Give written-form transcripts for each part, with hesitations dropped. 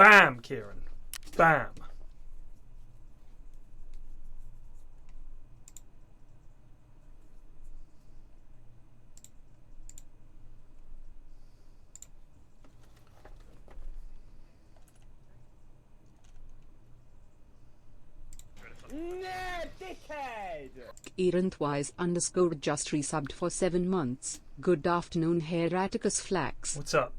Bam, Kieran. Bam. No, dickhead! Erantwise_ just resubbed for 7 months. Good afternoon, Heraticus Flax. What's up?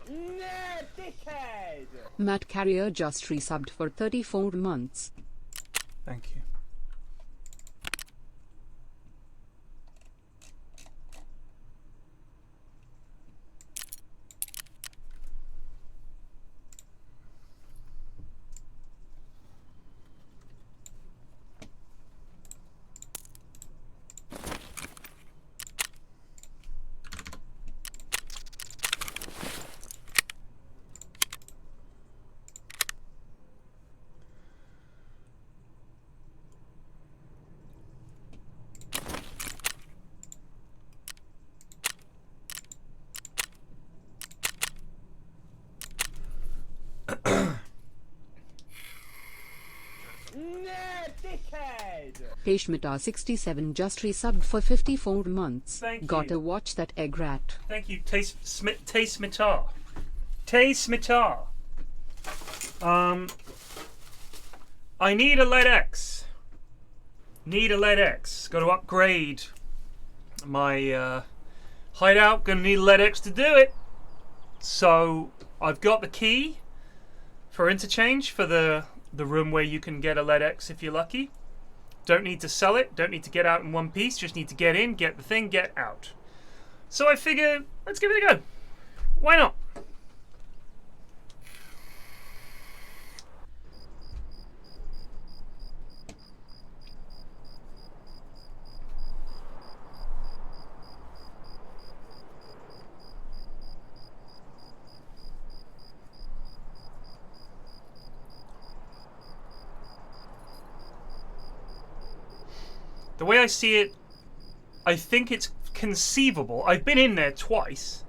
No, dickhead! Matt Carrier just resubbed for 34 months. Thank you. Peshmita67 just resubbed for 54 months. Thank you. Gotta watch that egg rat. Thank you, Taste Smitar. Taste Smitar. I need a LED X. Need a LED X. Got to upgrade my hideout. Gonna need a LED X to do it. So I've got the key for interchange for the room where you can get a LED X if you're lucky. Don't need to sell it, don't need to get out in one piece, just need to get in, get the thing, get out. So I figure, let's give it a go. Why not? The way I see it, I think it's conceivable. I've been in there twice.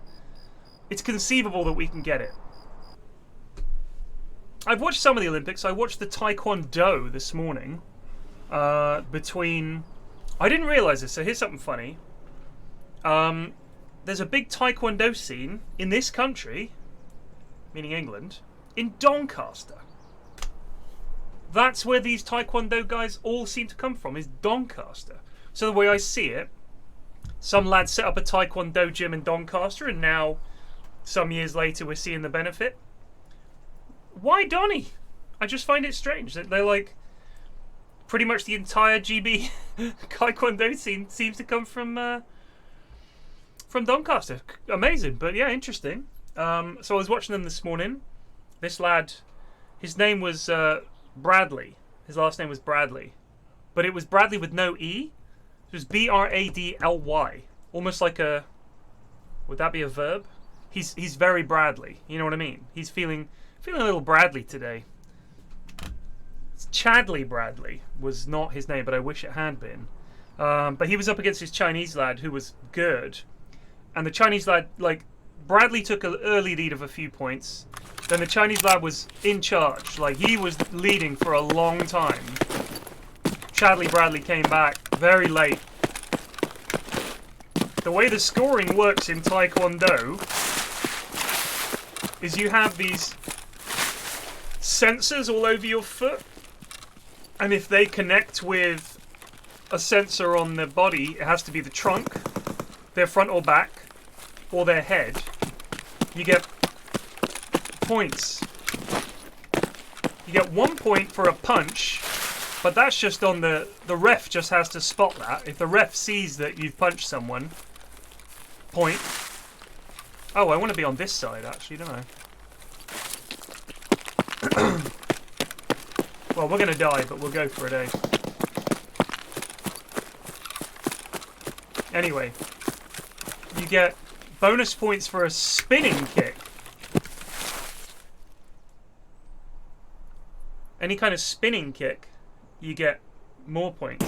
It's conceivable that we can get it. I've watched some of the Olympics. I watched the Taekwondo this morning. I didn't realise this, so here's something funny. There's a big Taekwondo scene in this country, meaning England, in Doncaster. That's where these Taekwondo guys all seem to come from, is Doncaster. So the way I see it, some lads set up a Taekwondo gym in Doncaster, and now, some years later, we're seeing the benefit. Why Donny? I just find it strange that they're like, pretty much the entire GB Taekwondo scene seems to come from Doncaster. Amazing, but yeah, interesting. So I was watching them this morning. This lad, his name was Bradley. His last name was Bradley, but it was Bradley with no E. It was Bradly, almost like a. Would that be a verb? He's very Bradley. You know what I mean? He's feeling a little Bradley today. It's Chadley Bradley was not his name, but I wish it had been. But he was up against this Chinese lad who was good, and the Chinese lad, like, Bradley took an early lead of a few points. Then the Chinese lad was in charge. Like, he was leading for a long time. Chadley Bradley came back very late. The way the scoring works in Taekwondo is you have these sensors all over your foot. And if they connect with a sensor on their body, it has to be the trunk, their front or back, or their head. You get points. You get 1 point for a punch, but that's just on the ref just has to spot that. If the ref sees that you've punched someone, point. Oh, I want to be on this side actually, don't I? Well, we're going to die, but we'll go for it, eh? Anyway, you get bonus points for a spinning kick. any kind of spinning kick, you get more points.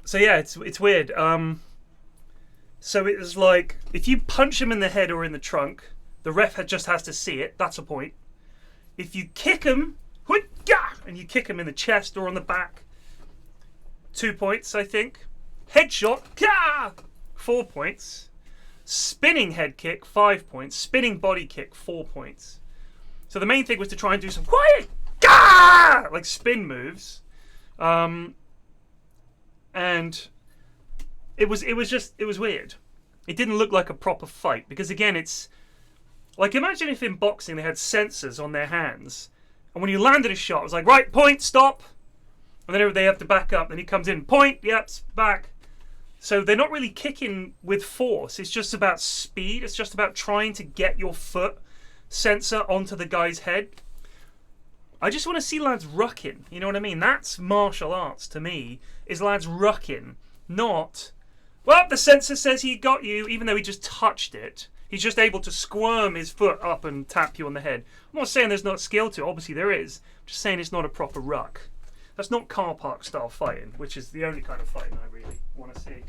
So yeah, it's weird. So it was like, if you punch him in the head or in the trunk, the ref just has to see it. That's a point. If you kick him, and you kick him in the chest or on the back, 2 points, I think. Headshot, 4 points. Spinning head kick, 5 points. Spinning body kick, 4 points. So the main thing was to try and do some quiet, like spin moves. And it was weird. It didn't look like a proper fight because, again, it's like, imagine if in boxing they had sensors on their hands, and when you landed a shot, it was like, right, point, stop, and then they have to back up. Then he comes in, point, yep, back. So they're not really kicking with force. It's just about speed. It's just about trying to get your foot sensor onto the guy's head. I just want to see lads rucking. You know what I mean? That's martial arts to me, is lads rucking. Not, well, the sensor says he got you, even though he just touched it. He's just able to squirm his foot up and tap you on the head. I'm not saying there's not skill to it. Obviously there is. I'm just saying it's not a proper ruck. That's not car park style fighting, which is the only kind of fighting I really want to see.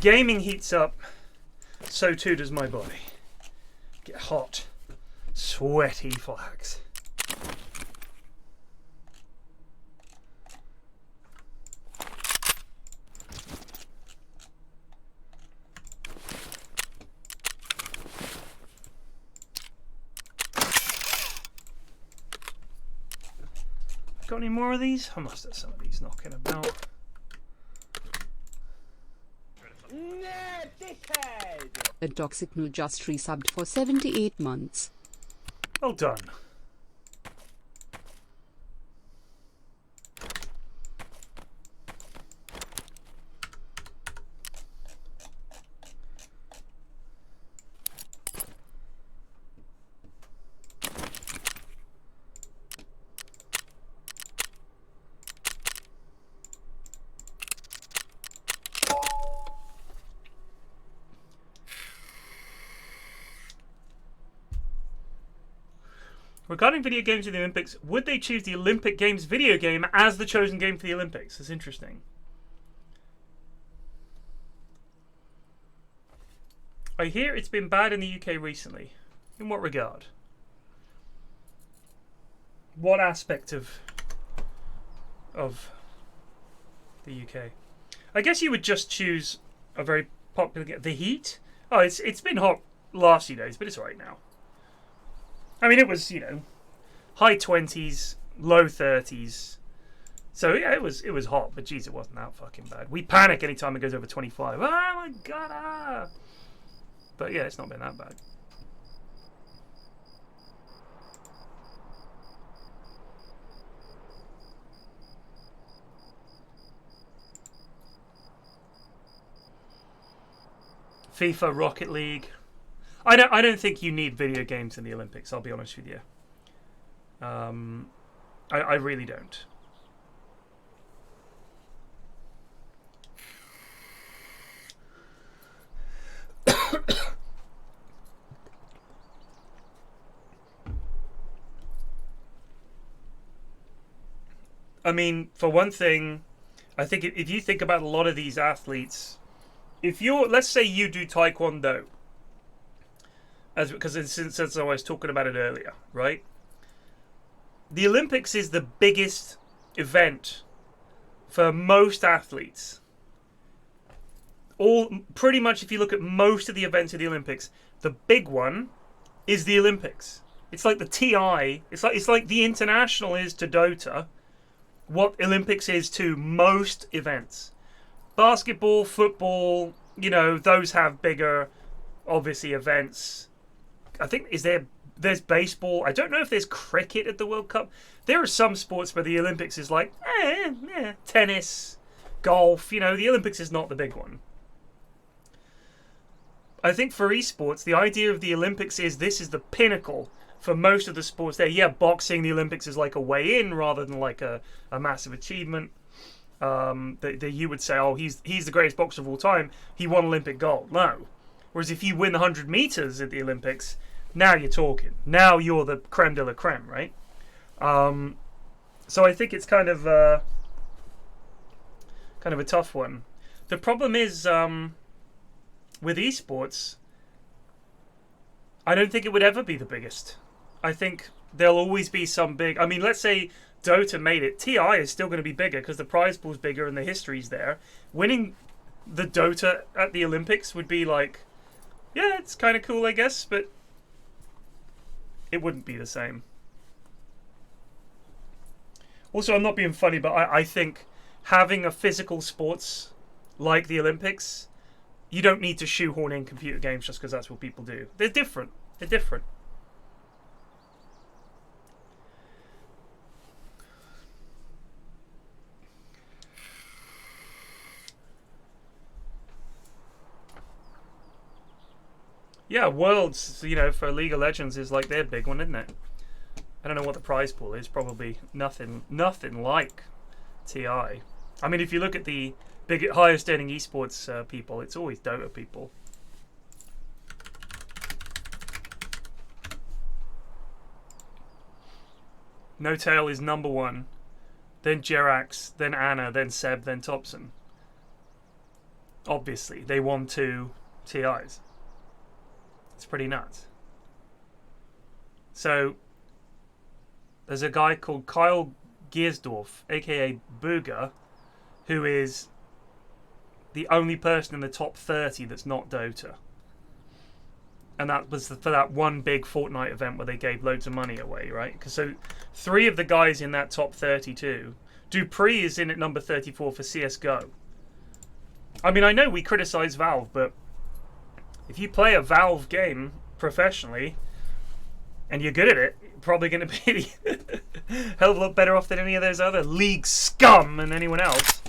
gaming heats up, so too does my body. Get hot, sweaty flax. Got any more of these? I must have some of these knocking about. Nah, dickhead! A Toxic Nu just resubbed for 78 months. Well done. Regarding video games in the Olympics, would they choose the Olympic Games video game as the chosen game for the Olympics? That's interesting. I hear it's been bad in the UK recently. In what regard? What aspect of the UK? I guess you would just choose a very popular game. The Heat? Oh, it's been hot last few days, but it's alright now. I mean, it was, you know, high 20s, low 30s. So yeah, it was hot, but geez, it wasn't that fucking bad. We panic anytime it goes over 25. Oh my god! Ah. But yeah, it's not been that bad. FIFA, Rocket League. I don't think you need video games in the Olympics. I'll be honest with you. I really don't. I mean, for one thing, I think if you think about a lot of these athletes, let's say you do Taekwondo, because since I was talking about it earlier, right? The Olympics is the biggest event for most athletes. Pretty much, if you look at most of the events of the Olympics, the big one is the Olympics. It's like the TI. It's like the international is to Dota, what Olympics is to most events. Basketball, football, you know, those have bigger, obviously, events. I think there's baseball. I don't know if there's cricket at the World Cup. There are some sports where the Olympics is like, tennis, golf. You know, the Olympics is not the big one. I think for esports, the idea of the Olympics is this is the pinnacle for most of the sports there. Yeah, boxing, the Olympics is like a way in rather than like a massive achievement. That you would say, oh, he's the greatest boxer of all time. He won Olympic gold. No. Whereas if you win the 100 meters at the Olympics, now you're talking. Now you're the creme de la creme, right? So I think it's kind of a tough one. The problem is with esports, I don't think it would ever be the biggest. I think there'll always be some big. I mean, let's say Dota made it. TI is still going to be bigger because the prize pool's bigger and the history's there. Winning the Dota at the Olympics would be like, yeah, it's kind of cool, I guess, but it wouldn't be the same. Also, I'm not being funny, but I think having a physical sports like the Olympics, you don't need to shoehorn in computer games just because that's what people do. They're different. They're different. Yeah, Worlds, you know, for League of Legends is like their big one, isn't it? I don't know what the prize pool is. Probably nothing like TI. I mean, if you look at the highest earning esports people, it's always Dota people. No Tail is number one, then Jerax, then Anna, then Seb, then Thompson. Obviously, they won 2 TIs. It's pretty nuts. So, there's a guy called Kyle Giersdorf, aka Booger, who is the only person in the top 30 that's not Dota. And that was for that one big Fortnite event where they gave loads of money away, right? Because so 3 of the guys in that top 32, Dupree is in at number 34 for CSGO. I mean, I know we criticize Valve, but if you play a Valve game professionally and you're good at it, you're probably going to be a hell of a lot better off than any of those other league scum and anyone else.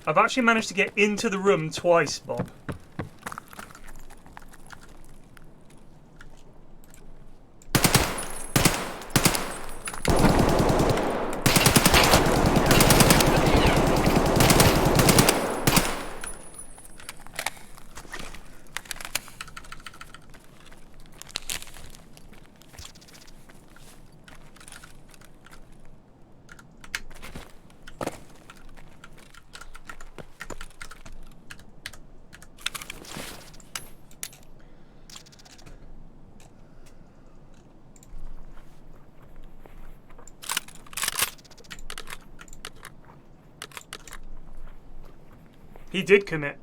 I've actually managed to get into the room twice, Bob. He did commit.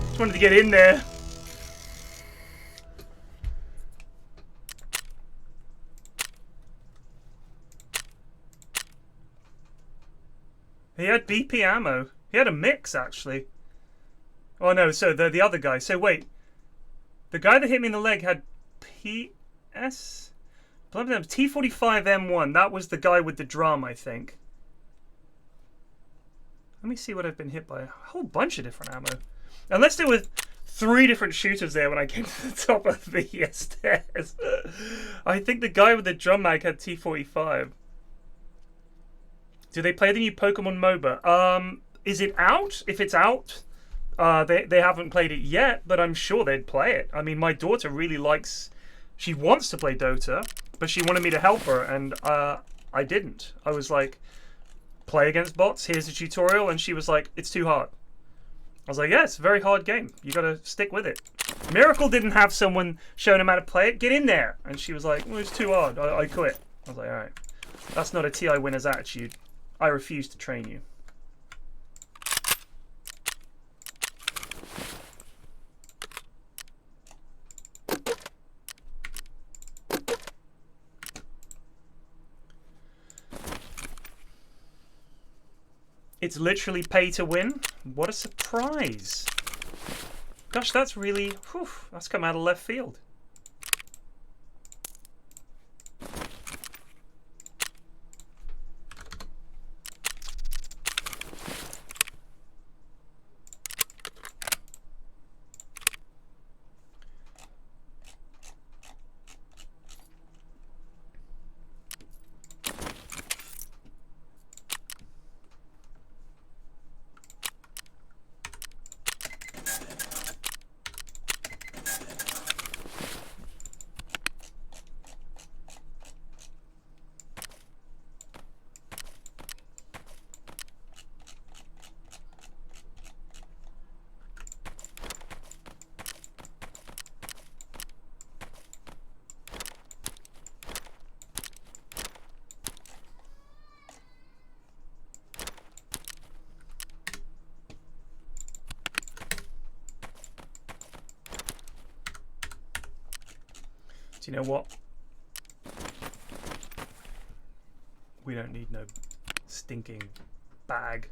Just wanted to get in there. He had BP ammo. He had a mix, actually. Oh no, so the other guy. So wait. The guy that hit me in the leg had PS? T45M1. That was the guy with the drum, I think. Let me see what I've been hit by. A whole bunch of different ammo. Unless there were 3 different shooters there when I came to the top of the stairs. I think the guy with the drum mag had T45. Do they play the new Pokemon MOBA? Is it out? If it's out, they haven't played it yet, but I'm sure they'd play it. I mean, my daughter really likes... She wants to play Dota, but she wanted me to help her, and I didn't. I was like, play against bots, here's a tutorial, and she was like, it's too hard. I was like, yeah, it's a very hard game. You gotta stick with it. Miracle didn't have someone showing him how to play it. Get in there. And she was like, well, it's too hard. I quit. I was like, alright, that's not a TI winner's attitude. I refuse to train you. It's literally pay to win. What a surprise. Gosh, that's really, whew, that's come out of left field. Do you know what? We don't need no stinking bag.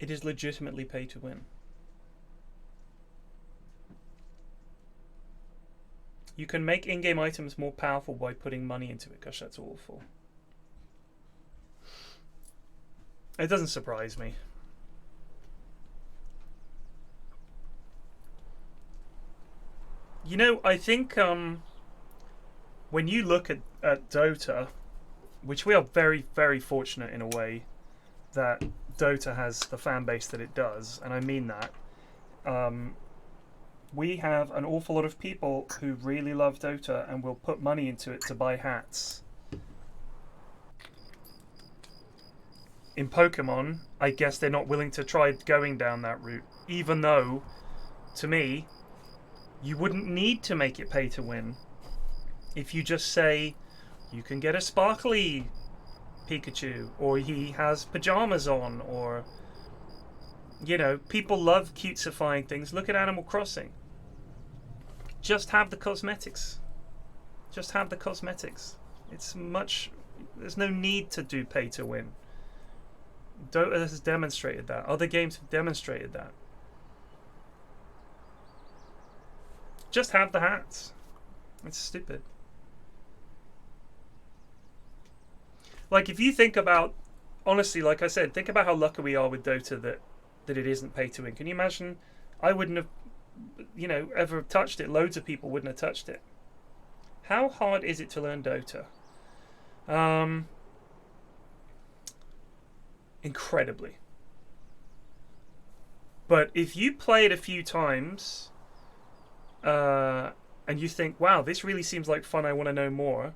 It is legitimately pay to win. You can make in-game items more powerful by putting money into it. Gosh, that's awful. It doesn't surprise me. You know, I think when you look at Dota, which we are very, very fortunate in a way that Dota has the fan base that it does, and I mean that. We have an awful lot of people who really love Dota and will put money into it to buy hats. In Pokemon, I guess they're not willing to try going down that route, even though, to me, you wouldn't need to make it pay to win. If you just say, you can get a sparkly Pikachu, or he has pajamas on, or, you know, people love cutesifying things. Look at Animal Crossing. Just have the cosmetics. Just have the cosmetics. It's much, there's no need to do pay to win. Dota has demonstrated that. Other games have demonstrated that. Just have the hats. It's stupid. Like, if you think about, honestly, like I said, think about how lucky we are with Dota that it isn't pay to win. Can you imagine? I wouldn't have, you know, ever touched it. Loads of people wouldn't have touched it. How hard is it to learn Dota? Incredibly. But if you play it a few times, and you think, wow, this really seems like fun, I want to know more,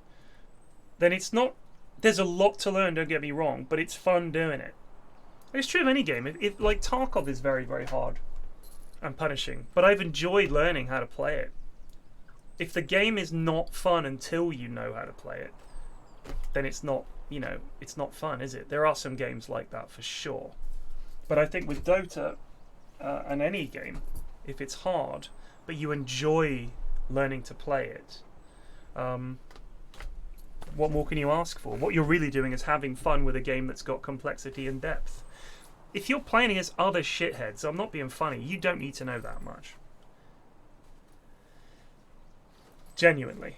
then it's not. There's a lot to learn, don't get me wrong, but it's fun doing it. It's true of any game. Like Tarkov is very, very hard and punishing, but I've enjoyed learning how to play it. If the game is not fun until you know how to play it, then it's not, you know, it's not fun, is it? There are some games like that for sure. But I think with Dota and any game, if it's hard, but you enjoy learning to play it, what more can you ask for? What you're really doing is having fun with a game that's got complexity and depth. If you're playing against other shitheads, I'm not being funny, you don't need to know that much. Genuinely.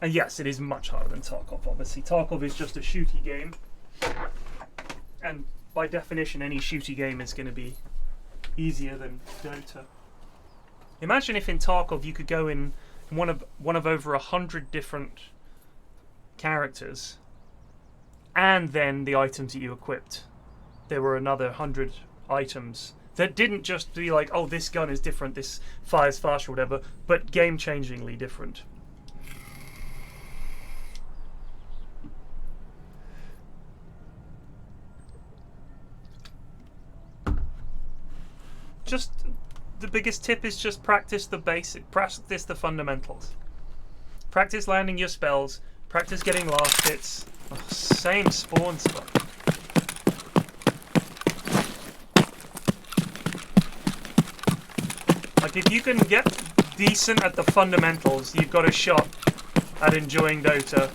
And yes, it is much harder than Tarkov, obviously. Tarkov is just a shooty game. And by definition, any shooty game is going to be easier than Dota. Imagine if in Tarkov you could go in one of over 100 different characters, and then the items that you equipped. There were another 100 items that didn't just be like, oh, this gun is different, this fires faster, or whatever, but game-changingly different. Just the biggest tip is just practice the basic, practice the fundamentals. Practice landing your spells, practice getting last hits. Oh, same spawn spot. Like, if you can get decent at the fundamentals, you've got a shot at enjoying Dota.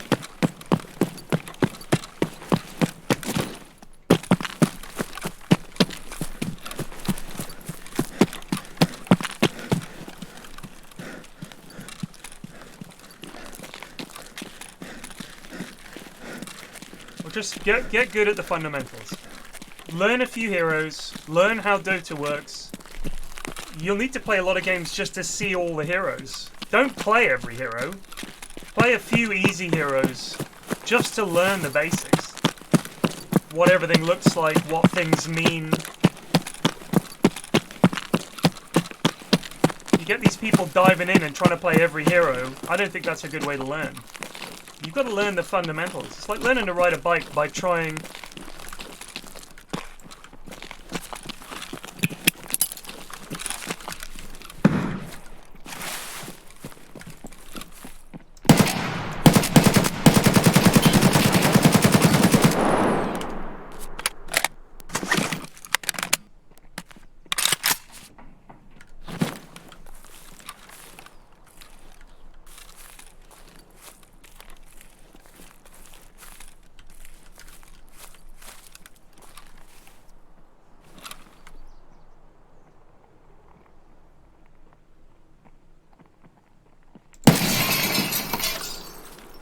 Or just get good at the fundamentals. Learn a few heroes, learn how Dota works. You'll need to play a lot of games just to see all the heroes. Don't play every hero. Play a few easy heroes just to learn the basics. What everything looks like, what things mean. You get these people diving in and trying to play every hero. I don't think that's a good way to learn. You've got to learn the fundamentals. It's like learning to ride a bike by trying...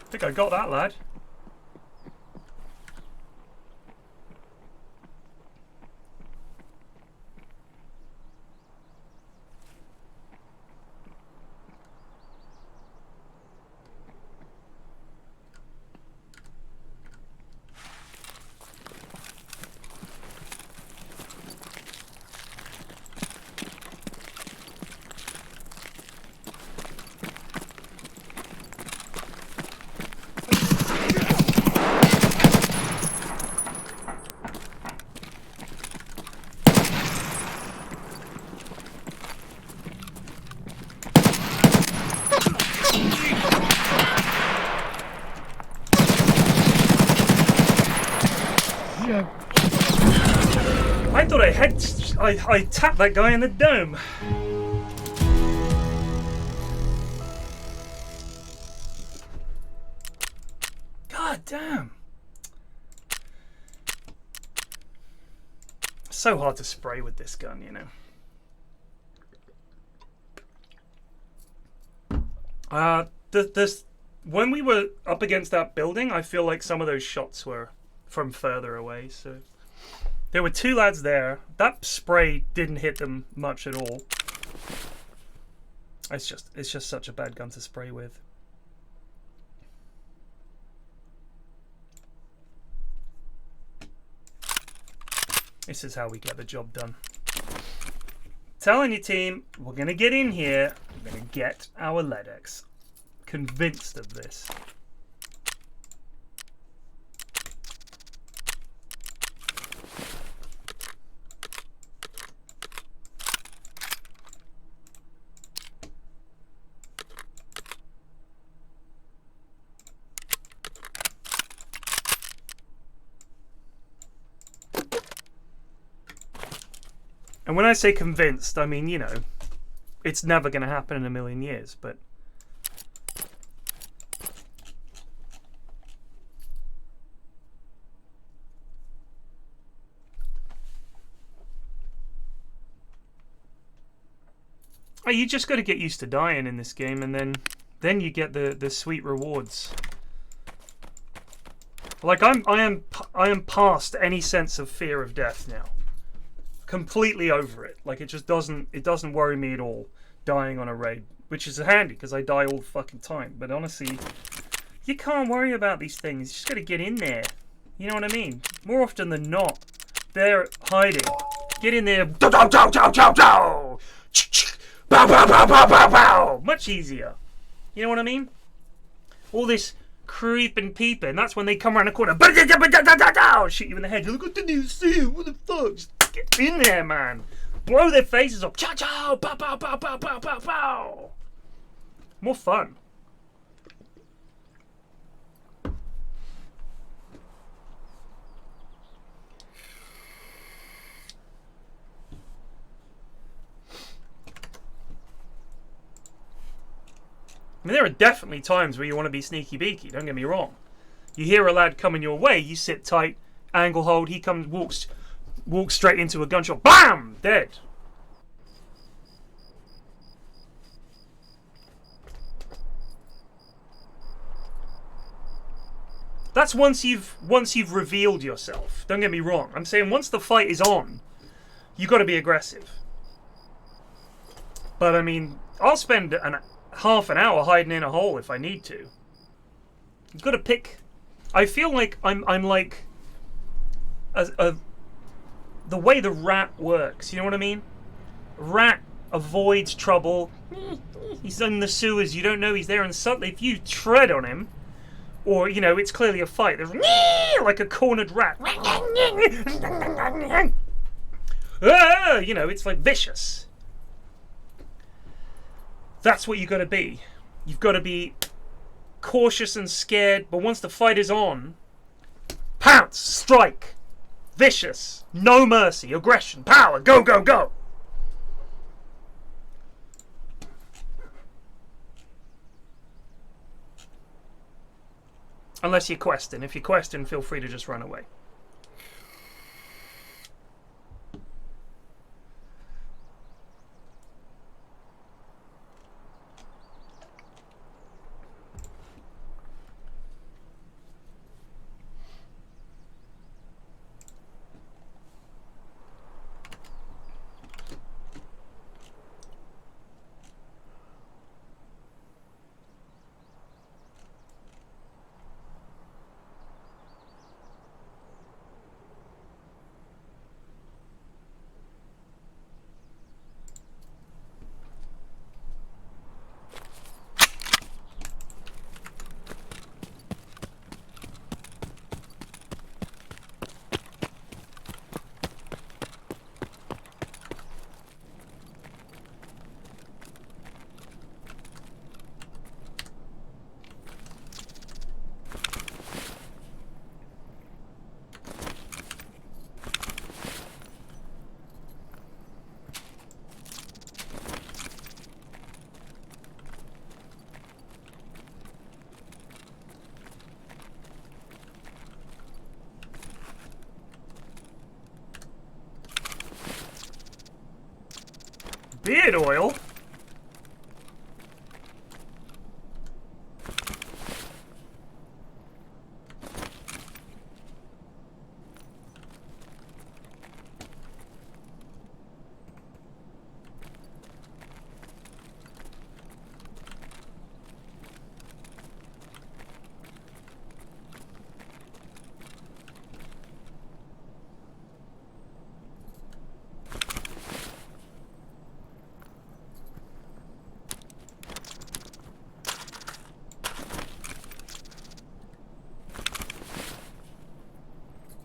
I think I got that, lad. I thought I tapped that guy in the dome. God damn. So hard to spray with this gun, you know. When we were up against that building, I feel like some of those shots were from further away, so there were two lads there. That spray didn't hit them much at all. It's just such a bad gun to spray with. This is how we get the job done. Telling you, team, we're gonna get in here. We're gonna get our LEDX. Convinced of this. And when I say convinced, I mean, you know, it's never going to happen in a million years, but... Oh, you just got to get used to dying in this game, and then you get the sweet rewards. Like, I am past any sense of fear of death now. Completely over it. Like, it just doesn't worry me at all, dying on a raid. which is handy because I die all the fucking time. But honestly, you can't worry about these things. You just got to get in there. You know what I mean? More often than not, they're hiding. Get in there. Bow, bow, bow, bow, bow, bow. Bow, bow, bow, bow, bow, bow. Much easier. You know what I mean? All this creeping peeping. That's when they come around the corner. Shoot you in the head. You look at the new suit. What the fuck? Just get in there, man. Blow their faces up. Chow chow. Bow, bow, bow, bow, bow, bow, bow. More fun. I mean, there are definitely times where you want to be sneaky beaky, don't get me wrong. You hear a lad coming your way, you sit tight, angle hold, he comes, walks straight into a gunshot, BAM! Dead. That's once you've revealed yourself. Don't get me wrong. I'm saying once the fight is on, you got to be aggressive. But I mean, I'll spend half an hour hiding in a hole if I need to. You've got to pick. I feel like I'm like the way the rat works. You know what I mean? Rat avoids trouble. He's in the sewers. You don't know he's there, and suddenly, if you tread on him, or you know, it's clearly a fight. There's like a cornered rat. You know, it's like vicious. That's what you've got to be. You've got to be cautious and scared, but once the fight is on, pounce, strike, vicious, no mercy, aggression, power, go, go, go. Unless you're questing. If you're questing, feel free to just run away. Beard oil?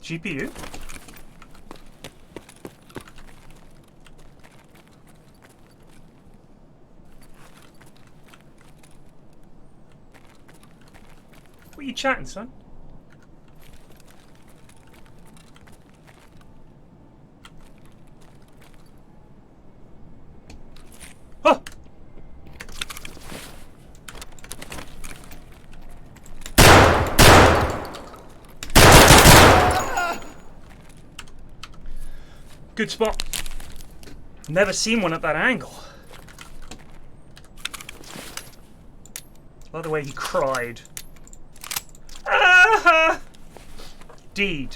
GPU? What are you chatting, son? Oh! Good spot. Never seen one at that angle. By the way, he cried. Ah! Deed.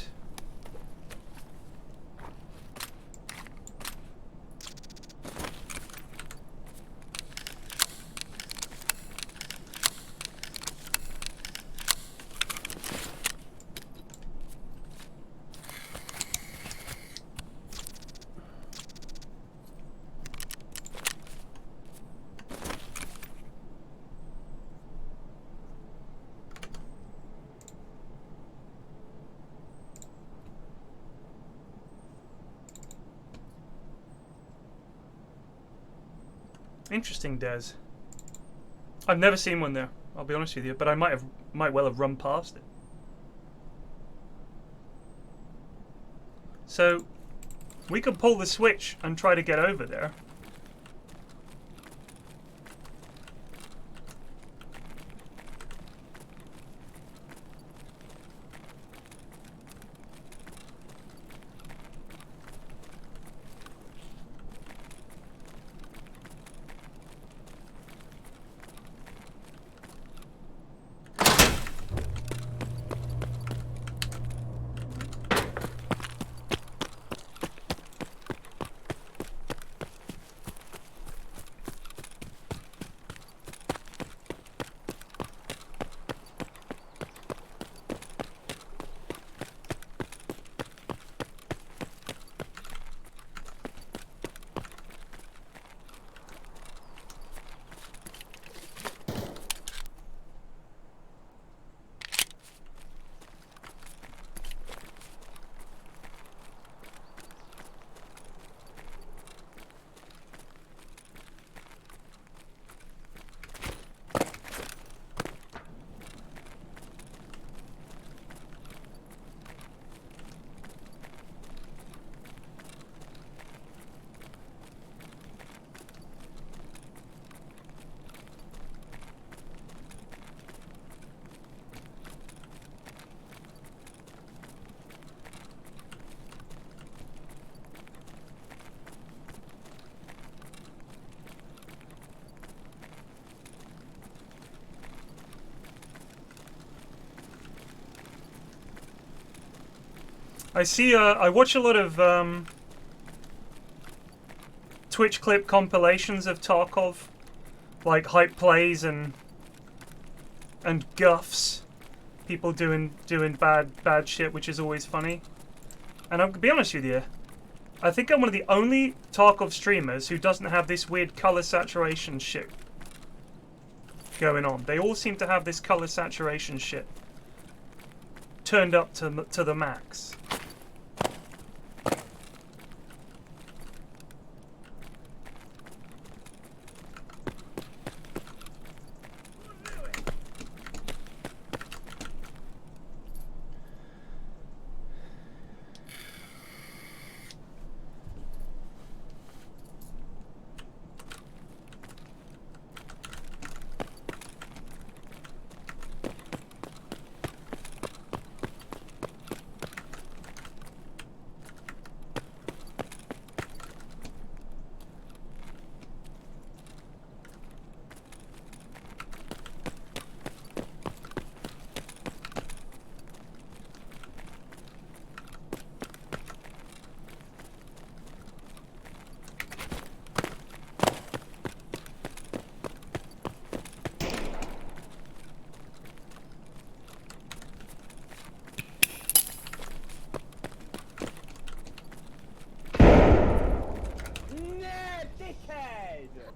Interesting, Des. I've never seen one there, I'll be honest with you, but I might well have run past it. So we could pull the switch and try to get over there. I see. I watch a lot of Twitch clip compilations of Tarkov, like hype plays and guffs. People doing bad shit, which is always funny. And I'll be honest with you, I think I'm one of the only Tarkov streamers who doesn't have this weird color saturation shit going on. They all seem to have this color saturation shit turned up to the max.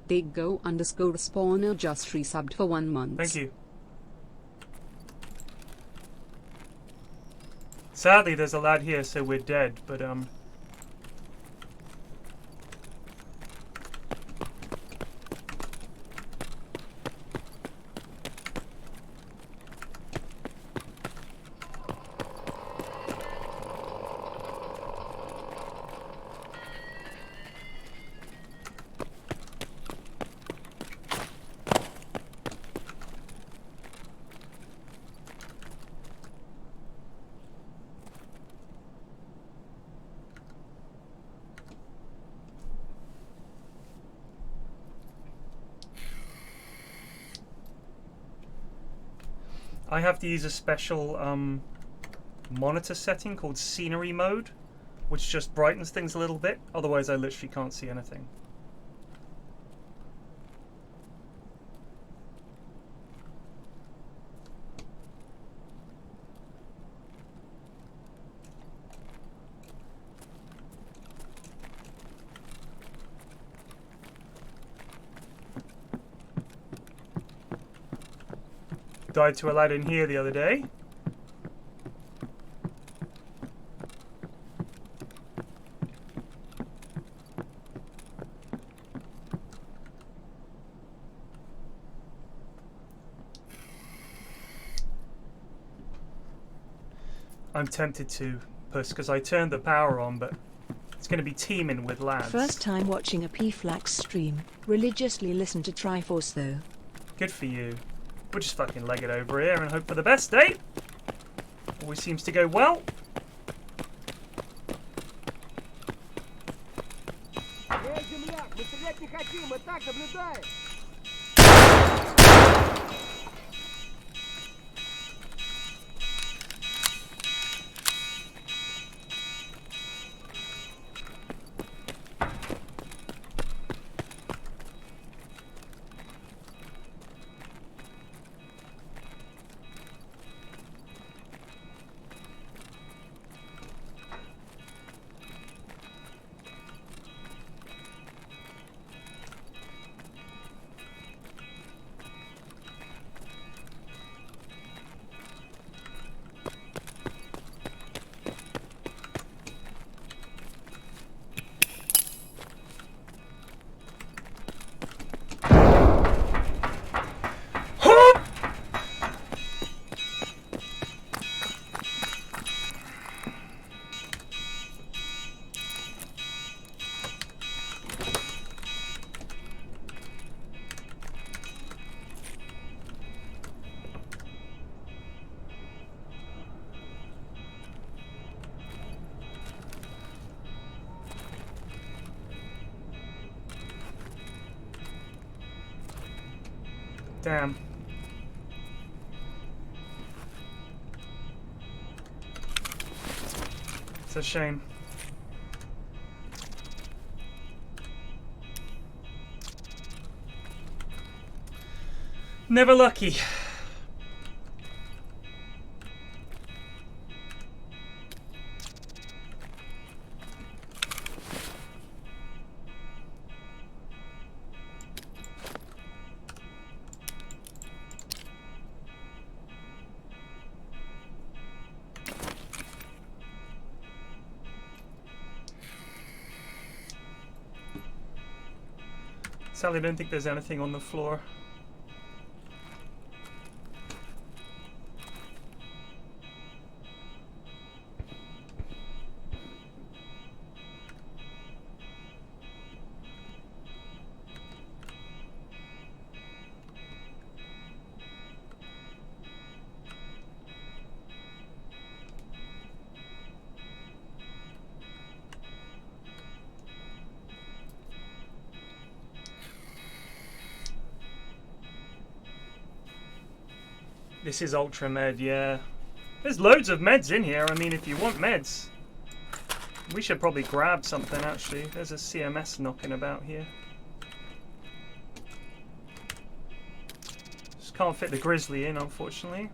Diggo_spawner just resubbed for 1 month. Thank you. Sadly, there's a lad here, so we're dead, but I have to use a special monitor setting called scenery mode, which just brightens things a little bit. Otherwise, I literally can't see anything. Died to a lad in here the other day. I'm tempted to, Puss, because I turned the power on, but it's going to be teeming with lads. First time watching a PFlax stream. Religiously listen to Triforce though. Good for you. We'll just fucking leg it over here and hope for the best, eh? Always seems to go well. Земляк, мы стрелять не хотим, мы так наблюдаем. Damn. It's a shame. Never lucky. Sadly, I don't think there's anything on the floor. This is Ultra Med, yeah. There's loads of meds in here. I mean, if you want meds, we should probably grab something, actually. There's a CMS knocking about here. Just can't fit the Grizzly in, unfortunately.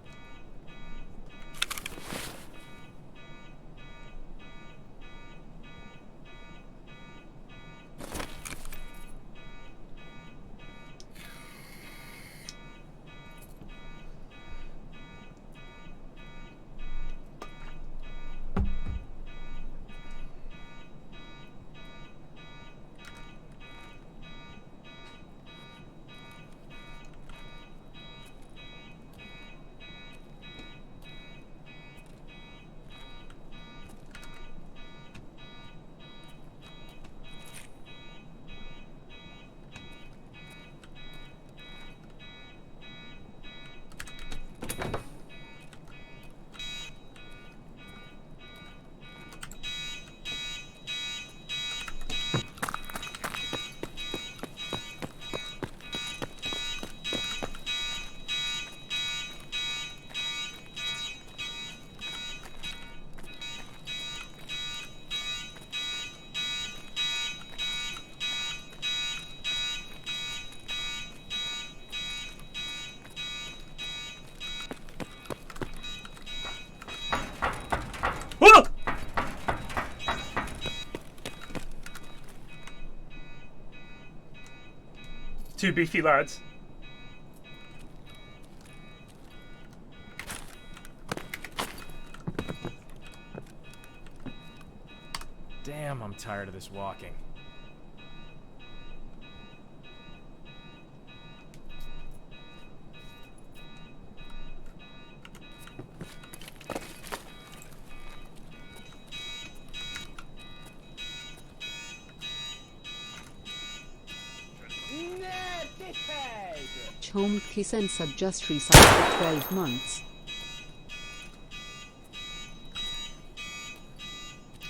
Two beefy lads. Damn, I'm tired of this walking. Chom Kisen sub just resubbed for 12 months.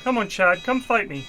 Come on, Chad, come fight me.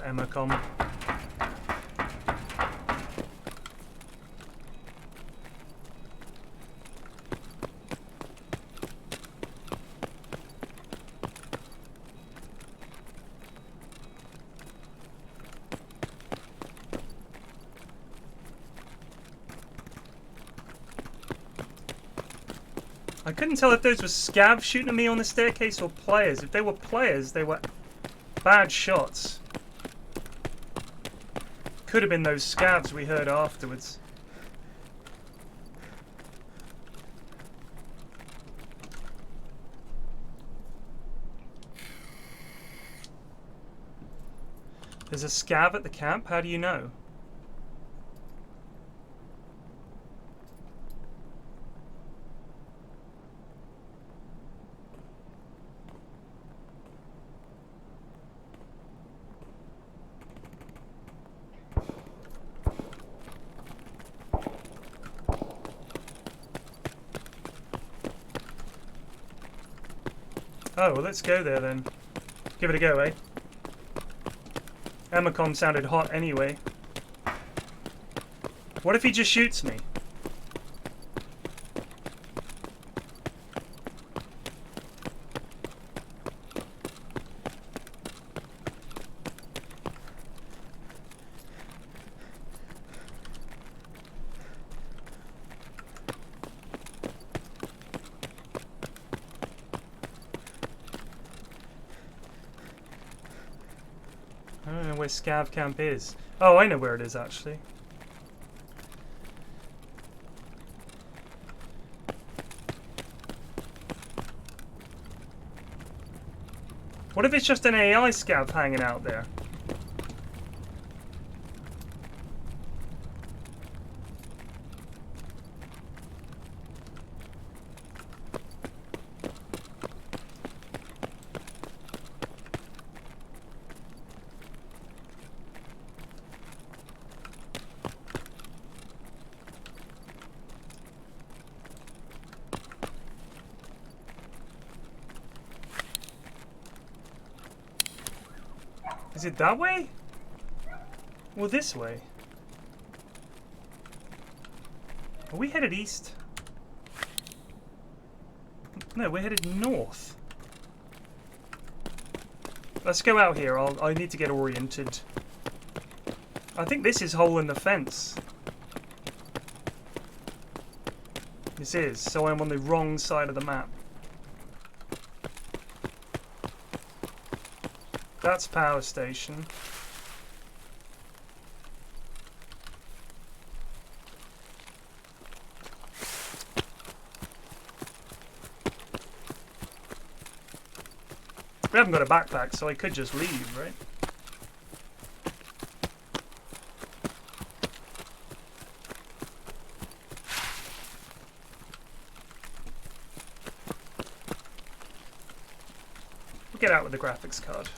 Emacom. I couldn't tell if those were scavs shooting at me on the staircase or players. If they were players, they were bad shots. Could have been those scavs we heard afterwards. There's a scav at the camp? How do you know? Oh, well, let's go there then. Give it a go, eh? Emacom sounded hot anyway. What if he just shoots me? I don't know where Scav Camp is. Oh, I know where it is actually. What if it's just an AI Scav hanging out there? Is it that way? Or this way? Are we headed east? No, we're headed north. Let's go out here. I need to get oriented. I think this is hole in the fence. This is, so I'm on the wrong side of the map. That's power station. We haven't got a backpack, so I could just leave, right? We'll get out with the graphics card.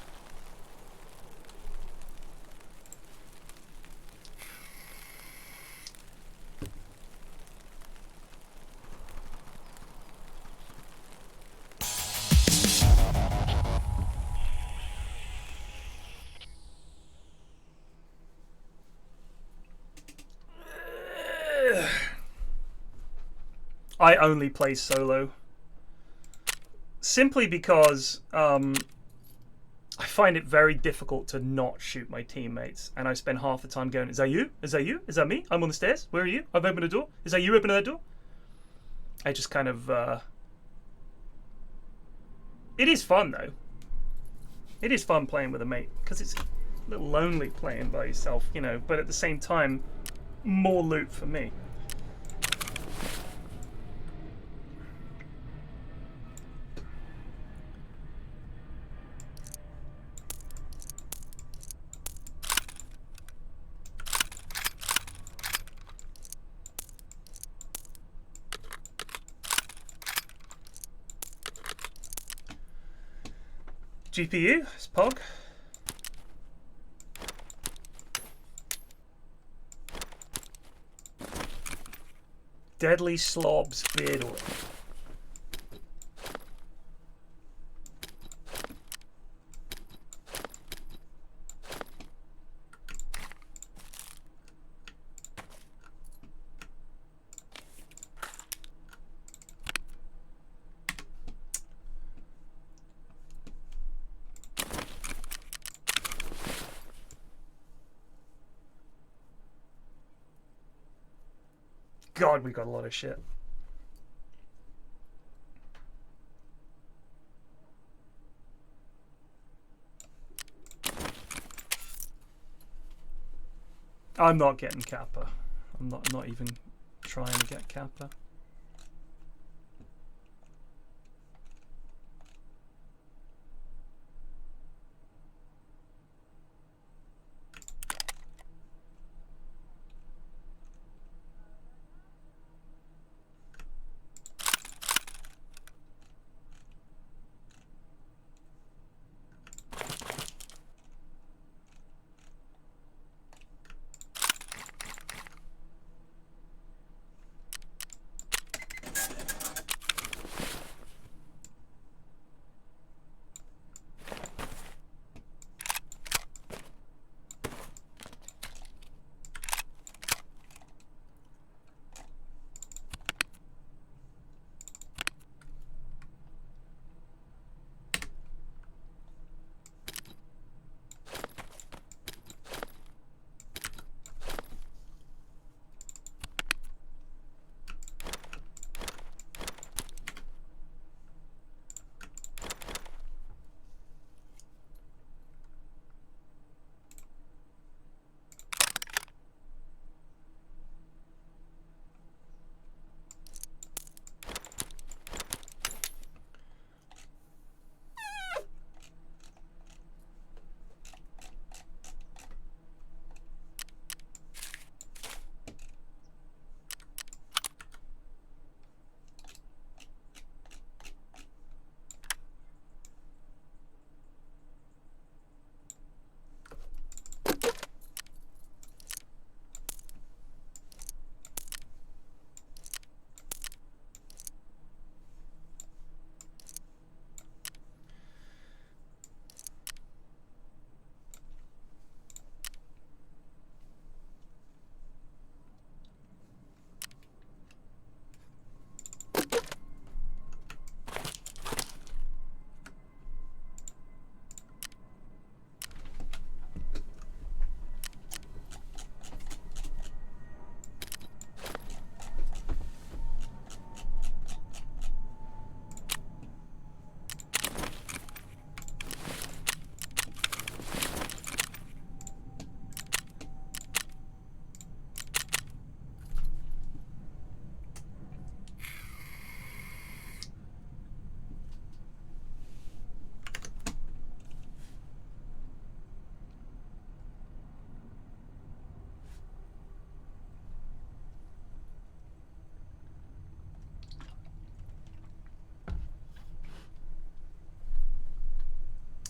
I only play solo. Simply because I find it very difficult to not shoot my teammates. And I spend half the time going, is that you? Is that you? Is that me? I'm on the stairs. Where are you? I've opened a door. Is that you opening that door? I just kind of... It is fun, though. It is fun playing with a mate. Because it's a little lonely playing by yourself, you know. But at the same time, more loot for me. GPU, it's POG. Deadly Slobs beard oil. God, we got a lot of shit. I'm not getting Kappa. I'm not even trying to get Kappa.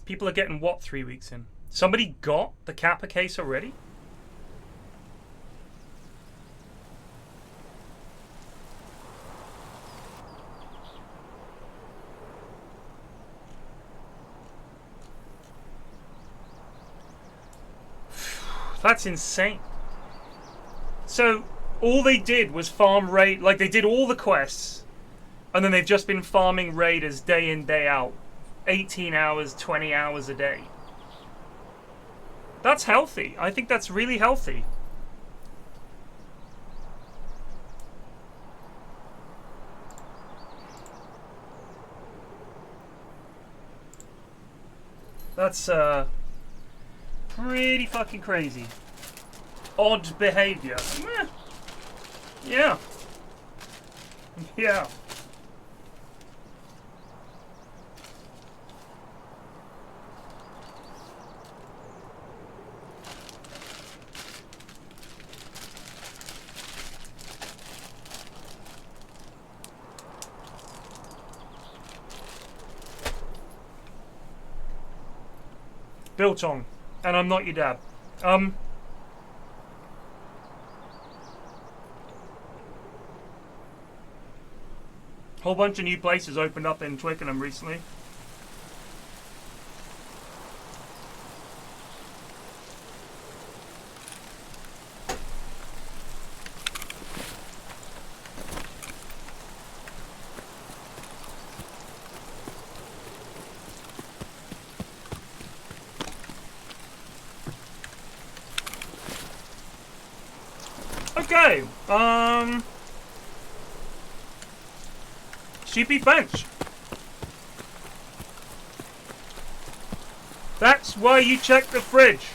People are getting what 3 weeks in? Somebody got the Kappa case already? That's insane. So all they did was farm raid, like they did all the quests, and then they've just been farming raiders day in, day out. 18 hours, 20 hours a day. That's healthy. I think that's really healthy. That's pretty fucking crazy. Odd behavior. Yeah. Yeah. Biltong, and I'm not your dad. Whole bunch of new places opened up in Twickenham recently. Okay, Sheepy bench. That's why you check the fridge.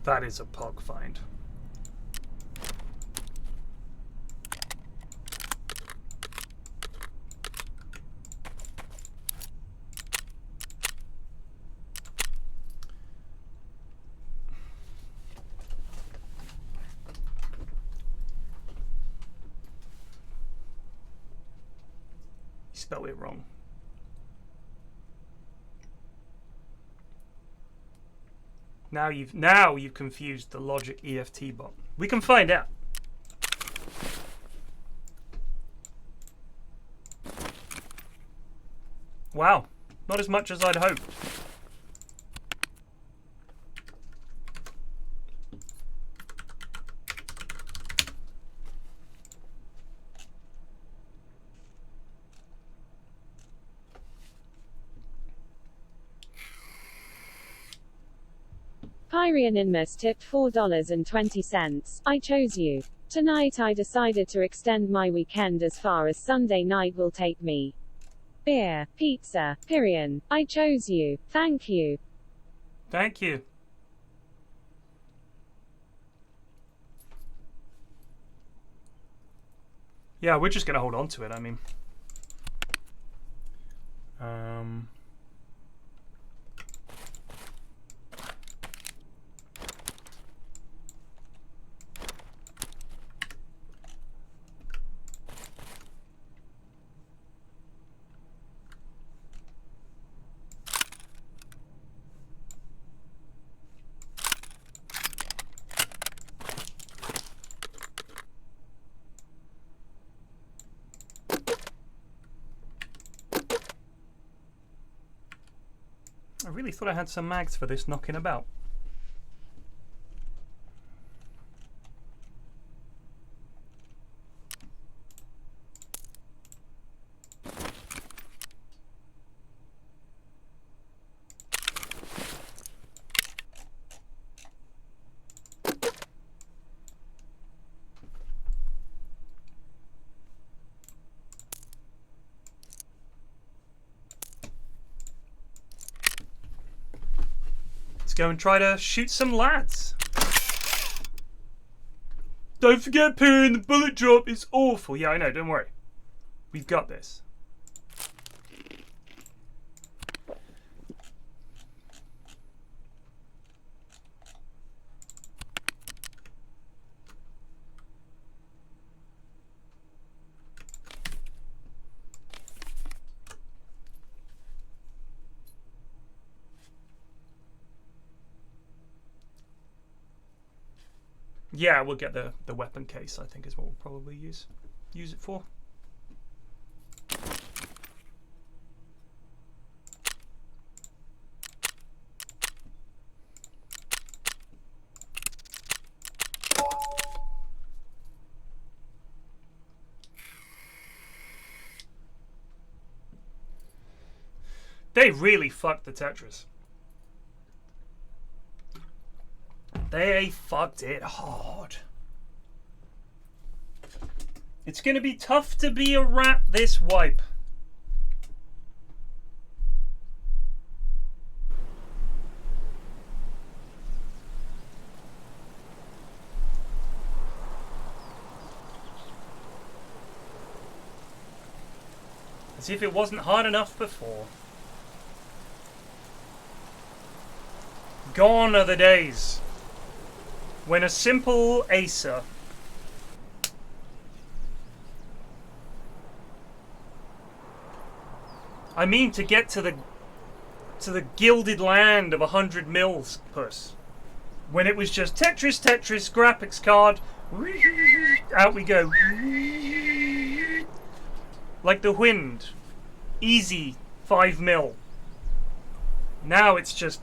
That is a pog find. You spelled it wrong. Now you've confused the logic EFT bot. We can find out. Wow, not as much as I'd hoped. Pyrian Inmus tipped $4.20. I chose you. Tonight I decided to extend my weekend as far as Sunday night will take me. Beer, pizza, Pyrian. I chose you. Thank you. Thank you. Yeah, we're just gonna hold on to it, I mean. I really thought I had some mags for this knocking about. Go and try to shoot some lads. Don't forget, Pyrian, the bullet drop is awful. Yeah, I know, don't worry. We've got this. Yeah, we'll get the weapon case, I think is what we'll probably use it for. They really fucked the Tetris. They fucked it hard. It's gonna be tough to be a rat this wipe. As if it wasn't hard enough before. Gone are the days when a simple acer I mean to get to the gilded land of 100 mils, puss. When it was just Tetris, Tetris, graphics card, out we go. Like the wind. Easy 5 mil. Now it's just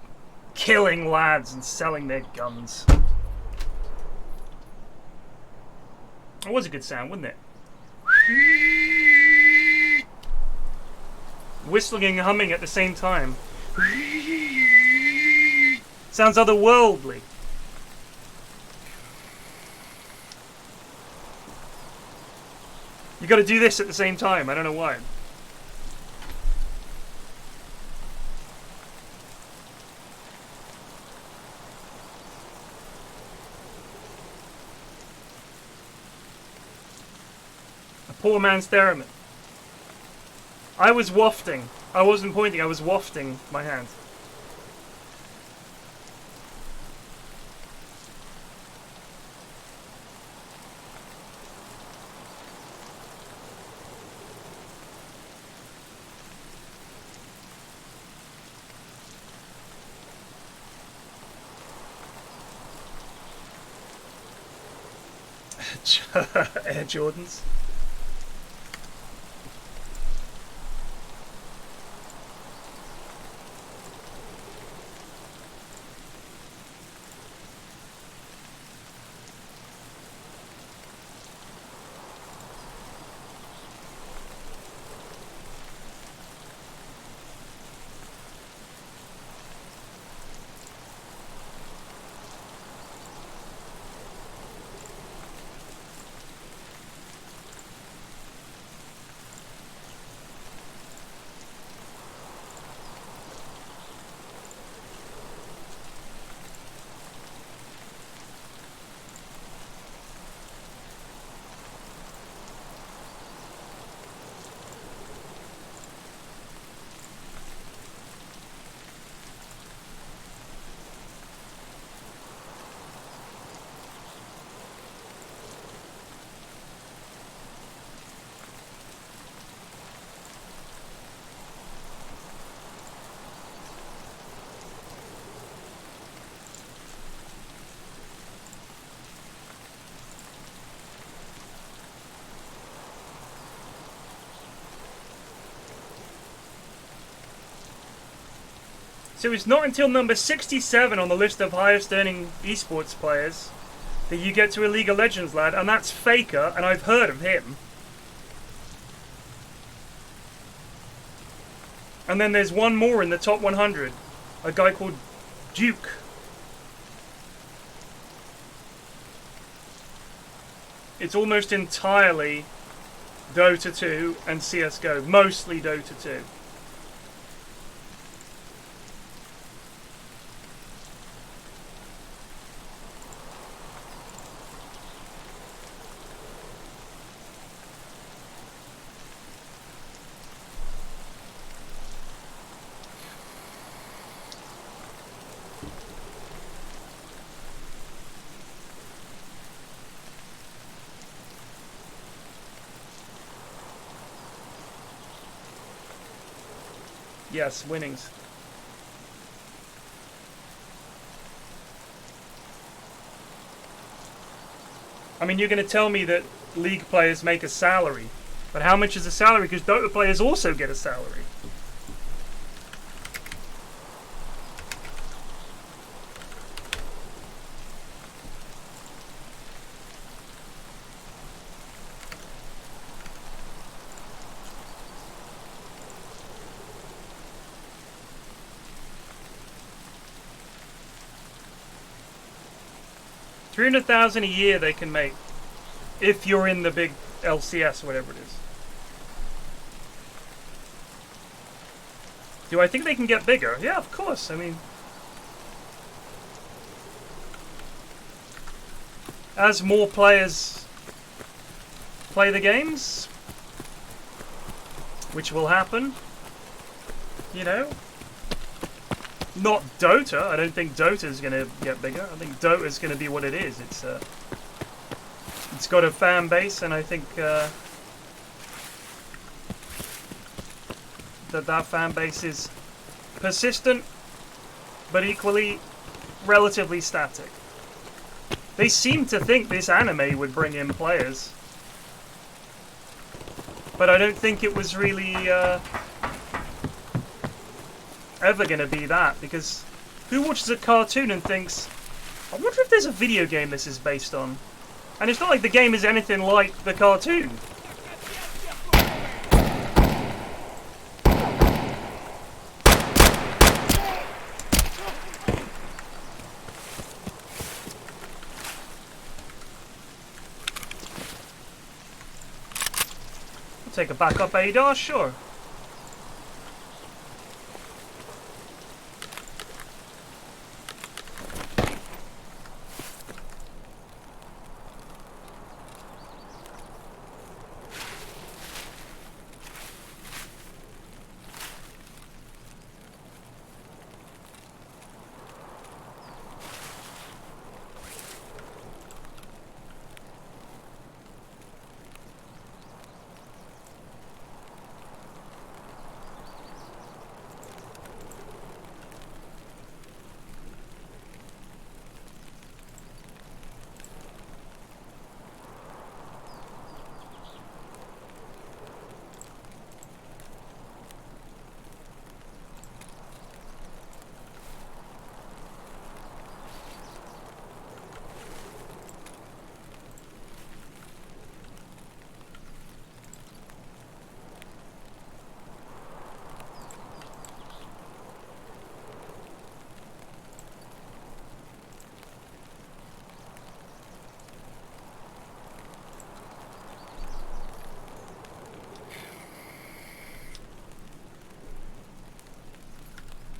killing lads and selling their guns. It was a good sound, wasn't it? Whistling and humming at the same time. Sounds otherworldly. You gotta do this at the same time, I don't know why. A poor man's theremin. I was wafting. I wasn't pointing, I was wafting my hand. Air Jordans. So it's not until number 67 on the list of highest earning esports players that you get to a League of Legends lad, and that's Faker, and I've heard of him. And then there's one more in the top 100, a guy called Duke. It's almost entirely Dota 2 and CSGO, mostly Dota 2. Yes, winnings. I mean, you're going to tell me that League players make a salary, but how much is a salary? Because Dota players also get a salary. 300,000 a year they can make if you're in the big LCS, whatever it is. Do I think they can get bigger? Yeah, of course. I mean, as more players play the games, which will happen, you know. Not Dota. I don't think Dota's going to get bigger. I think Dota's going to be what it is. It's got a fan base, and I think that fan base is persistent, but equally relatively static. They seem to think this anime would bring in players, but I don't think it was really ever going to be that, because who watches a cartoon and thinks, I wonder if there's a video game this is based on? And it's not like the game is anything like the cartoon. I'll take a backup ADAR, sure.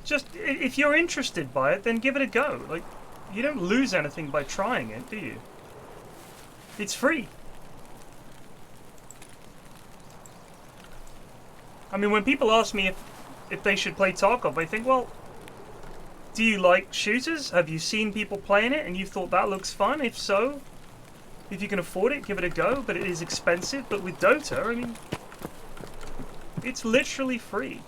Just, if you're interested by it, then give it a go. Like, you don't lose anything by trying it, do you? It's free. I mean, when people ask me if they should play Tarkov, I think, well, do you like shooters? Have you seen people playing it and you thought that looks fun? If so, if you can afford it, give it a go, but it is expensive. But with Dota, I mean, it's literally free.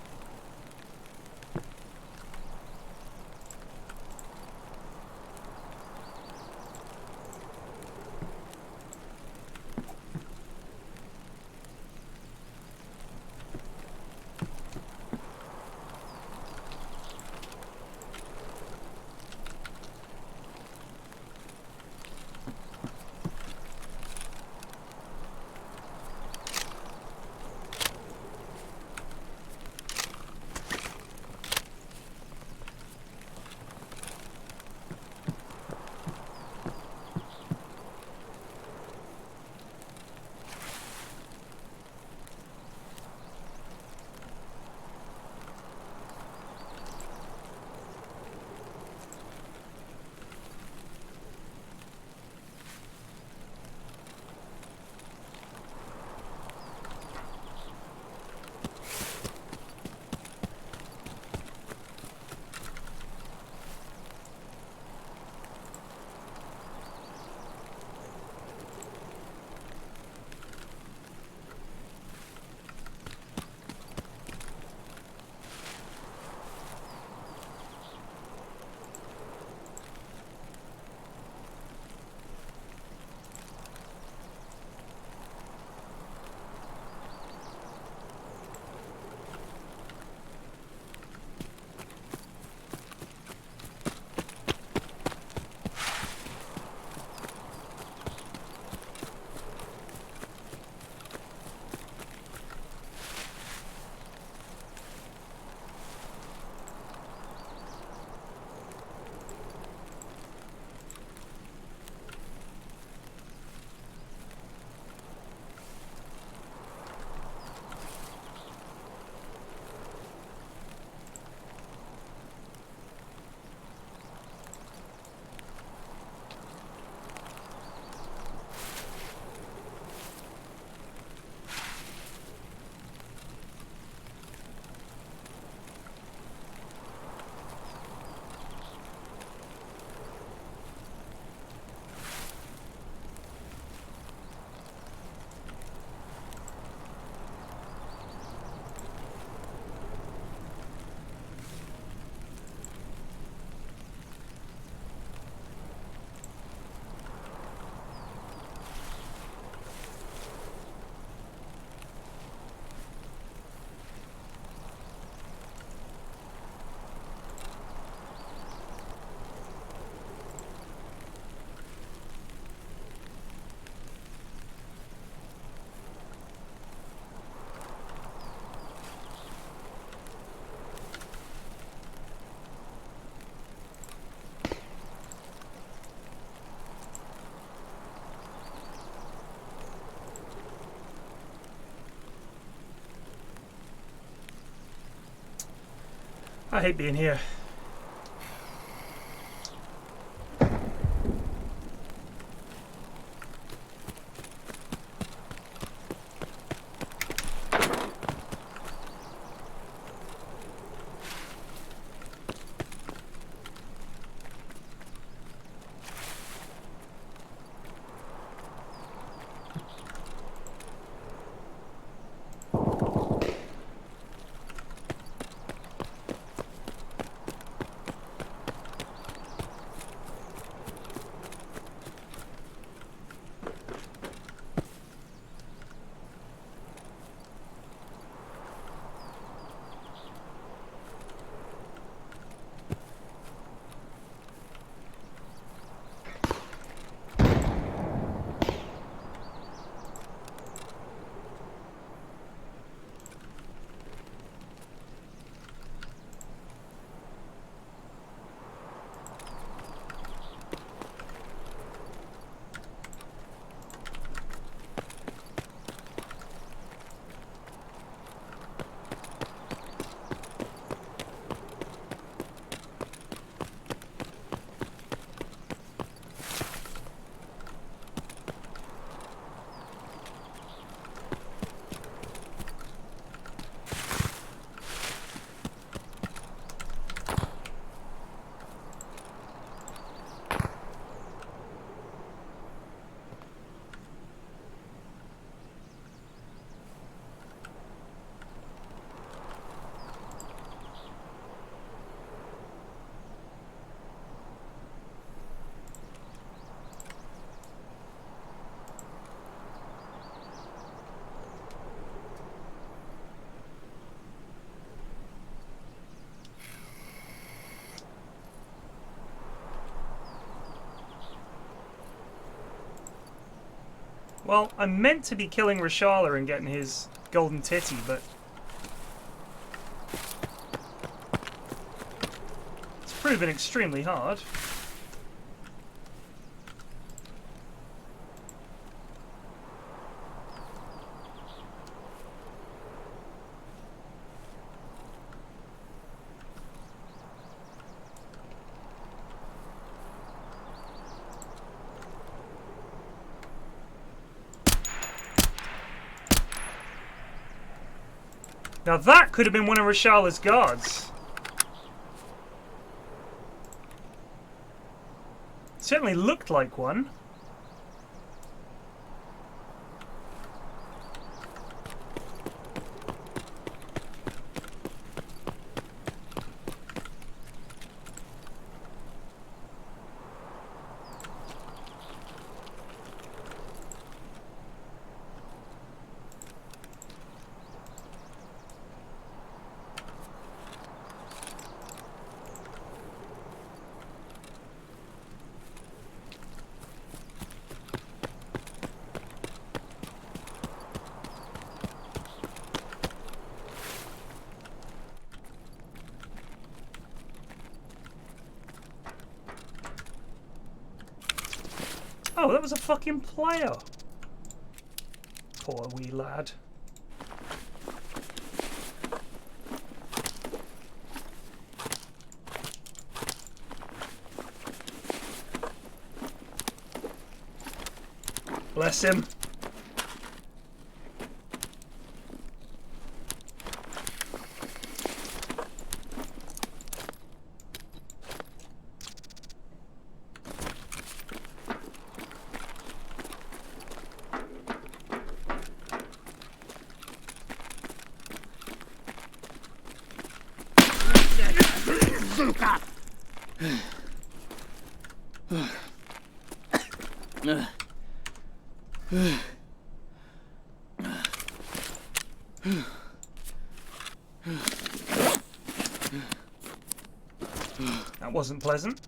I hate being here. Well, I'm meant to be killing Rashala and getting his golden titty, but it's proven extremely hard. Now that could have been one of Rashala's guards. Certainly looked like one. Oh, that was a fucking player. Poor wee lad. Bless him. That wasn't pleasant.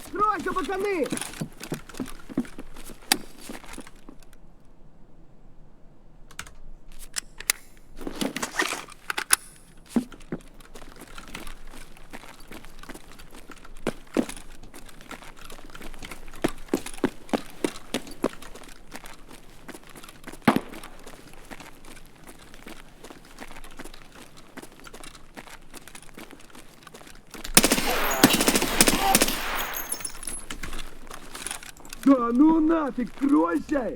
Стройка, пацаны! Да ну нафиг, кройся!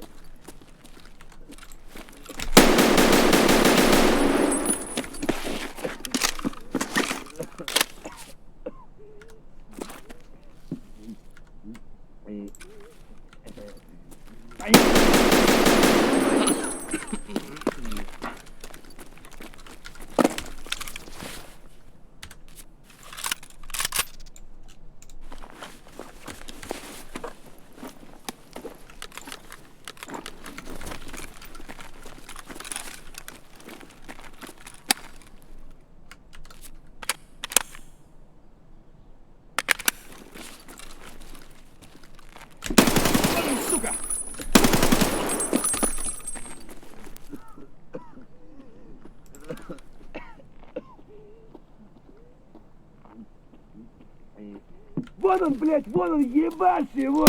Вон он, блядь, вон он, ебашь его!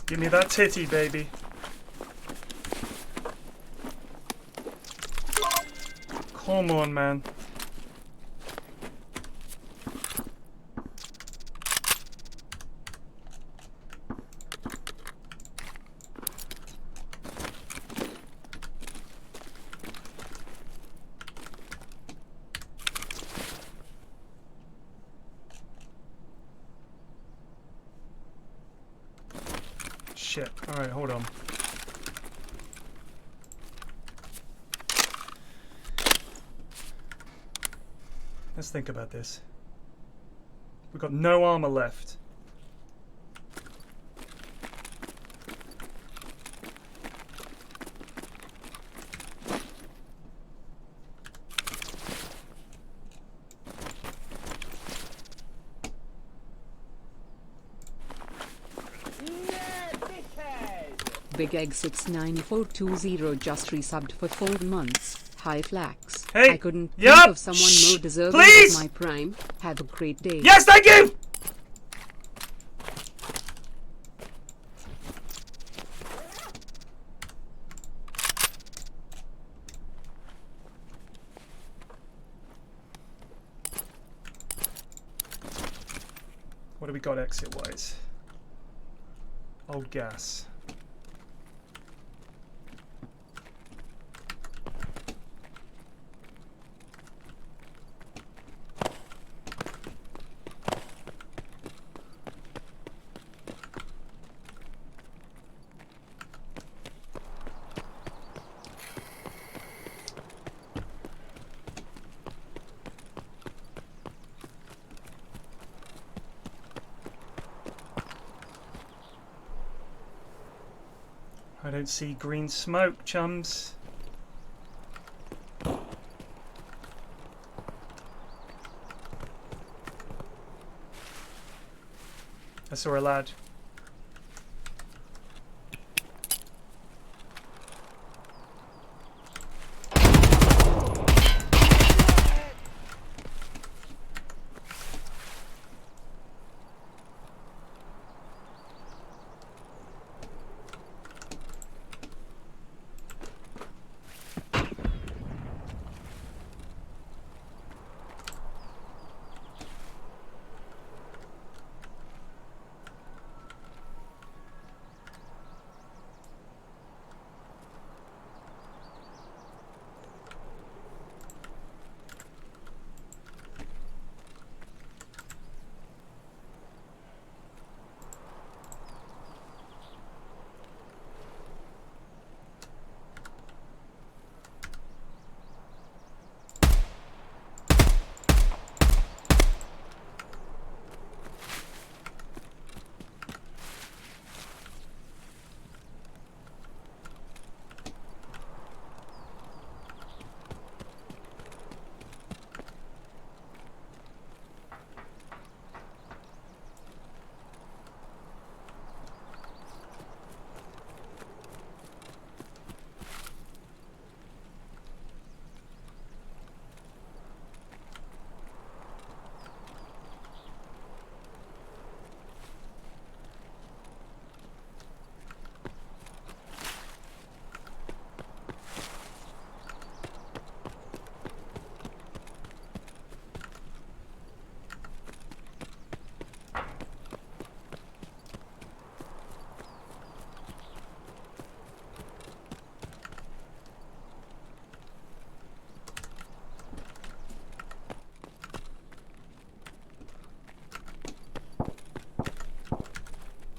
Give me that titty, baby. Come on, man. Shit. Alright, hold on. Let's think about this. We've got no armor left. Big Egg 69420 just resubbed for 4 months. Hi Flax. Hey, I couldn't yup, think of someone shh, more deserving please! of my prime. Have a great day. Yes, thank you! What do we got exit-wise? Old gas. I don't see green smoke, chums. I saw a lad.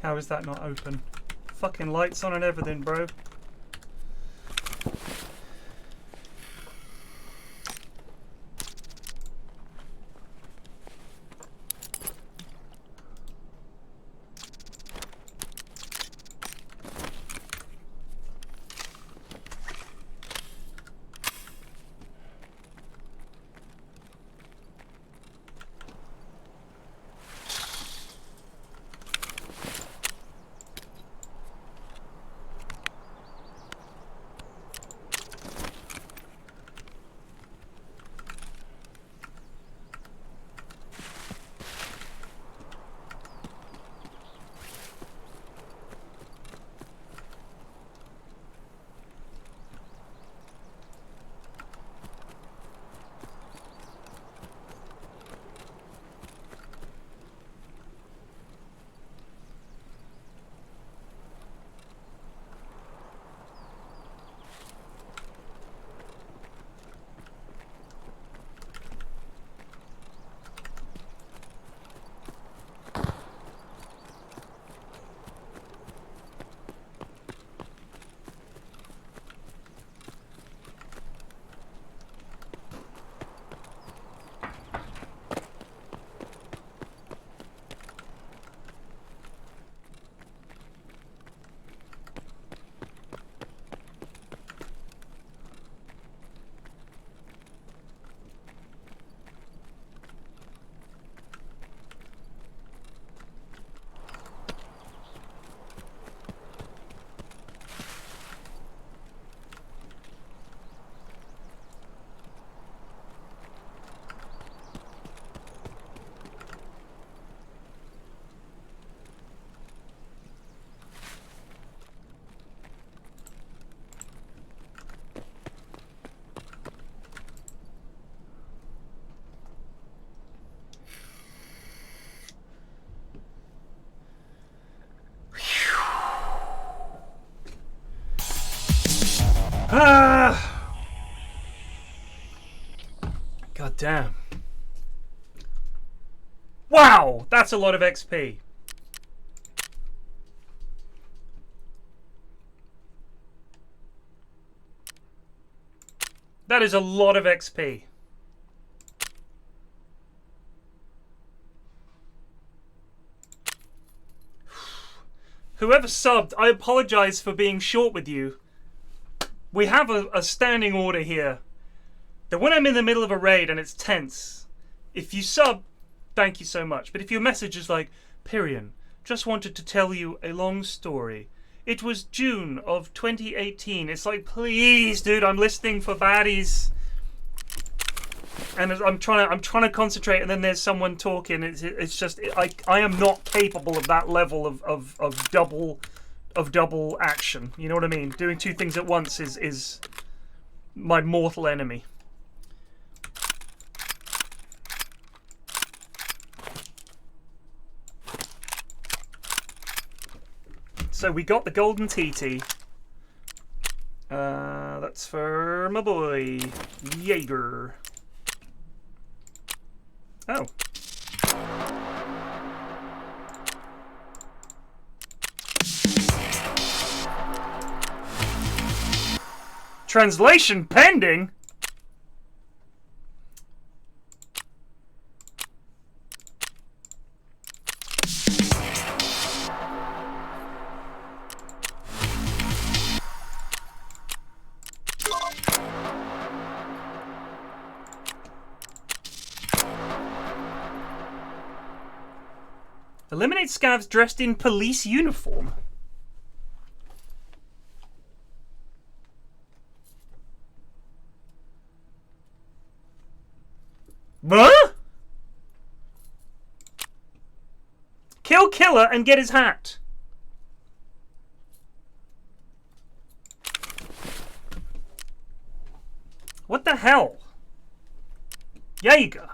How is that not open? Fucking lights on and everything, bro. Ah! God damn. Wow, that's a lot of XP. That is a lot of XP. Whoever subbed, I apologize for being short with you. We have a standing order here that when I'm in the middle of a raid and it's tense, if you sub, thank you so much. But if your message is like, Pyrian, just wanted to tell you a long story. It was June of 2018. It's like, please, dude, I'm listening for baddies. And I'm trying to concentrate, and then there's someone talking. It's just I am not capable of that level of double action. You know what I mean? Doing two things at once is my mortal enemy. So we got the golden TT. That's for my boy Jaeger. Oh. Translation pending? Eliminate scavs dressed in police uniform. What? Kill killer and get his hat. What the hell? Jaeger.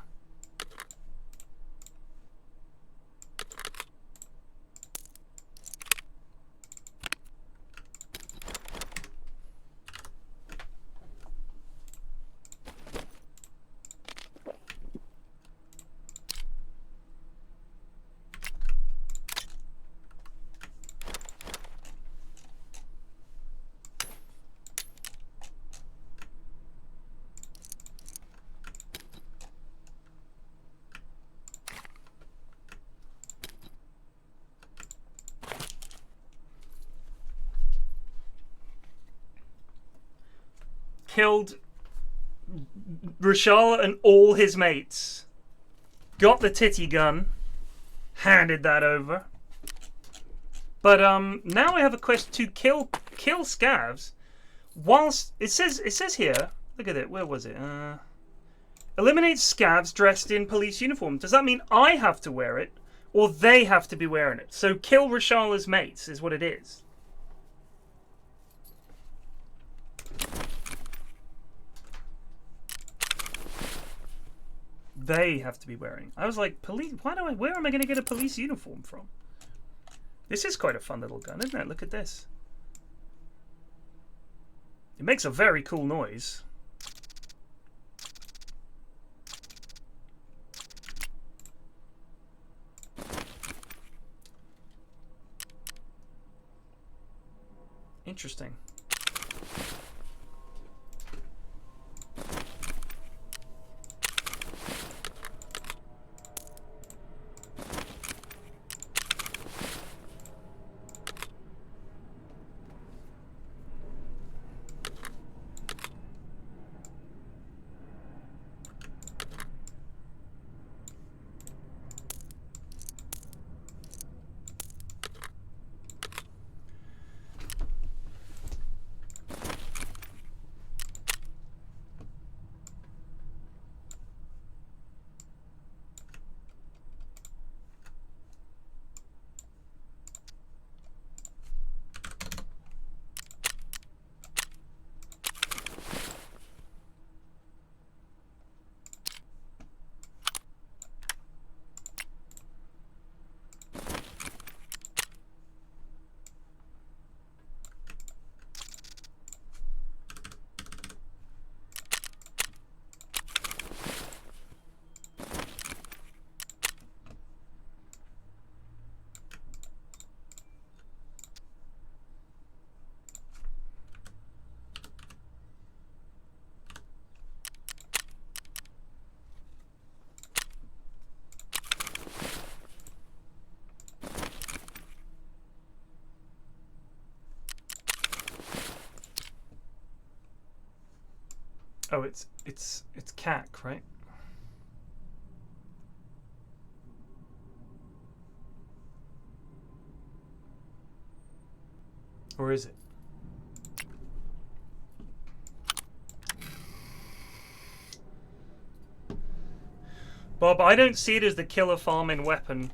killed Rashala and all his mates. Got the titty gun. Handed that over. But now I have a quest to kill scavs. Whilst it says here, look at it. Where was it? Eliminate scavs dressed in police uniform. Does that mean I have to wear it, or they have to be wearing it? So kill Rashala's mates is what it is. They have to be wearing. I was like, police. Where am I going to get a police uniform from? This is quite a fun little gun, isn't it? Look at this. It makes a very cool noise. Interesting. Oh, it's CAC, right? Or is it? Bob, I don't see it as the killer farming weapon.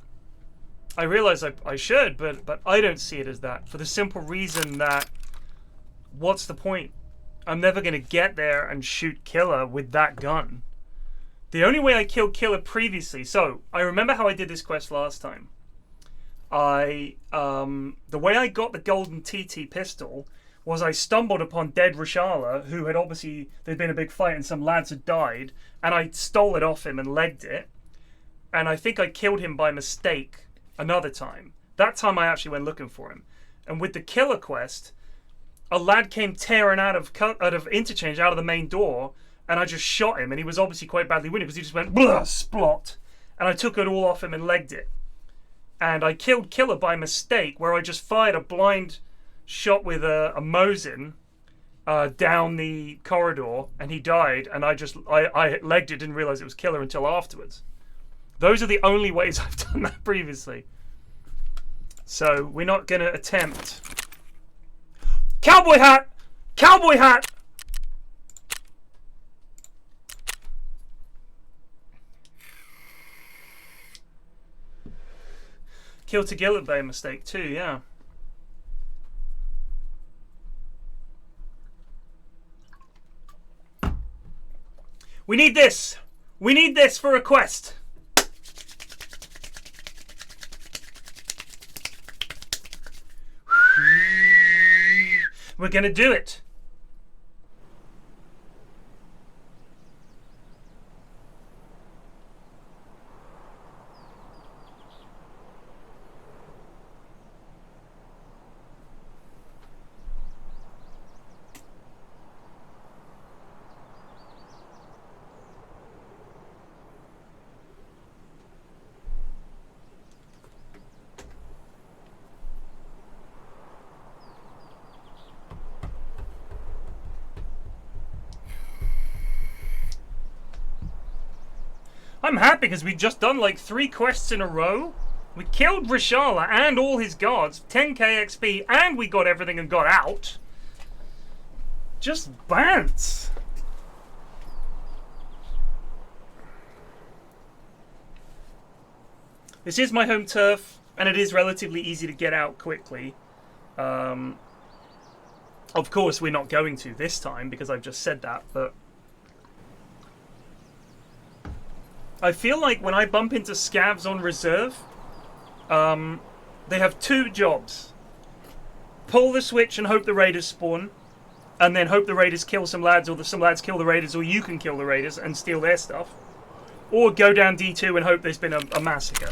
I realize I should, but I don't see it as that for the simple reason that what's the point? I'm never going to get there and shoot Killer with that gun. The only way I killed Killer previously, so I remember how I did this quest last time. The way I got the golden TT pistol was I stumbled upon dead Rashala, who had obviously, there'd been a big fight and some lads had died, and I stole it off him and legged it. And I think I killed him by mistake another time. That time I actually went looking for him. And with the Killer quest, a lad came tearing out of interchange, out of the main door, and I just shot him, and he was obviously quite badly wounded because he just went blah, splot, and I took it all off him and legged it. And I killed Killer by mistake, where I just fired a blind shot with a Mosin down the corridor, and he died, and I legged it, didn't realize it was Killer until afterwards. Those are the only ways I've done that previously. So we're not going to attempt... Cowboy hat! Cowboy hat! Kill to Gillet Bay mistake too, yeah. We need this! We need this for a quest! We're gonna do it. I'm happy because we've just done like 3 quests in a row. We killed Rishala and all his guards, 10k XP, and we got everything and got out. Just bants. This is my home turf, and it is relatively easy to get out quickly. Of course, we're not going to this time because I've just said that, but I feel like when I bump into scavs on reserve, they have 2 jobs. Pull the switch and hope the raiders spawn, and then hope the raiders kill some lads, or some lads kill the raiders, or you can kill the raiders and steal their stuff. Or go down D2 and hope there's been a massacre.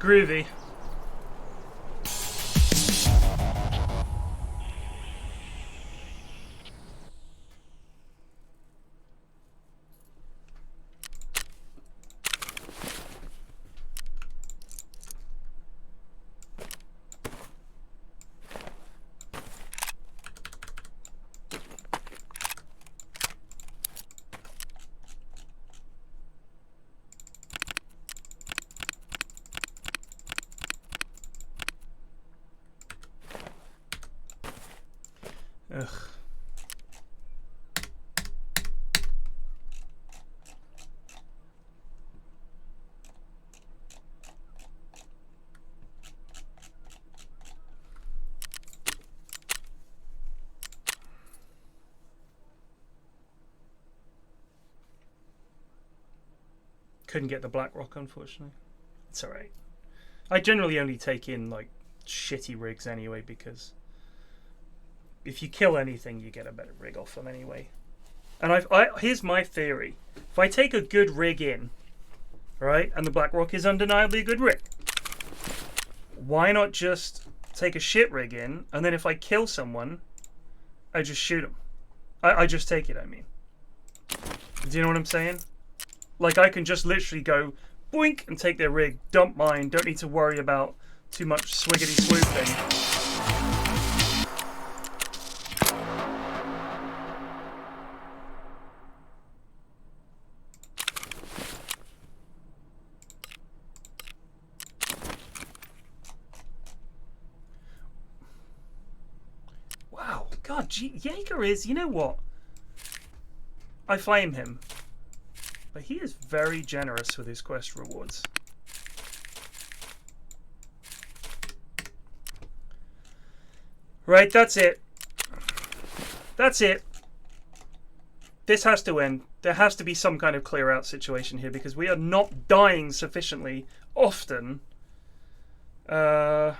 Groovy. Ugh. Couldn't get the black rock, unfortunately. It's alright. I generally only take in like shitty rigs anyway, because if you kill anything, you get a better rig off them anyway. And here's my theory. If I take a good rig in, right, and the black rock is undeniably a good rig, why not just take a shit rig in, and then if I kill someone, I just shoot them. I just take it, I mean. Do you know what I'm saying? Like, I can just literally go boink and take their rig, dump mine, don't need to worry about too much swiggity swooping. Wow, God, Jaeger is, you know what? I flame him. But he is very generous with his quest rewards. Right, that's it. That's it. This has to end. There has to be some kind of clear out situation here, because we are not dying sufficiently often Uh,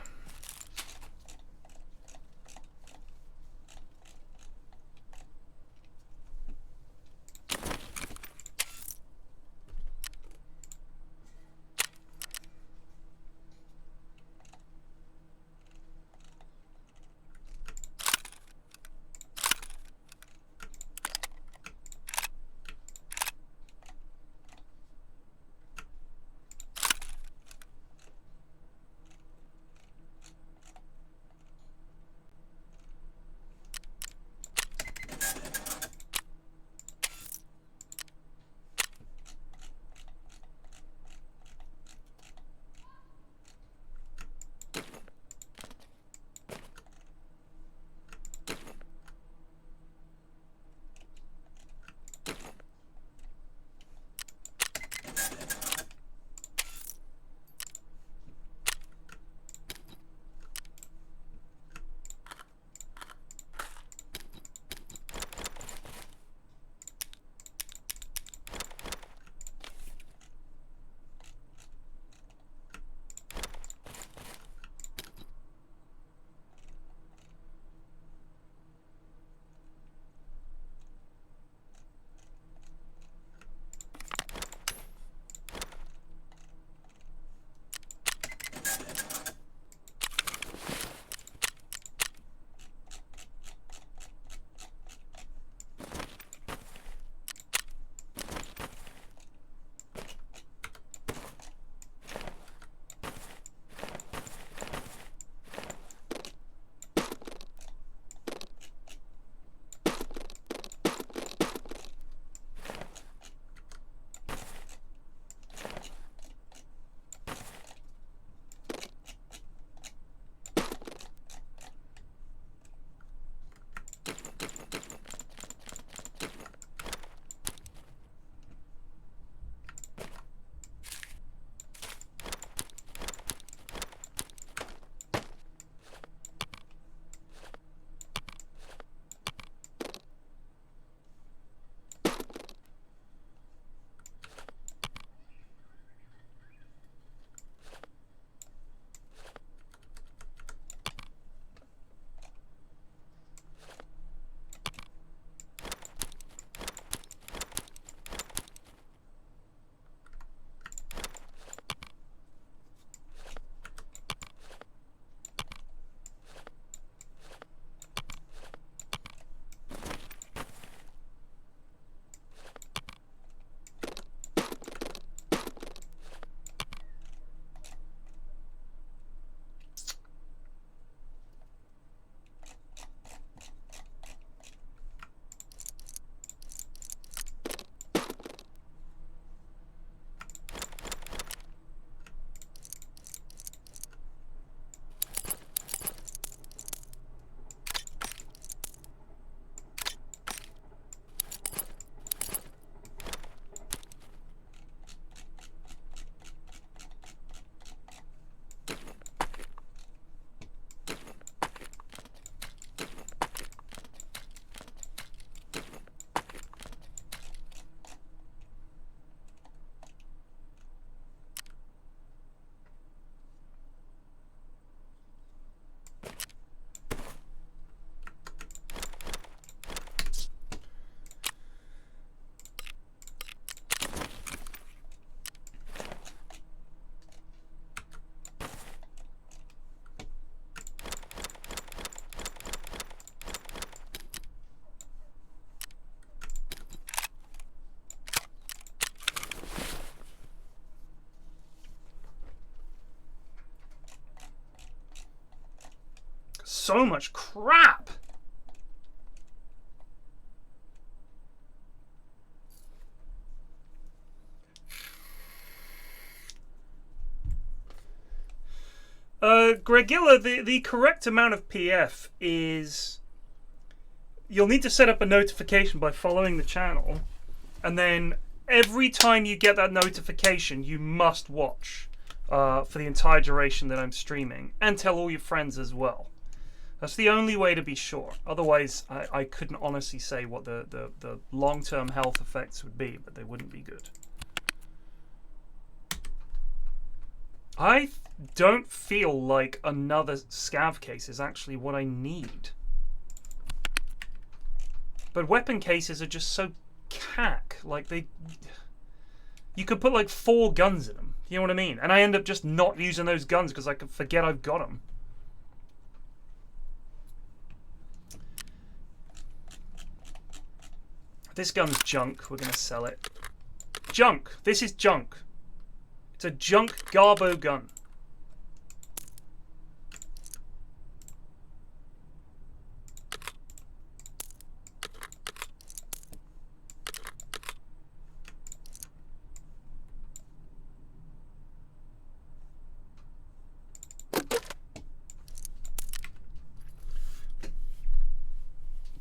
so much crap. Gregilla, the correct amount of PF is... You'll need to set up a notification by following the channel, and then every time you get that notification, you must watch for the entire duration that I'm streaming, and tell all your friends as well. That's the only way to be sure. Otherwise, I couldn't honestly say what the long-term health effects would be, but they wouldn't be good. I don't feel like another scav case is actually what I need. But weapon cases are just so cack. Like, you could put like 4 guns in them. You know what I mean? And I end up just not using those guns because I could forget I've got them. This gun's junk. We're going to sell it. Junk. This is junk. It's a junk Garbo gun.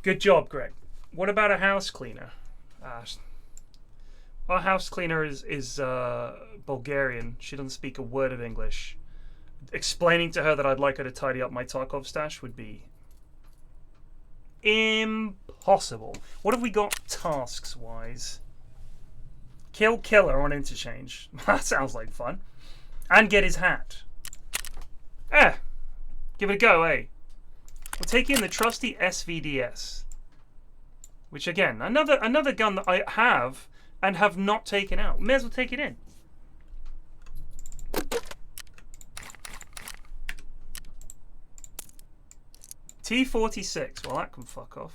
Good job, Greg. What about a house cleaner? Our house cleaner is Bulgarian. She doesn't speak a word of English. Explaining to her that I'd like her to tidy up my Tarkov stash would be impossible. What have we got tasks-wise? Kill Killer on interchange. That sounds like fun. And get his hat. Give it a go, eh? We'll take in the trusty SVDS. Which, again, another gun that I have and have not taken out. May as well take it in. T46. Well, that can fuck off.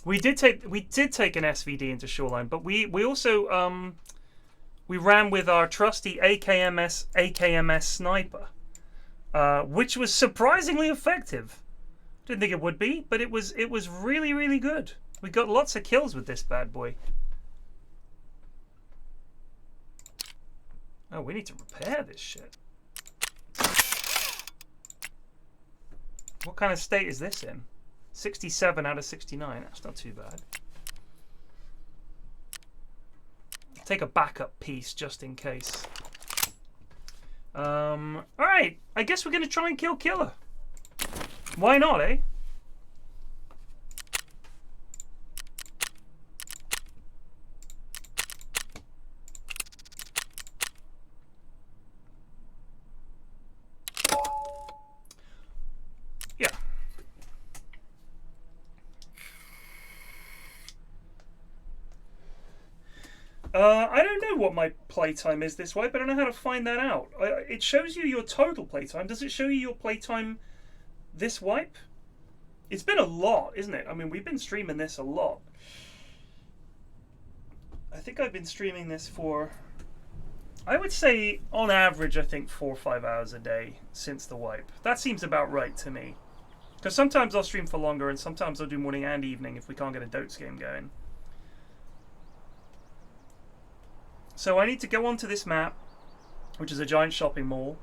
We did take an SVD into Shoreline, but we also we ran with our trusty AKMS sniper, which was surprisingly effective. Didn't think it would be, but it was really good. We got lots of kills with this bad boy. Oh, we need to repair this shit. What kind of state is this in? 67 out of 69. That's not too bad. Take a backup piece just in case. Alright, I guess we're going to try and kill Killer. Why not, eh? Yeah. I don't know what my playtime is this wipe. I don't know how to find that out. It shows you your total playtime. Does it show you your playtime this wipe? It's been a lot, isn't it? I mean, we've been streaming this a lot. I think I've been streaming this for, I would say, on average, I think 4 or 5 hours a day since the wipe. That seems about right to me. Because sometimes I'll stream for longer, and sometimes I'll do morning and evening if we can't get a Dotes game going. So I need to go onto this map, which is a giant shopping mall.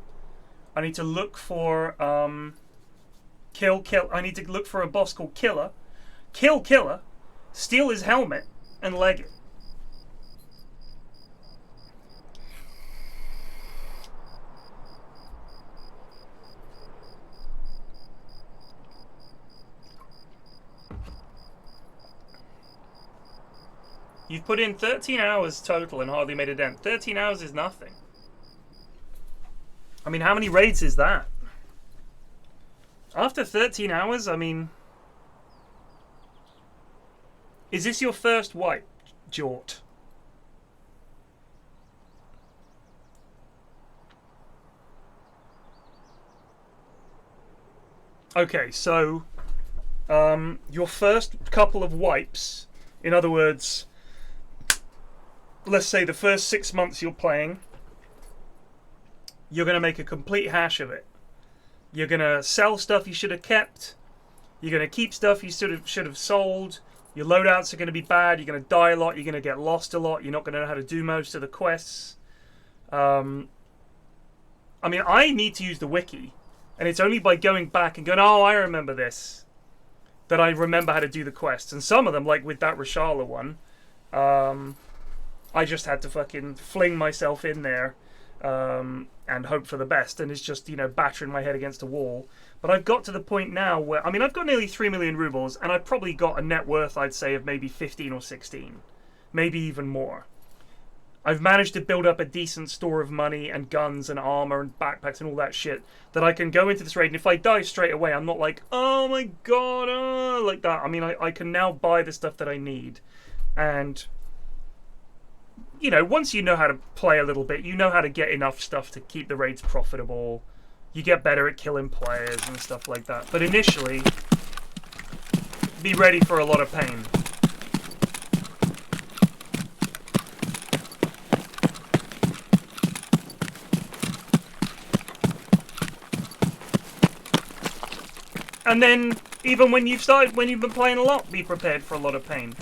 I need to look for kill. I need to look for a boss called Killer. Kill Killer, steal his helmet, and leg it. You've put in 13 hours total and hardly made a dent. 13 hours is nothing. I mean, how many raids is that? After 13 hours, I mean... Is this your first wipe, Jort? Okay, so... your first couple of wipes, in other words... Let's say the first 6 months you're playing, you're going to make a complete hash of it. You're going to sell stuff you should have kept. You're going to keep stuff you should have sold. Your loadouts are going to be bad. You're going to die a lot. You're going to get lost a lot. You're not going to know how to do most of the quests. I mean, I need to use the wiki. And it's only by going back and going, oh, I remember this, that I remember how to do the quests. And some of them, like with that Rashala one, I just had to fucking fling myself in there and hope for the best. And it's just, you know, battering my head against a wall. But I've got to the point now where, I mean, I've got nearly 3 million rubles, and I've probably got a net worth, I'd say, of maybe 15 or 16. Maybe even more. I've managed to build up a decent store of money and guns and armor and backpacks and all that shit that I can go into this raid, and if I die straight away, I'm not like, oh my god, like that. I mean, I can now buy the stuff that I need. And, you know, once you know how to play a little bit, you know how to get enough stuff to keep the raids profitable. You get better at killing players and stuff like that. But initially, be ready for a lot of pain. And then, even when you've been playing a lot, be prepared for a lot of pain.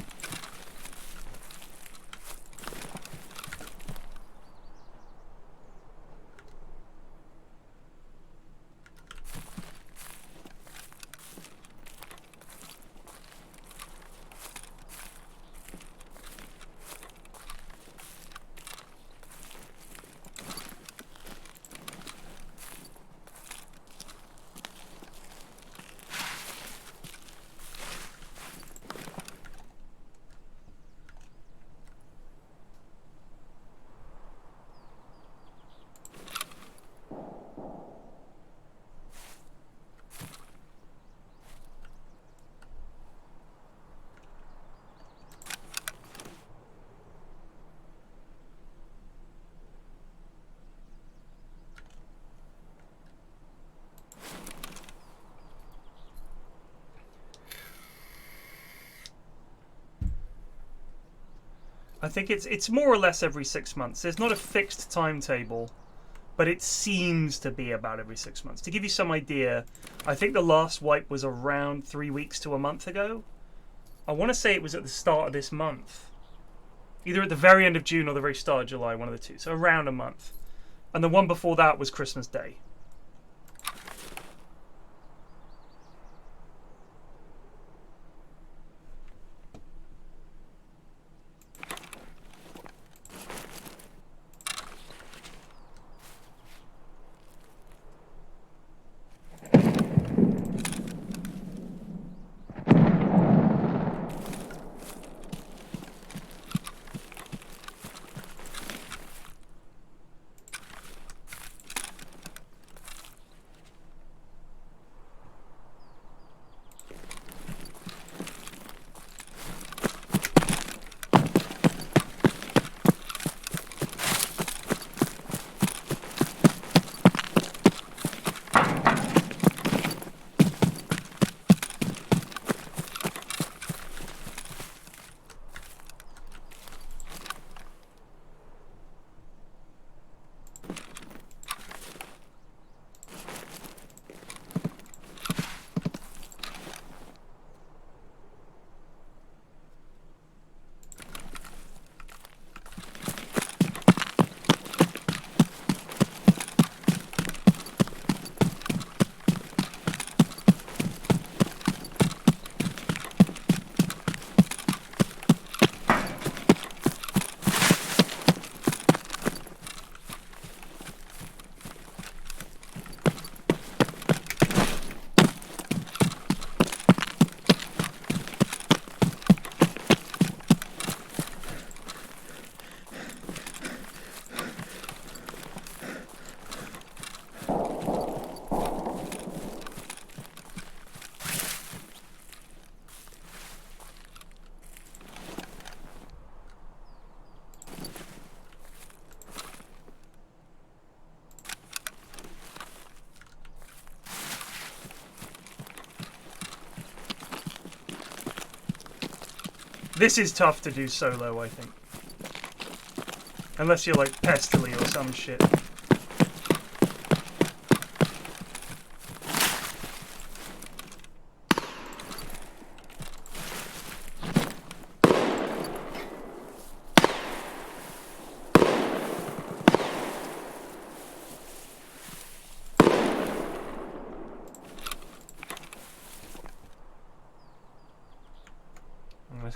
I think it's more or less every 6 months. There's not a fixed timetable, but it seems to be about every 6 months. To give you some idea, I think the last wipe was around 3 weeks to a month ago. I want to say it was at the start of this month. Either at the very end of June or the very start of July, one of the two. So around a month. And the one before that was Christmas Day. This is tough to do solo, I think. Unless you're like Pestily or some shit.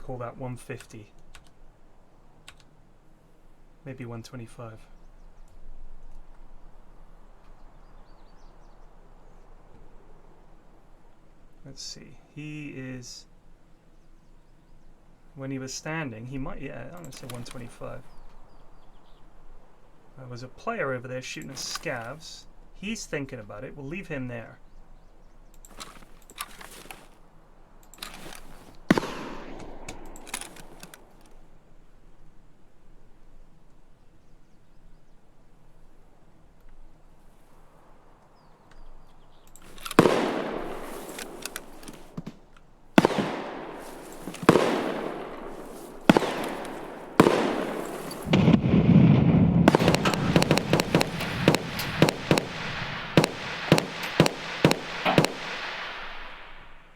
call that 150. Maybe 125. Let's see. He is... When he was standing, he might... Yeah, I'm going to say 125. There was a player over there shooting at scavs. He's thinking about it. We'll leave him there.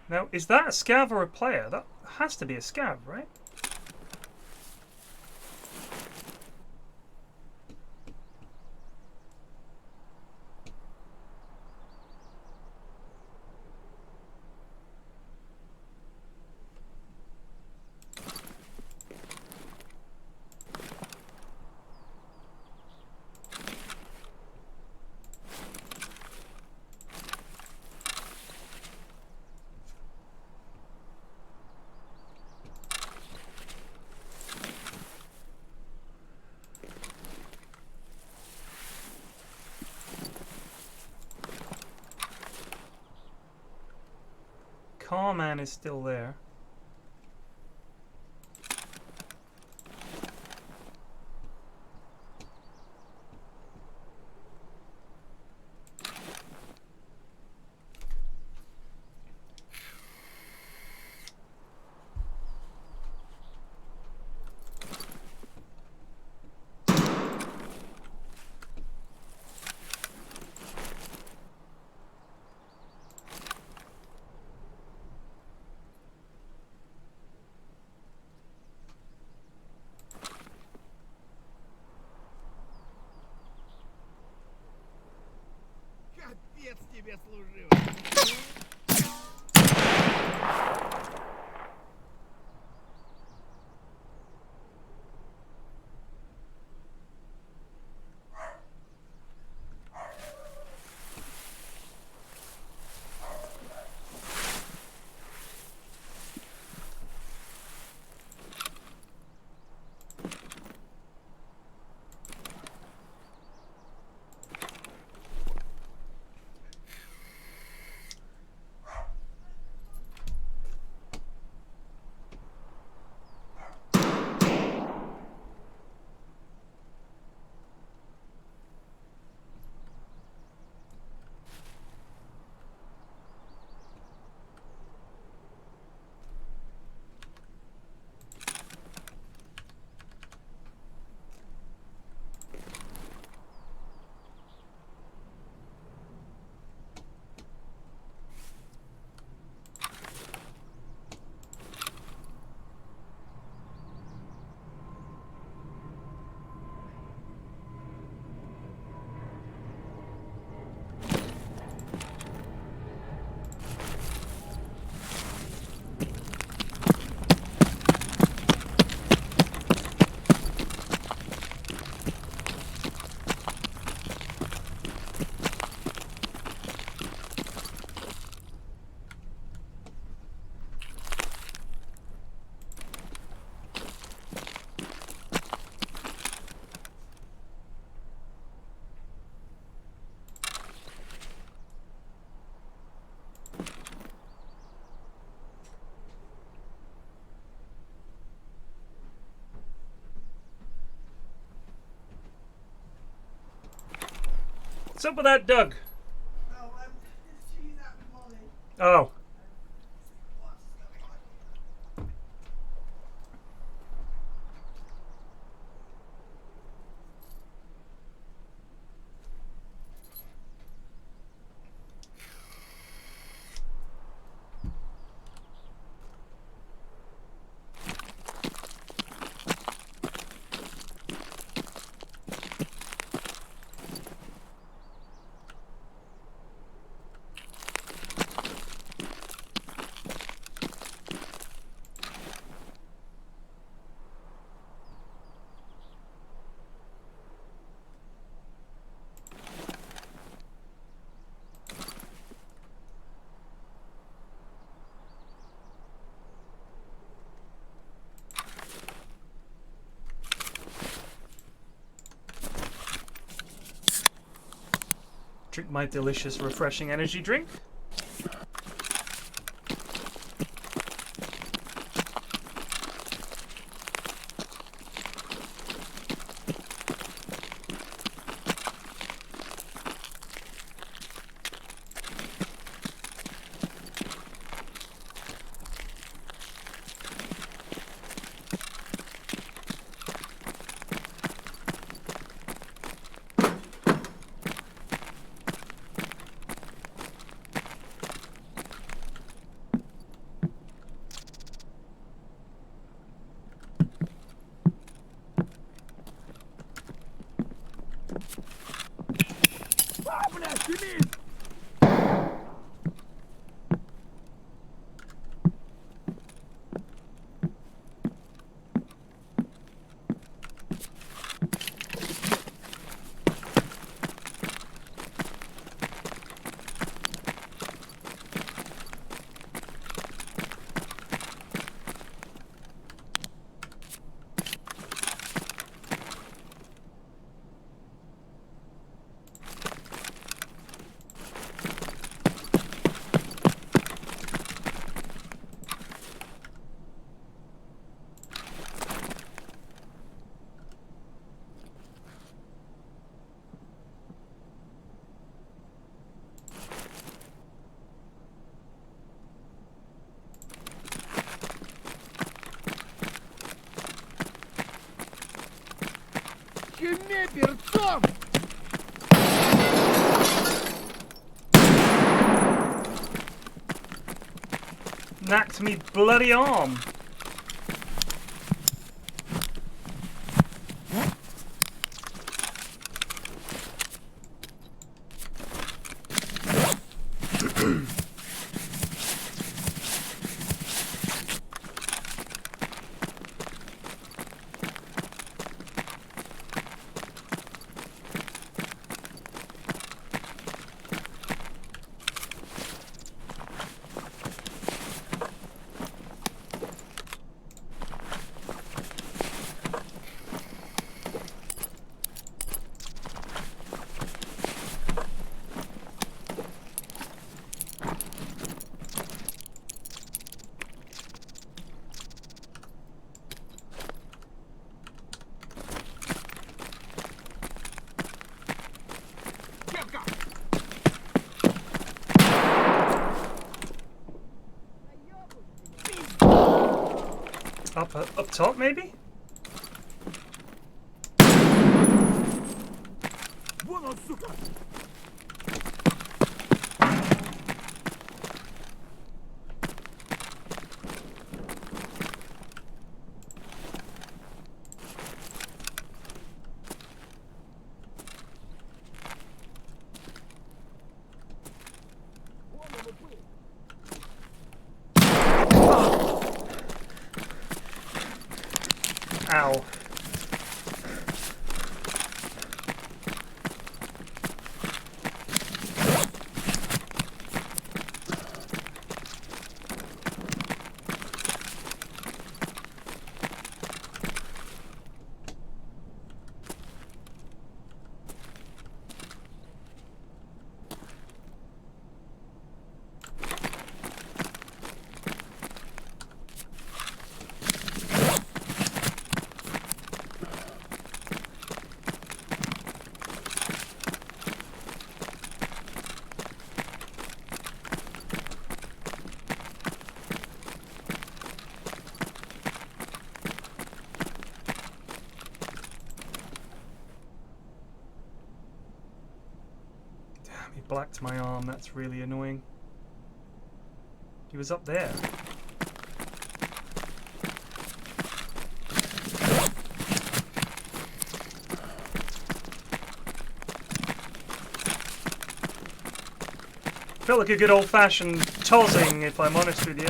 Now, is that a scav or a player? That has to be a scav, right? Carman is still there. Капец тебе служил. What's up with that, Doug? Oh. Drink my delicious, refreshing energy drink. Щеми перцом! Knacked me bloody arm. Up top, maybe? Вон он, сука! Ow. He blacked my arm, that's really annoying. He was up there. Felt like a good old-fashioned tossing, if I'm honest with you.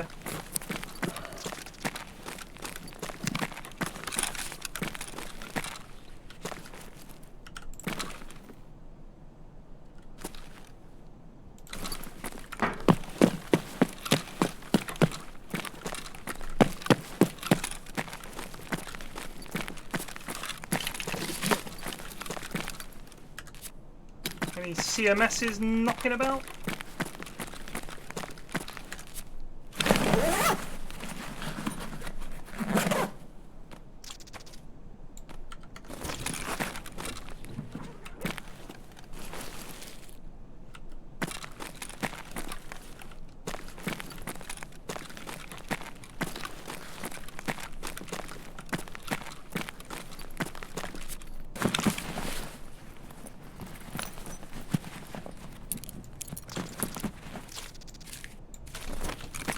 Any CMSs knocking about?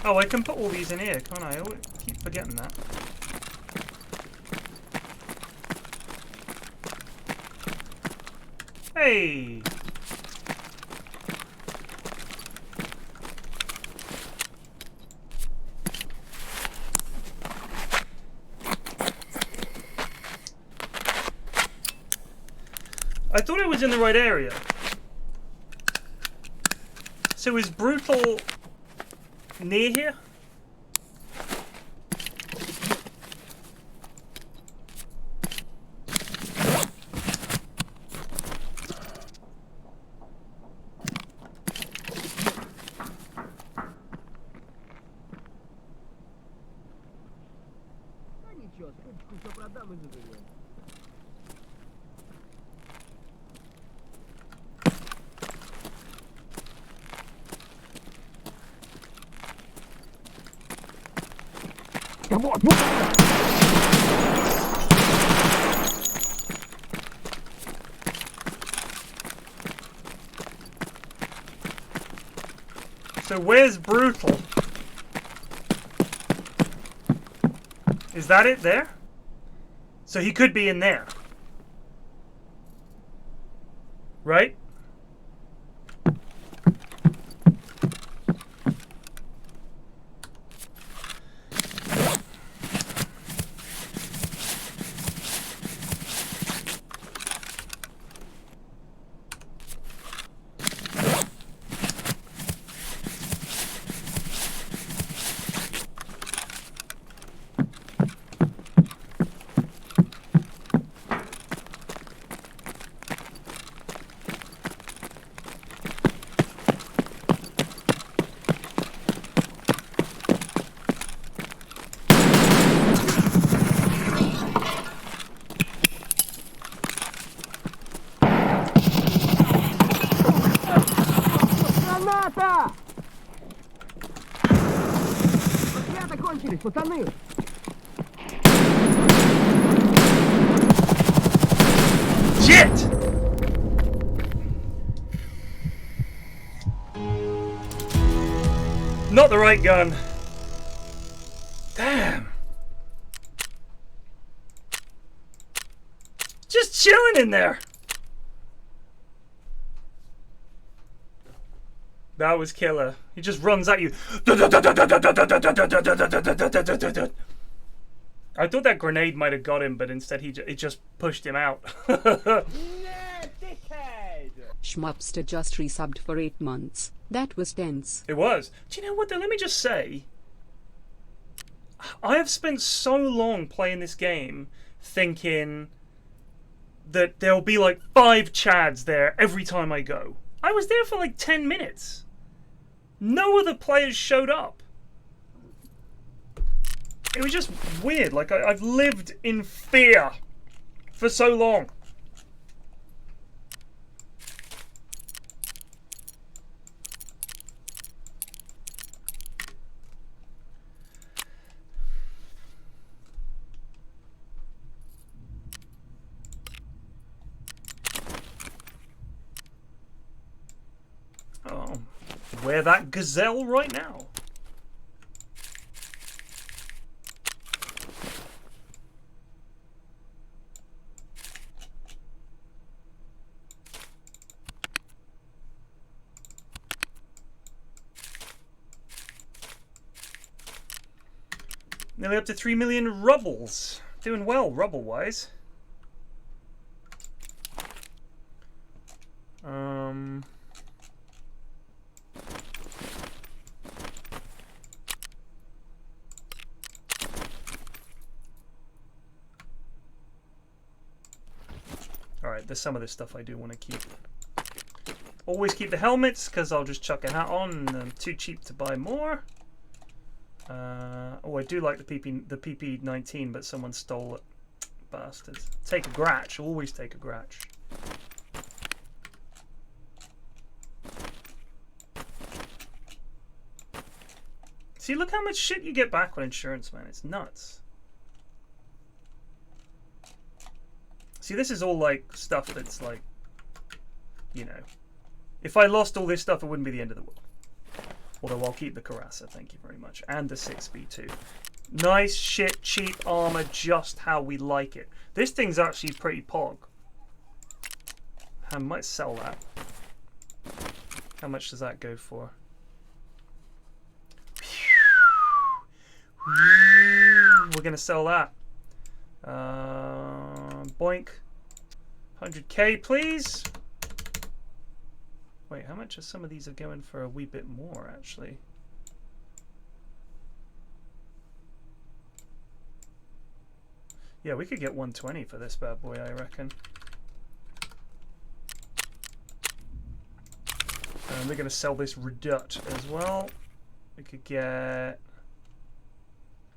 Oh, I can put all these in here, can't I? I always keep forgetting that. Hey! I thought I was in the right area. So is Brutal near here? Да ничего, скупку все продам и заживем. Вот, вот! So where's Brutal? Is that it there? So he could be in there. Right? Граната! Ребята кончились, пацаны! Shit! Not the right gun. Damn. Just chilling in there. That was killer. He just runs at you. I thought that grenade might have got him, but instead it just pushed him out. Schmupster just resubbed for 8 months. That was tense. It was. Do you know what though? Let me just say, I have spent so long playing this game thinking that there'll be like 5 Chads there every time I go. I was there for like 10 minutes. No other players showed up. It was just weird. Like I've lived in fear for so long. Oh, wear that gazelle right now. Nearly up to 3 million rubbles. Doing well, rubble-wise. Alright, there's some of this stuff I do want to keep. Always keep the helmets because I'll just chuck a hat on and I'm too cheap to buy more. Oh, I do like the PP19, but someone stole it. Bastards. Take a gratch. Always take a gratch. See, look how much shit you get back on insurance, man. It's nuts. See, this is all like stuff that's like, you know, if I lost all this stuff, it wouldn't be the end of the world. Although I'll keep the Carassa, thank you very much. And the 6B too. Nice shit, cheap armor, just how we like it. This thing's actually pretty pog. I might sell that. How much does that go for? We're gonna sell that. Boink. 100k, please. Wait, how much are some of these are going for a wee bit more, actually? Yeah, we could get 120 for this bad boy, I reckon. And we're going to sell this Redut as well. We could get...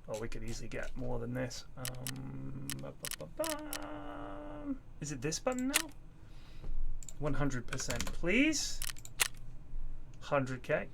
Oh, we could easily get more than this. Is it this button now? 100%, please. 100k.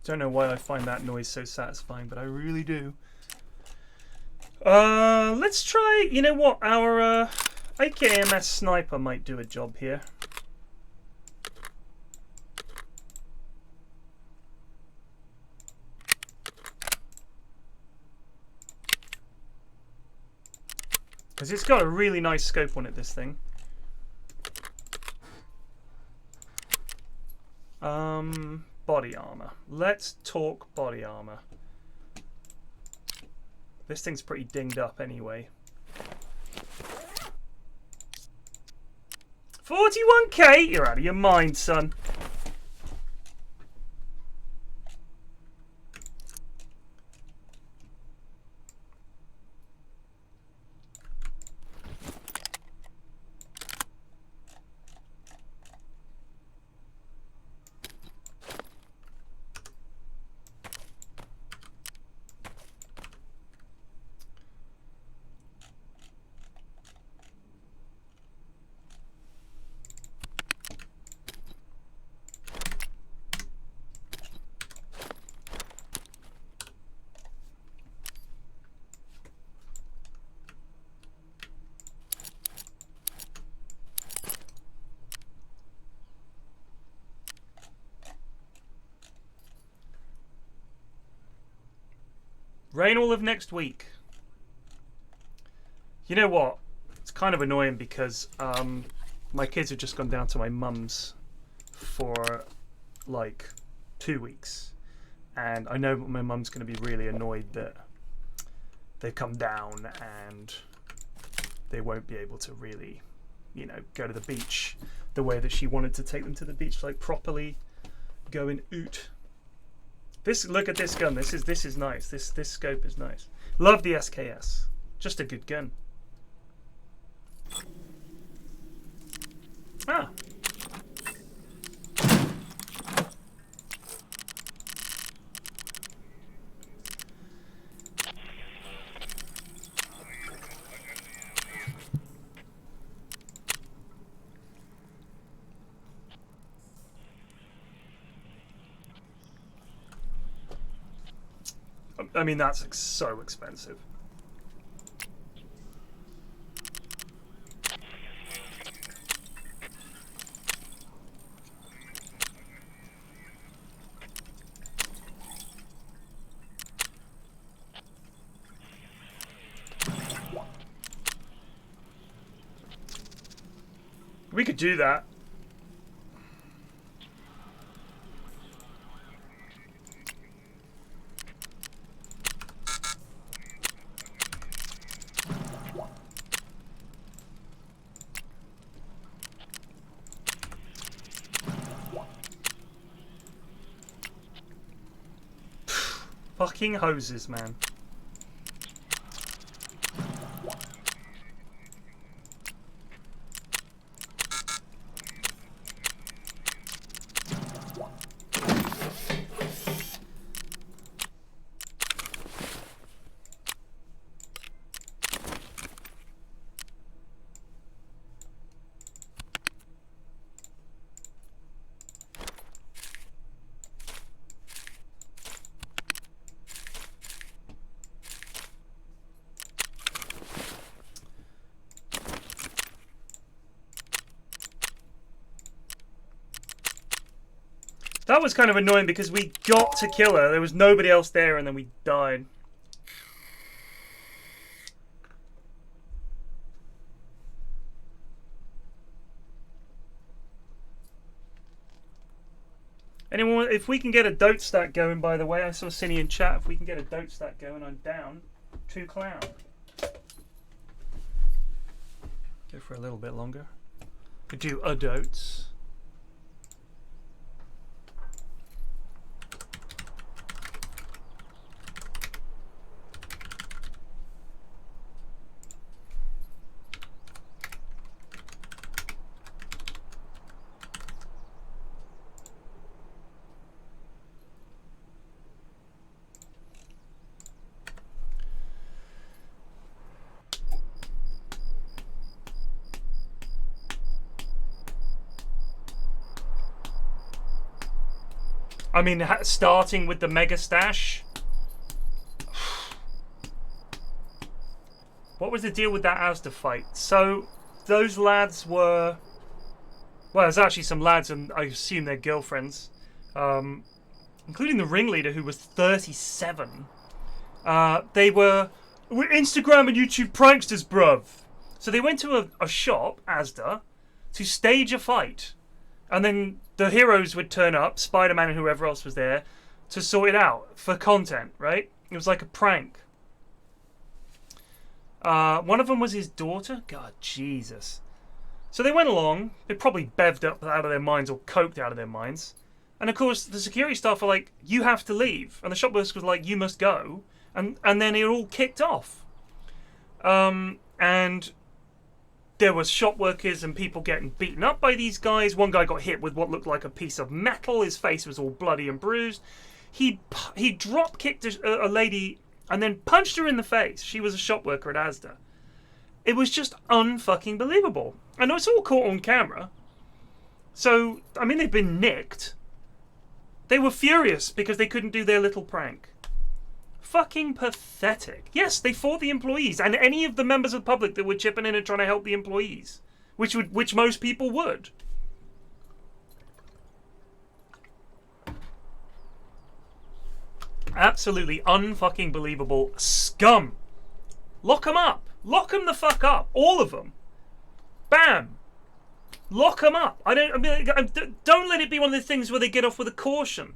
Don't know why I find that noise so satisfying, but I really do. Let's try, you know what, our AKMS sniper might do a job here. Because it's got a really nice scope on it, this thing. Body armor. Let's talk body armor. This thing's pretty dinged up anyway. 41k? You're out of your mind, son. Rain all of next week. You know what? It's kind of annoying because my kids have just gone down to my mum's for like 2 weeks. And I know my mum's going to be really annoyed that they've come down and they won't be able to really, you know, go to the beach the way that she wanted to take them to the beach, like properly go and oot. Look at this gun. This is nice. This scope is nice. Love the SKS. Just a good gun. Ah. I mean, that's so expensive. We could do that. Fucking hoses, man. That was kind of annoying because we got to kill her. There was nobody else there and then we died. Anyone, if we can get a dote stack going, by the way, I saw Cinny in chat. If we can get a dote stack going, I'm down. 2 clown. Go for a little bit longer. Could do a dotes. I mean, starting with the mega stash. What was the deal with that Asda fight? So, those lads were... Well, there's actually some lads, and I assume they're girlfriends. Including the ringleader, who was 37. They were Instagram and YouTube pranksters, bruv. So they went to a shop, Asda, to stage a fight. And then the heroes would turn up, Spider-Man and whoever else was there, to sort it out for content, right? It was like a prank. One of them was his daughter. God, Jesus. So they went along. They probably bevved up out of their minds or coked out of their minds. And of course, the security staff were like, you have to leave. And the shopkeeper was like, you must go. And then it all kicked off. And there was shop workers and people getting beaten up by these guys. One guy got hit with what looked like a piece of metal. His face was all bloody and bruised. He drop kicked a lady and then punched her in the face. She was a shop worker at Asda. It was just unfucking believable. I know it's all caught on camera. So, I mean, they've been nicked. They were furious because they couldn't do their little prank. Fucking pathetic. Yes, they fought the employees and any of the members of the public that were chipping in and trying to help the employees, which most people would. Absolutely unfucking believable scum. Lock them up. Lock them the fuck up. All of them. Bam. Lock them up. Don't let it be one of the things where they get off with a caution.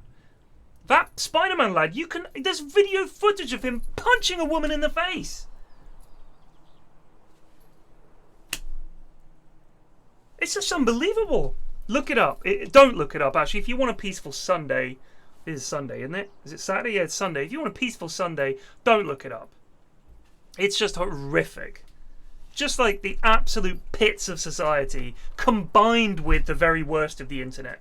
That Spider-Man lad, there's video footage of him punching a woman in the face. It's just unbelievable. Look it up. Don't look it up, actually. If you want a peaceful Sunday, it is Sunday, isn't it? Is it Saturday? Yeah, it's Sunday. If you want a peaceful Sunday, don't look it up. It's just horrific. Just like the absolute pits of society combined with the very worst of the internet.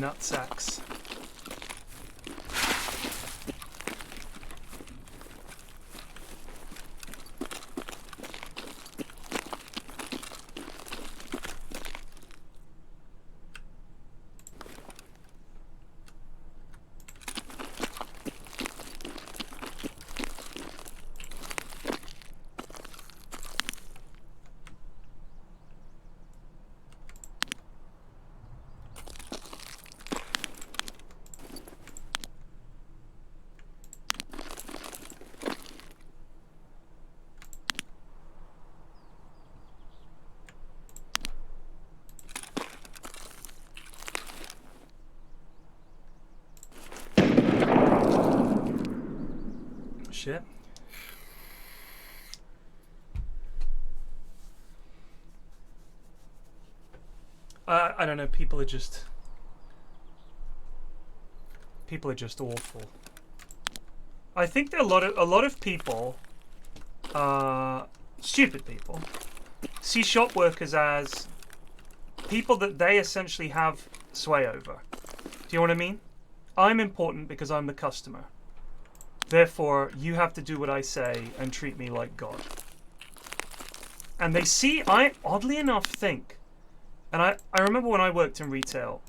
nutsacks. Shit. I don't know. People are just awful. I think that a lot of people, stupid people, see shop workers as people that they essentially have sway over. Do you know what I mean? I'm important because I'm the customer. Therefore, you have to do what I say and treat me like God. And they see, I oddly enough think, and I remember when I worked in retail,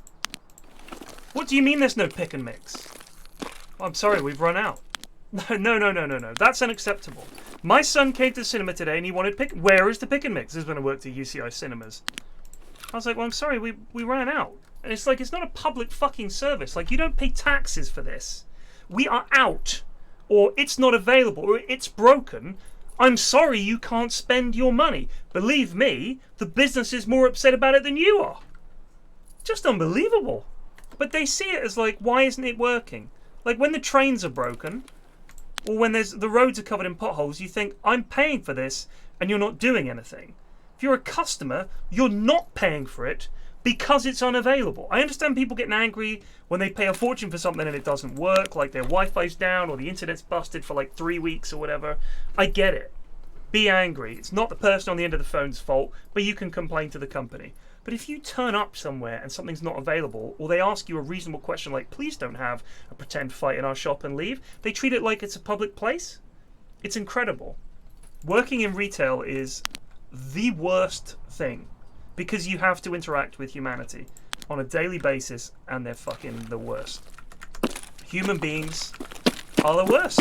what do you mean there's no pick and mix? I'm sorry, we've run out. No. That's unacceptable. My son came to the cinema today and he wanted pick. Where is the pick and mix? This is when I worked at UCI cinemas. I was like, well, I'm sorry, we ran out. And it's like, it's not a public fucking service. Like, you don't pay taxes for this. We are out. Or it's not available, or it's broken. I'm sorry you can't spend your money. Believe me, the business is more upset about it than you are. Just unbelievable. But they see it as like, why isn't it working? Like when the trains are broken, or when the roads are covered in potholes, you think, I'm paying for this, and you're not doing anything. If you're a customer, you're not paying for it because it's unavailable. I understand people getting angry when they pay a fortune for something and it doesn't work, like their Wi-Fi's down or the internet's busted for like 3 weeks or whatever. I get it. Be angry. It's not the person on the end of the phone's fault, but you can complain to the company. But if you turn up somewhere and something's not available, or they ask you a reasonable question like, please don't have a pretend fight in our shop and leave, they treat it like it's a public place. It's incredible. Working in retail is the worst thing, because you have to interact with humanity on a daily basis, and they're fucking the worst. Human beings are the worst.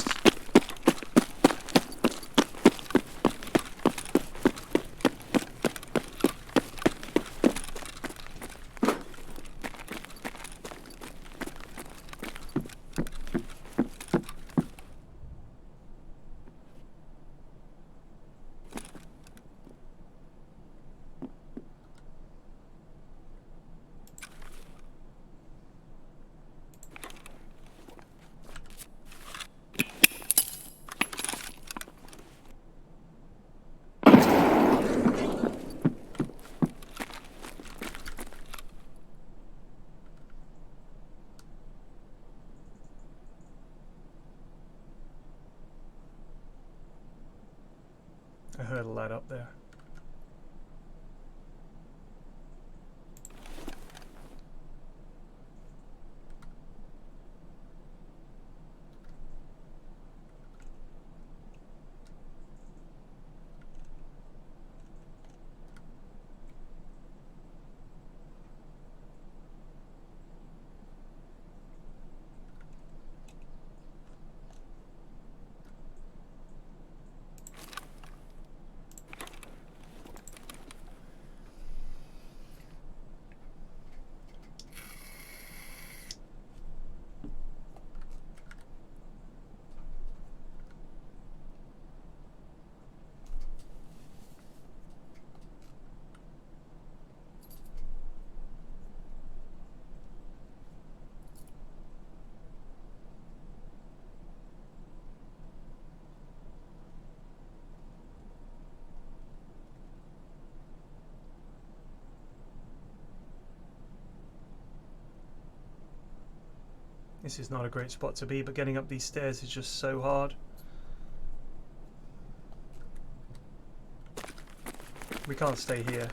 I heard a lad up there. This is not a great spot to be, but getting up these stairs is just so hard. We can't stay here.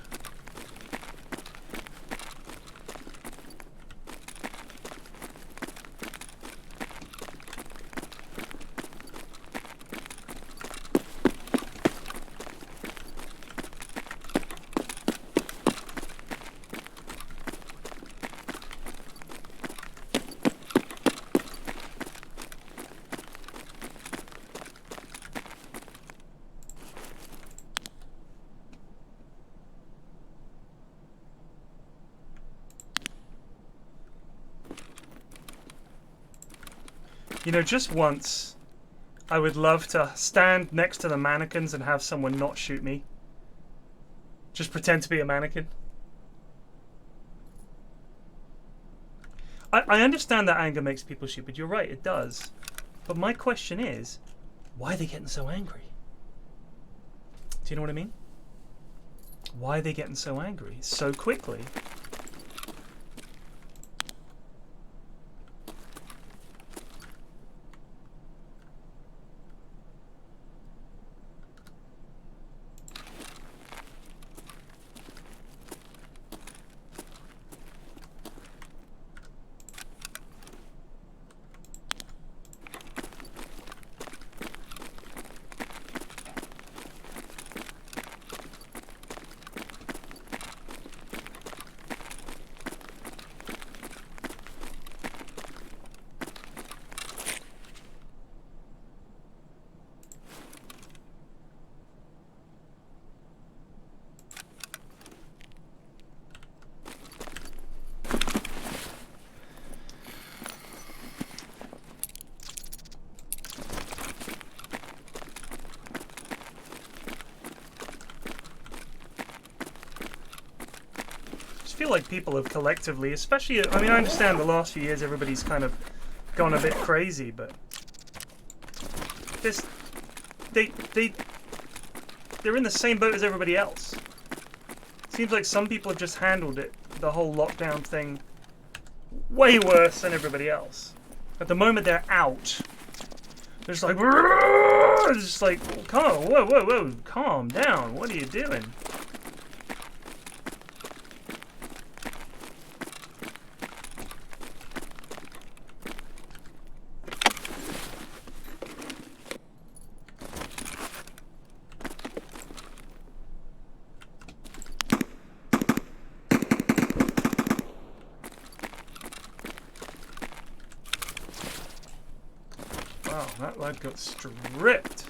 You know, just once, I would love to stand next to the mannequins and have someone not shoot me. Just pretend to be a mannequin. I understand that anger makes people stupid. You're right, it does. But my question is, why are they getting so angry? Do you know what I mean? Why are they getting so angry so quickly? Feel like people have collectively, especially, I mean, I understand the last few years everybody's kind of gone a bit crazy, but this, they're in the same boat as everybody else. Seems like some people have just handled it, the whole lockdown thing, way worse than everybody else. At the moment they're out, they're just like, it's just like, come, whoa, calm down, what are you doing? Wow, that lad got stripped.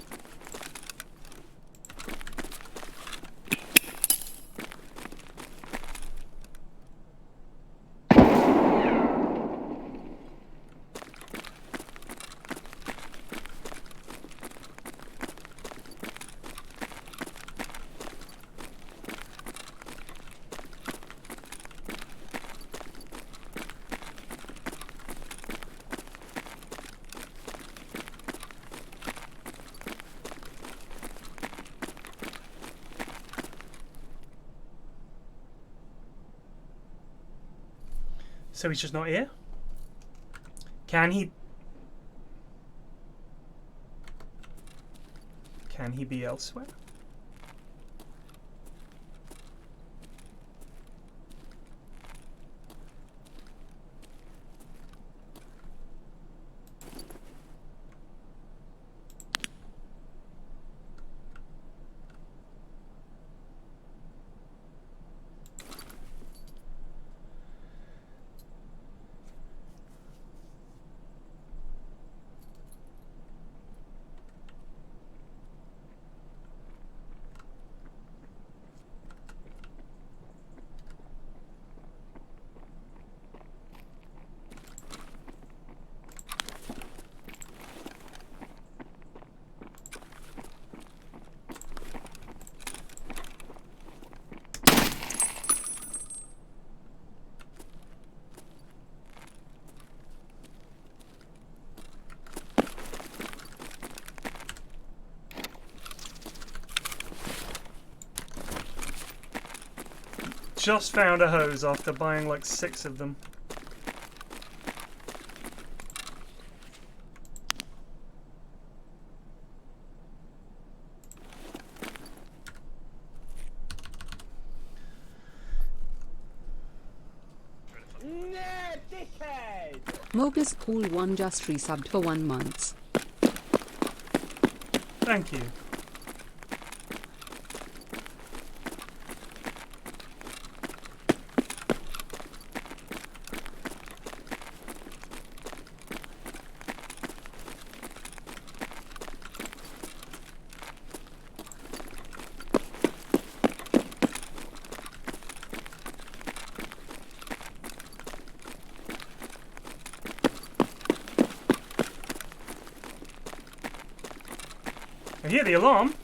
So he's just not here? Can he be elsewhere? Just found a hose after buying like 6 of them. Mogus Cool 1 just resubbed for 1 month. Thank you. I hear the alarm.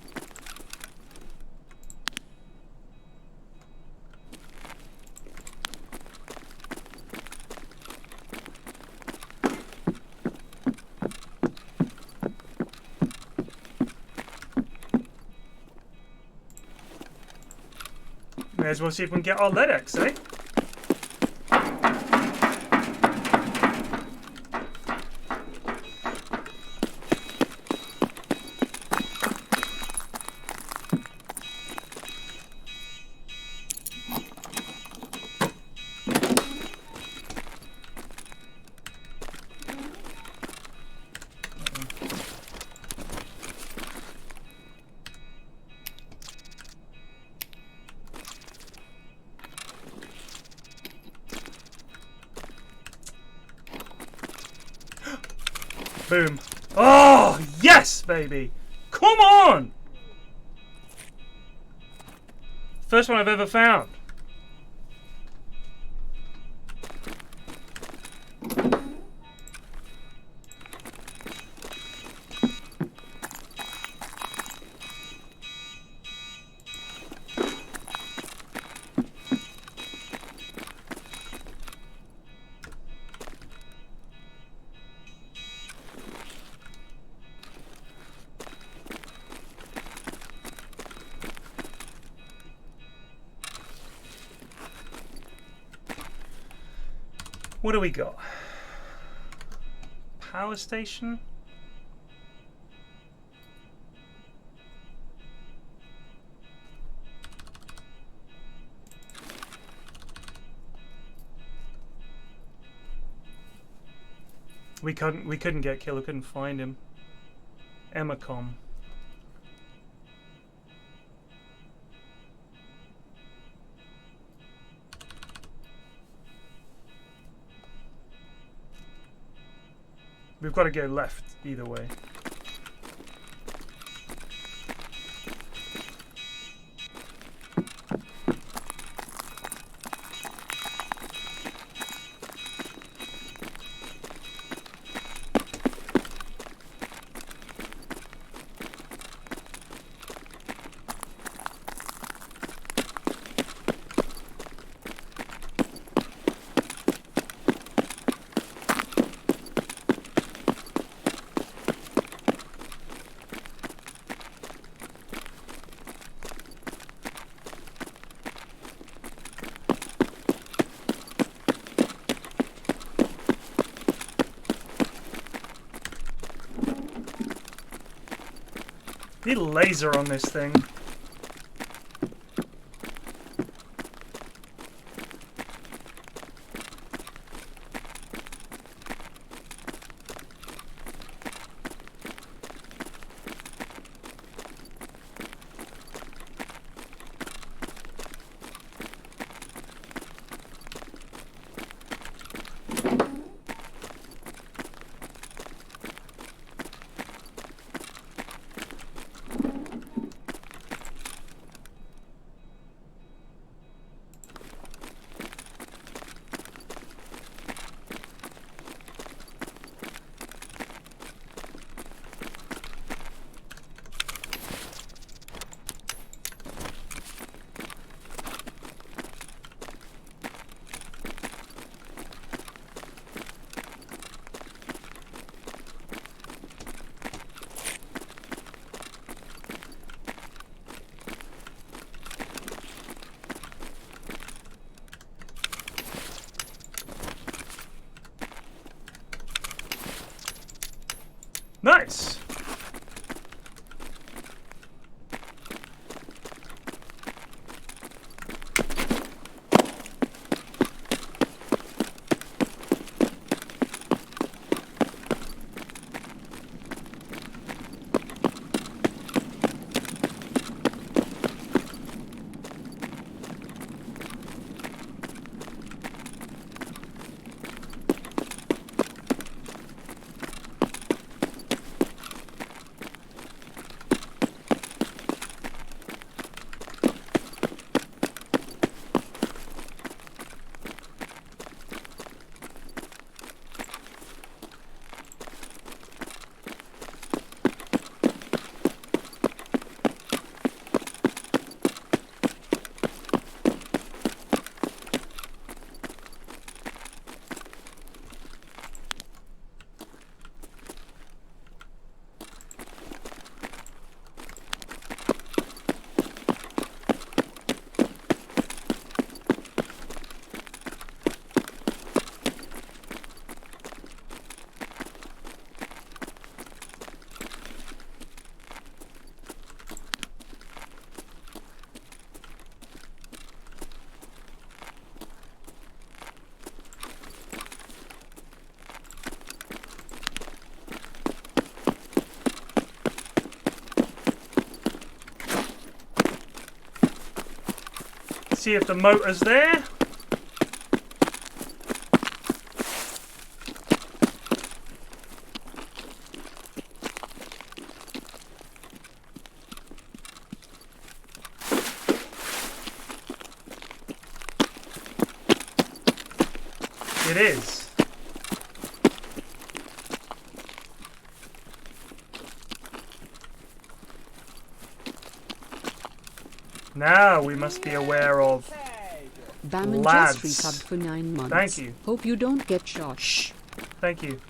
May as well see if we can get our LEDX, eh? Boom. Oh, yes, baby. Come on. First one I've ever found. What do we got? Power station? We couldn't get Kill, we couldn't find him. Emacom. We've got to go left either way. Need a laser on this thing. See if the motor's there. It is. Now we must be aware of Baman Lads. just resubbed for 9 months. Thank you. Hope you don't get shot. Shh. Thank you.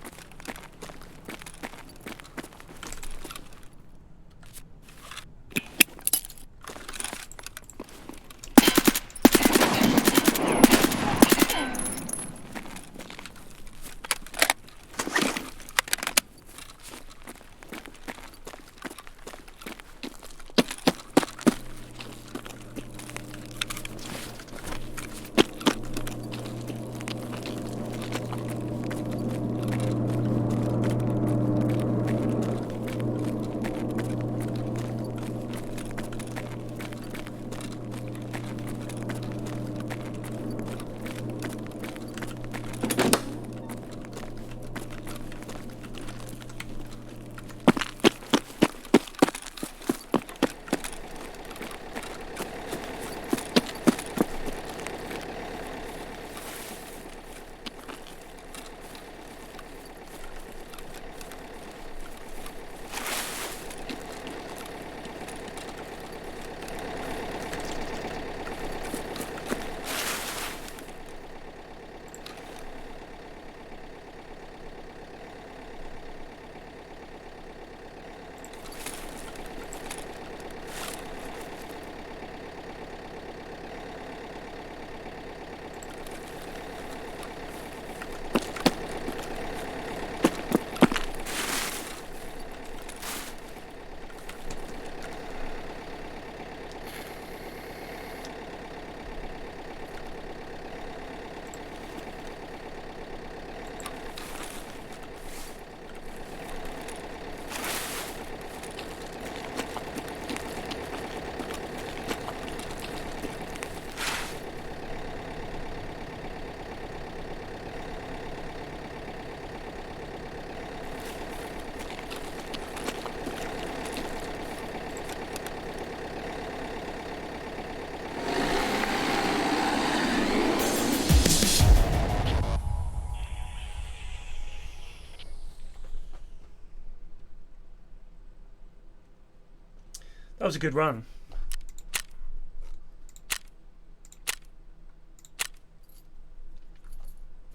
That was a good run.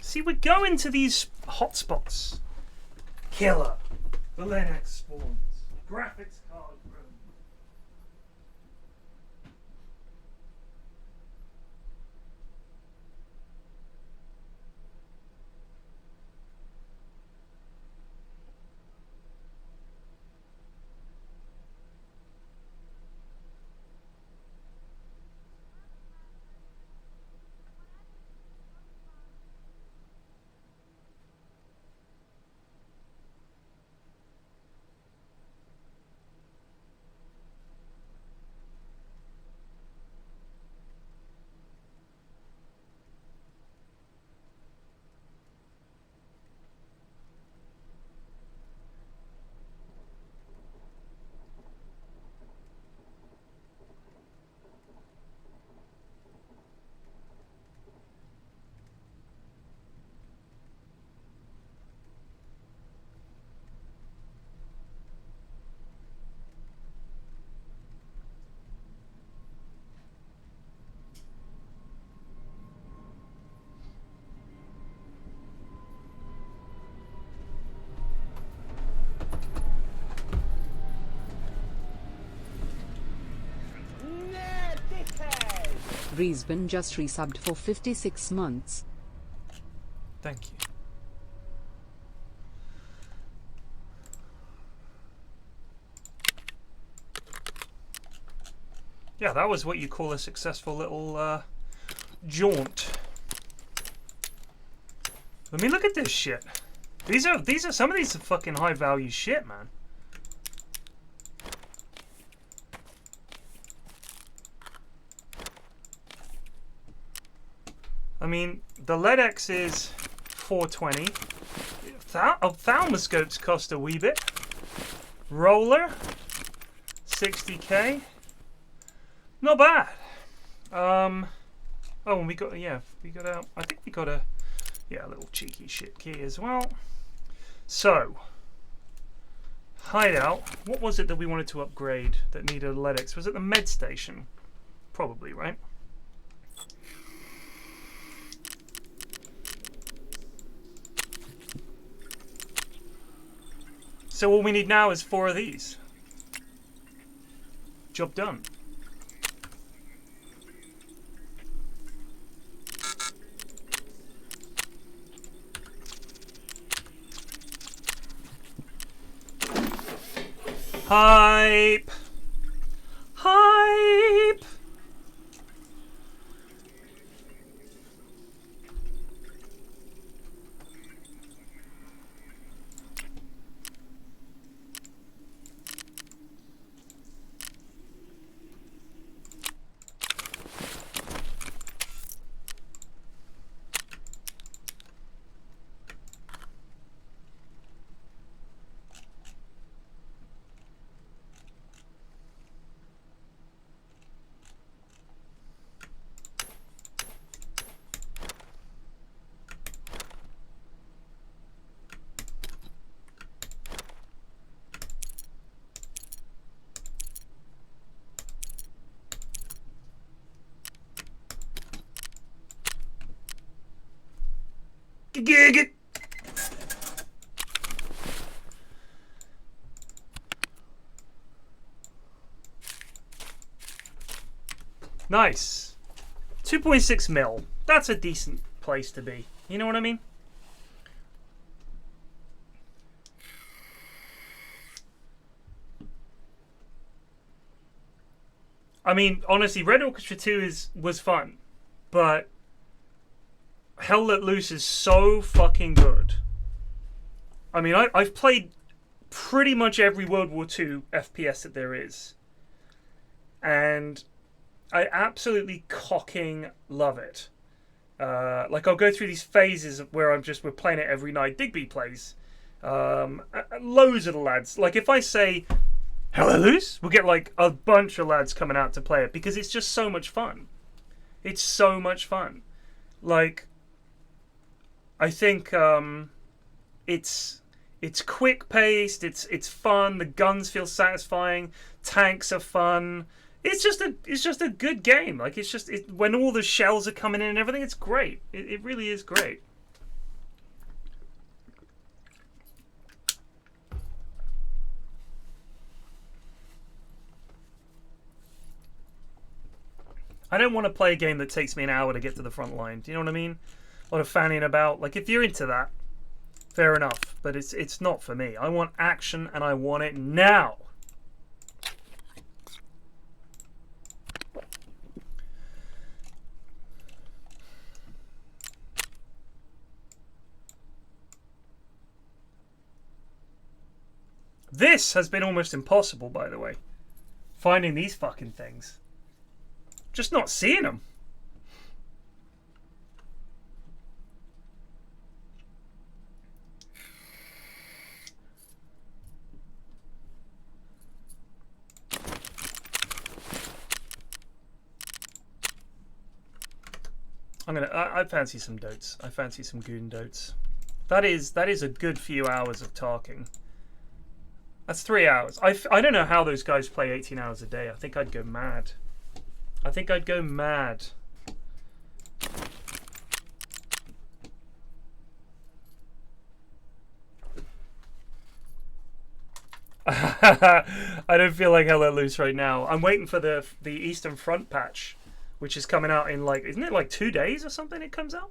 See, we're going to these hotspots. Killer. The Linux spawns. Graphics card room. Reesban just resubbed for 56 months. Thank you. Yeah, that was what you call a successful little jaunt. I mean, look at this shit. These are some of these are fucking high value shit, man. I mean, the LEDX is 420. Ophthalmoscopes cost a wee bit. Roller, 60k. Not bad. Oh, and we got I think we got a little cheeky shit key as well. So, hideout. What was it that we wanted to upgrade that needed a LEDX? Was it the med station? Probably, right? So all we need now is 4 of these. Job done. Hype! Hype! Gig. Nice. 2.6 mil. That's a decent place to be. You know what I mean? I mean, honestly, Red Orchestra 2 was fun, but Hell Let Loose is so fucking good. I mean, I've played pretty much every World War II FPS that there is, and I absolutely cocking love it. Like, I'll go through these phases where we're playing it every night. Digby plays. Loads of the lads. Like, if I say Hell Let Loose, we'll get like a bunch of lads coming out to play it because it's just so much fun. It's so much fun. Like, I think it's quick paced. It's fun. The guns feel satisfying. Tanks are fun. It's just a good game. Like, when all the shells are coming in and everything, it's great. It really is great. I don't want to play a game that takes me an hour to get to the front line. Do you know what I mean? A lot of fanning about. Like, if you're into that, fair enough. But it's not for me. I want action, and I want it now. This has been almost impossible, by the way. Finding these fucking things. Just not seeing them. I fancy some dotes. I fancy some goon dotes. That is a good few hours of talking. That's 3 hours. I don't know how those guys play 18 hours a day. I think I'd go mad. I think I'd go mad. I don't feel like Hell Let Loose right now. I'm waiting for the Eastern Front patch, which is coming out in, like, isn't it like 2 days or something it comes out?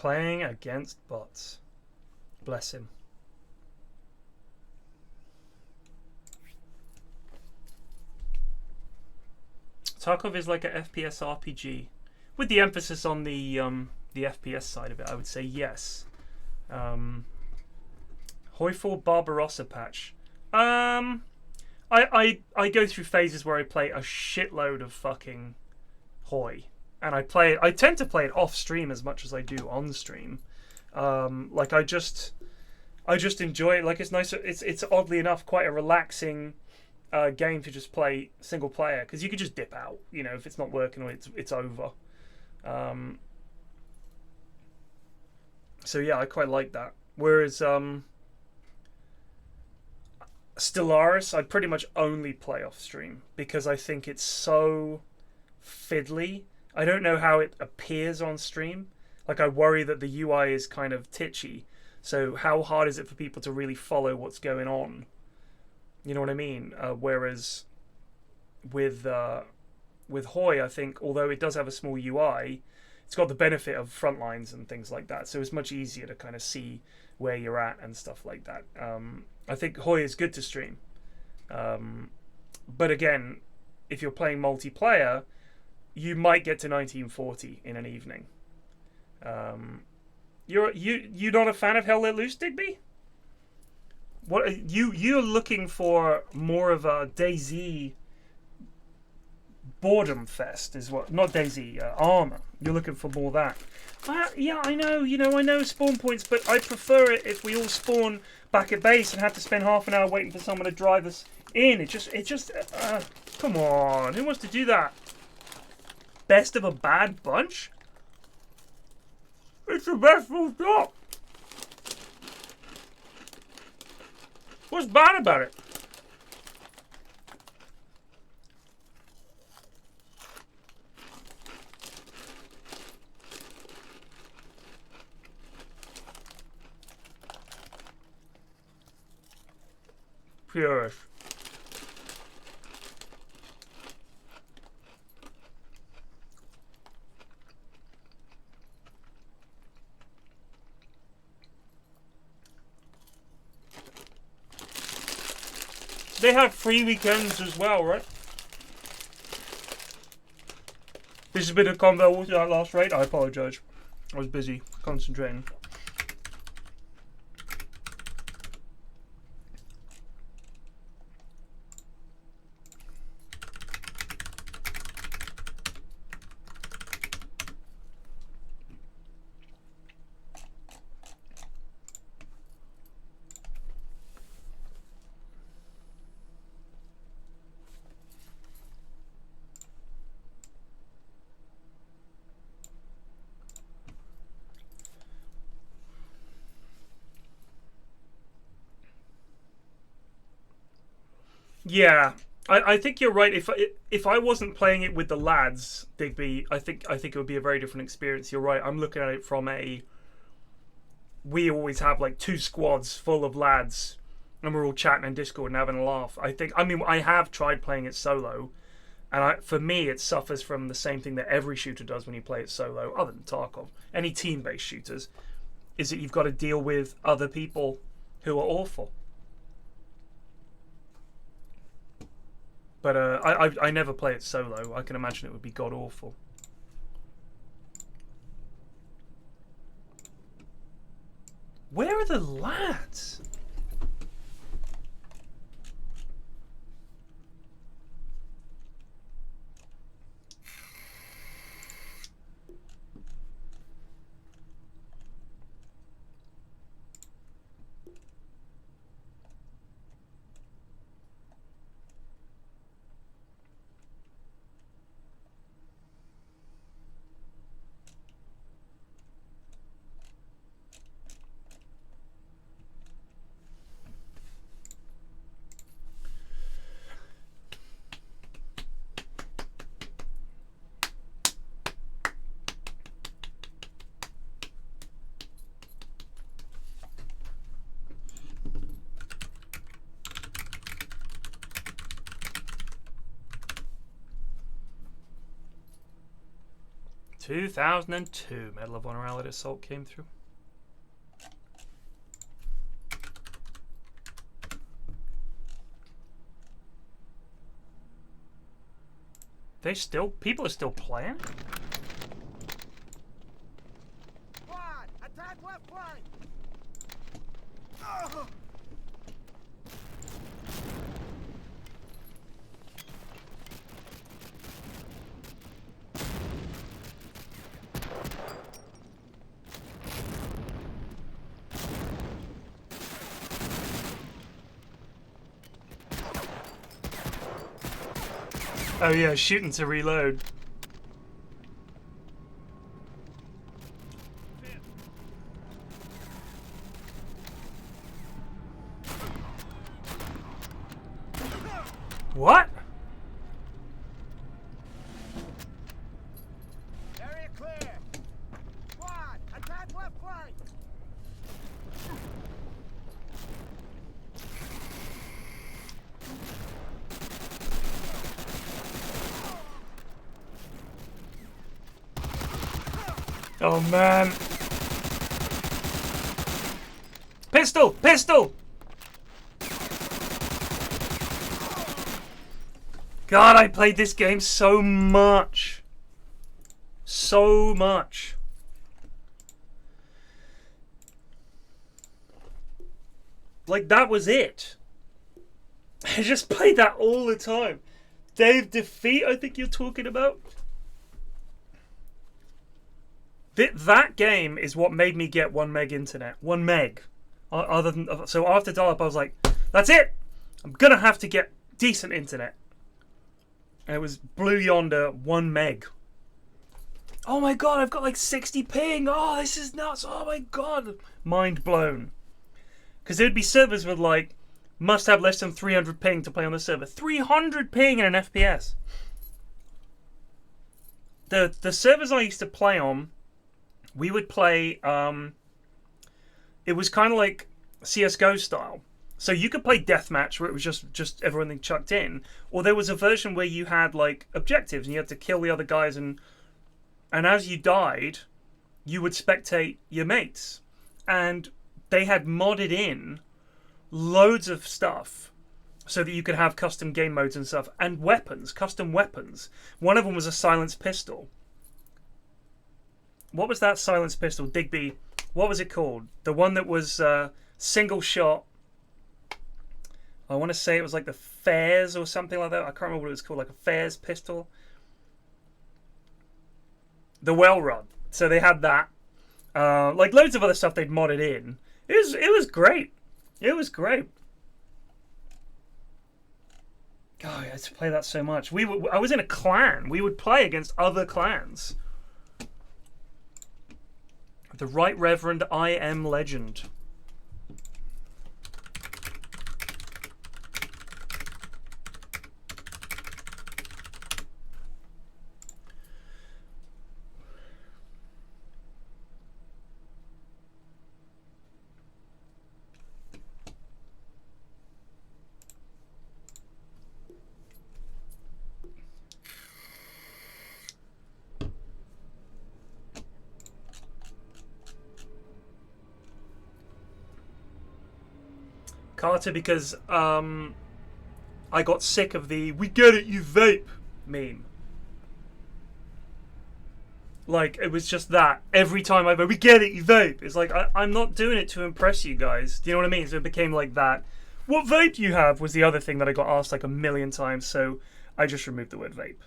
Playing against bots. Bless him. Tarkov is like a FPS RPG, with the emphasis on the FPS side of it. I would say yes. Hoyfall Barbarossa patch. I go through phases where I play a shitload of fucking Hoy, and I tend to play it off stream as much as I do on stream. Like I just enjoy it. Like it's nice. It's oddly enough quite a relaxing game to just play single player, because you could just dip out, you know, if it's not working or it's over. So yeah, I quite like that. Whereas Stellaris, I pretty much only play off stream because I think it's so fiddly. I don't know how it appears on stream. Like, I worry that the UI is kind of titchy. So how hard is it for people to really follow what's going on? You know what I mean? Whereas with Hoy, I think, although it does have a small UI, it's got the benefit of front lines and things like that. So it's much easier to kind of see where you're at and stuff like that. I think Hoy is good to stream. But again, if you're playing multiplayer, you might get to 1940 in an evening. You're not a fan of Hell Let Loose, Digby? What you're looking for more of a DayZ boredom fest is what? Not DayZ, Armor. You're looking for more of that. Yeah, I know. I know spawn points, but I prefer it if we all spawn back at base and have to spend half an hour waiting for someone to drive us in. It just come on, who wants to do that? Best of a bad bunch? It's the best full stop. What's bad about it? Purist. They have free weekends as well, right? This has been a combo with that last raid. I apologise. I was busy concentrating. Yeah, I think you're right. If I wasn't playing it with the lads, Digby, I think it would be a very different experience. You're right. I'm looking at it from we always have like 2 squads full of lads, and we're all chatting in Discord and having a laugh. I have tried playing it solo, and for me it suffers from the same thing that every shooter does when you play it solo, other than Tarkov. Any team-based shooters, is that you've got to deal with other people who are awful. But I never play it solo. I can imagine it would be god awful. Where are the lads? 2002 Medal of Honor Allied Assault came through. People are still playing? Squad, attack left flank. Oh. Oh yeah, shooting to reload. What? Area clear. Squad, attack left flank. Oh man. Pistol! Pistol! God, I played this game so much. So much. Like, that was it. I just played that all the time. Dave Defeat, I think you're talking about. That game is what made me get 1 meg internet. 1 meg. So after dial-up, I was like, that's it. I'm going to have to get decent internet. And it was Blue Yonder 1 meg. Oh my god, I've got like 60 ping. Oh, this is nuts. Oh my god. Mind blown. Because there'd be servers with like, must have less than 300 ping to play on the server. 300 ping in an FPS. The servers I used to play on, we would play, it was kind of like CSGO style. So you could play deathmatch where it was just everything chucked in, or there was a version where you had like objectives and you had to kill the other guys, and as you died, you would spectate your mates. And they had modded in loads of stuff so that you could have custom game modes and stuff, and weapons, custom weapons. One of them was a silenced pistol. What was that silenced pistol? Digby, what was it called? The one that was single shot. I want to say it was like the Fairs or something like that. I can't remember what it was called, like a Fairs pistol. The Well Rod. So they had that. Like loads of other stuff they'd modded in. It was great. It was great. God, I had to play that so much. I was in a clan. We would play against other clans. The Right Reverend I Am Legend. Carter, because I got sick of the "we get it, you vape" meme. Like, it was just that. Every time I go, "we get it, you vape." It's like, I'm not doing it to impress you guys. Do you know what I mean? So it became like that. What vape do you have was the other thing that I got asked like a million times, so I just removed the word vape.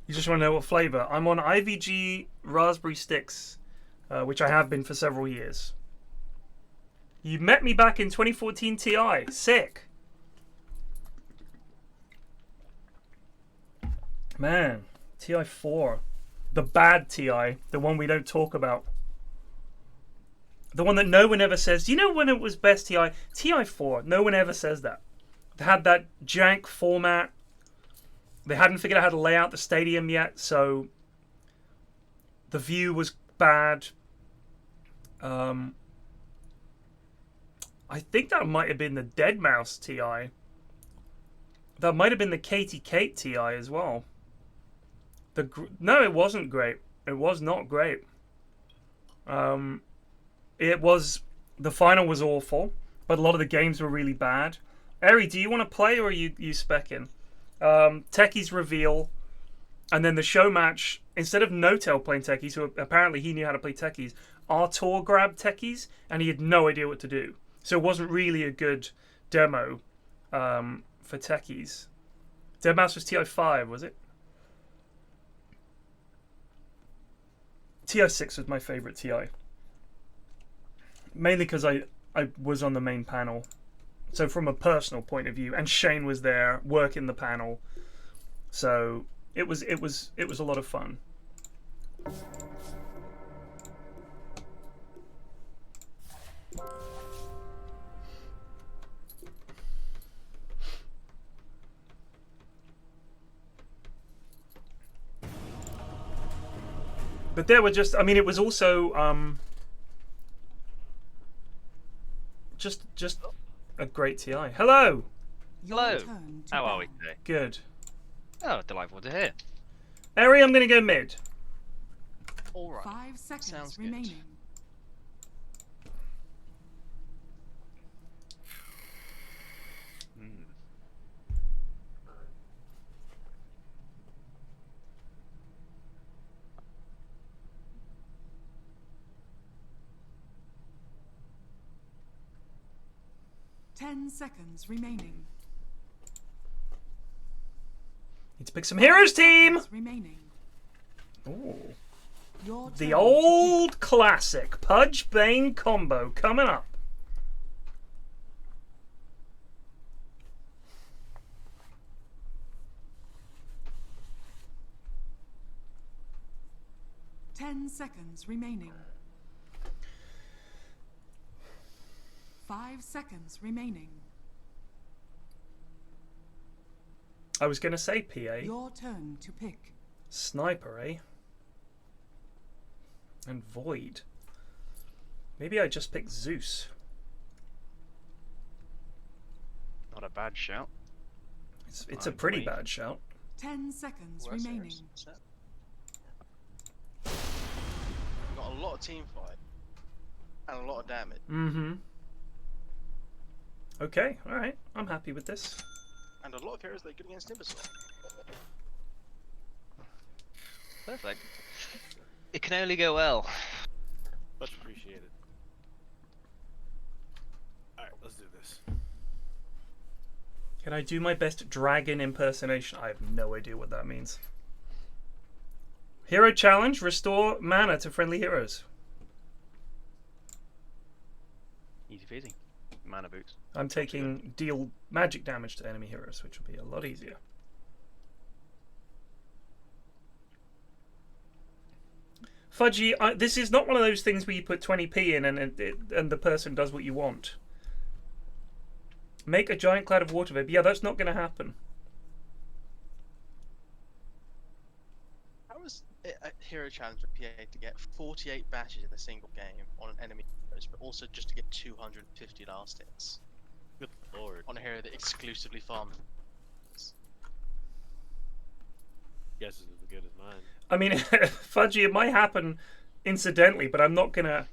You just want to know what flavor? I'm on IVG Raspberry Sticks, which I have been for several years. You met me back in 2014 Ti. Sick. Man, Ti4. The bad Ti. The one we don't talk about. The one that no one ever says, do you know when it was best Ti? Ti4. No one ever says that. They had that jank format. They hadn't figured out how to lay out the stadium yet, so the view was bad. I think that might have been the Dead Mouse TI. That might have been the Katie Kate TI as well. No, it wasn't great. It was not great. It was... The final was awful, but a lot of the games were really bad. Eri, do you want to play or are you specking? Techies reveal, and then the show match, instead of No-Tail playing Techies, who apparently he knew how to play Techies, Artur grabbed Techies, and he had no idea what to do. So it wasn't really a good demo for Techies. Dead Mouse was TI5, was it? TI6 was my favourite TI. Mainly because I was on the main panel. So from a personal point of view, and Shane was there working the panel. So it was a lot of fun. But there were just, I mean, it was also just a great TI. Hello. Hello. How are we today? Good. Oh, delightful to hear. Eri, I'm going to go mid. All right. 5 seconds Sounds good. remaining. Mm. Ten seconds remaining. Need to pick some heroes, team. Remaining. Ooh. Your turn The to old classic Pudge Bane combo coming up. pick. 10 seconds remaining. 5 seconds remaining. I was going to say PA. Your turn to pick. Sniper, eh? And Void. Maybe I just picked Zeus. Not a bad shout. It's a pretty bad shout. 10 seconds Worse remaining. errors. Got a lot of team fight and a lot of damage. Mm-hmm. Okay, alright. I'm happy with this. And a lot of heroes that are good against Imbecile. Perfect. It can only go well. Much appreciated. Alright, let's do this. Can I do my best dragon impersonation? I have no idea what that means. Hero challenge, restore mana to friendly heroes. Easy peasy. Mana boots. I'm taking deal magic damage to enemy heroes, which will be a lot easier. Fudgy, this is not one of those things where you put 20p in and the person does what you want. Make a giant cloud of water vape. Yeah, that's not going to happen. How was it a hero challenge for PA to get 48 bashes in a single game on an enemy heroes, but also just to get 250 last hits? Good lord. On a hero that exclusively farms. Guess is as good as mine. I mean, Fudgy, it might happen incidentally, but I'm not going to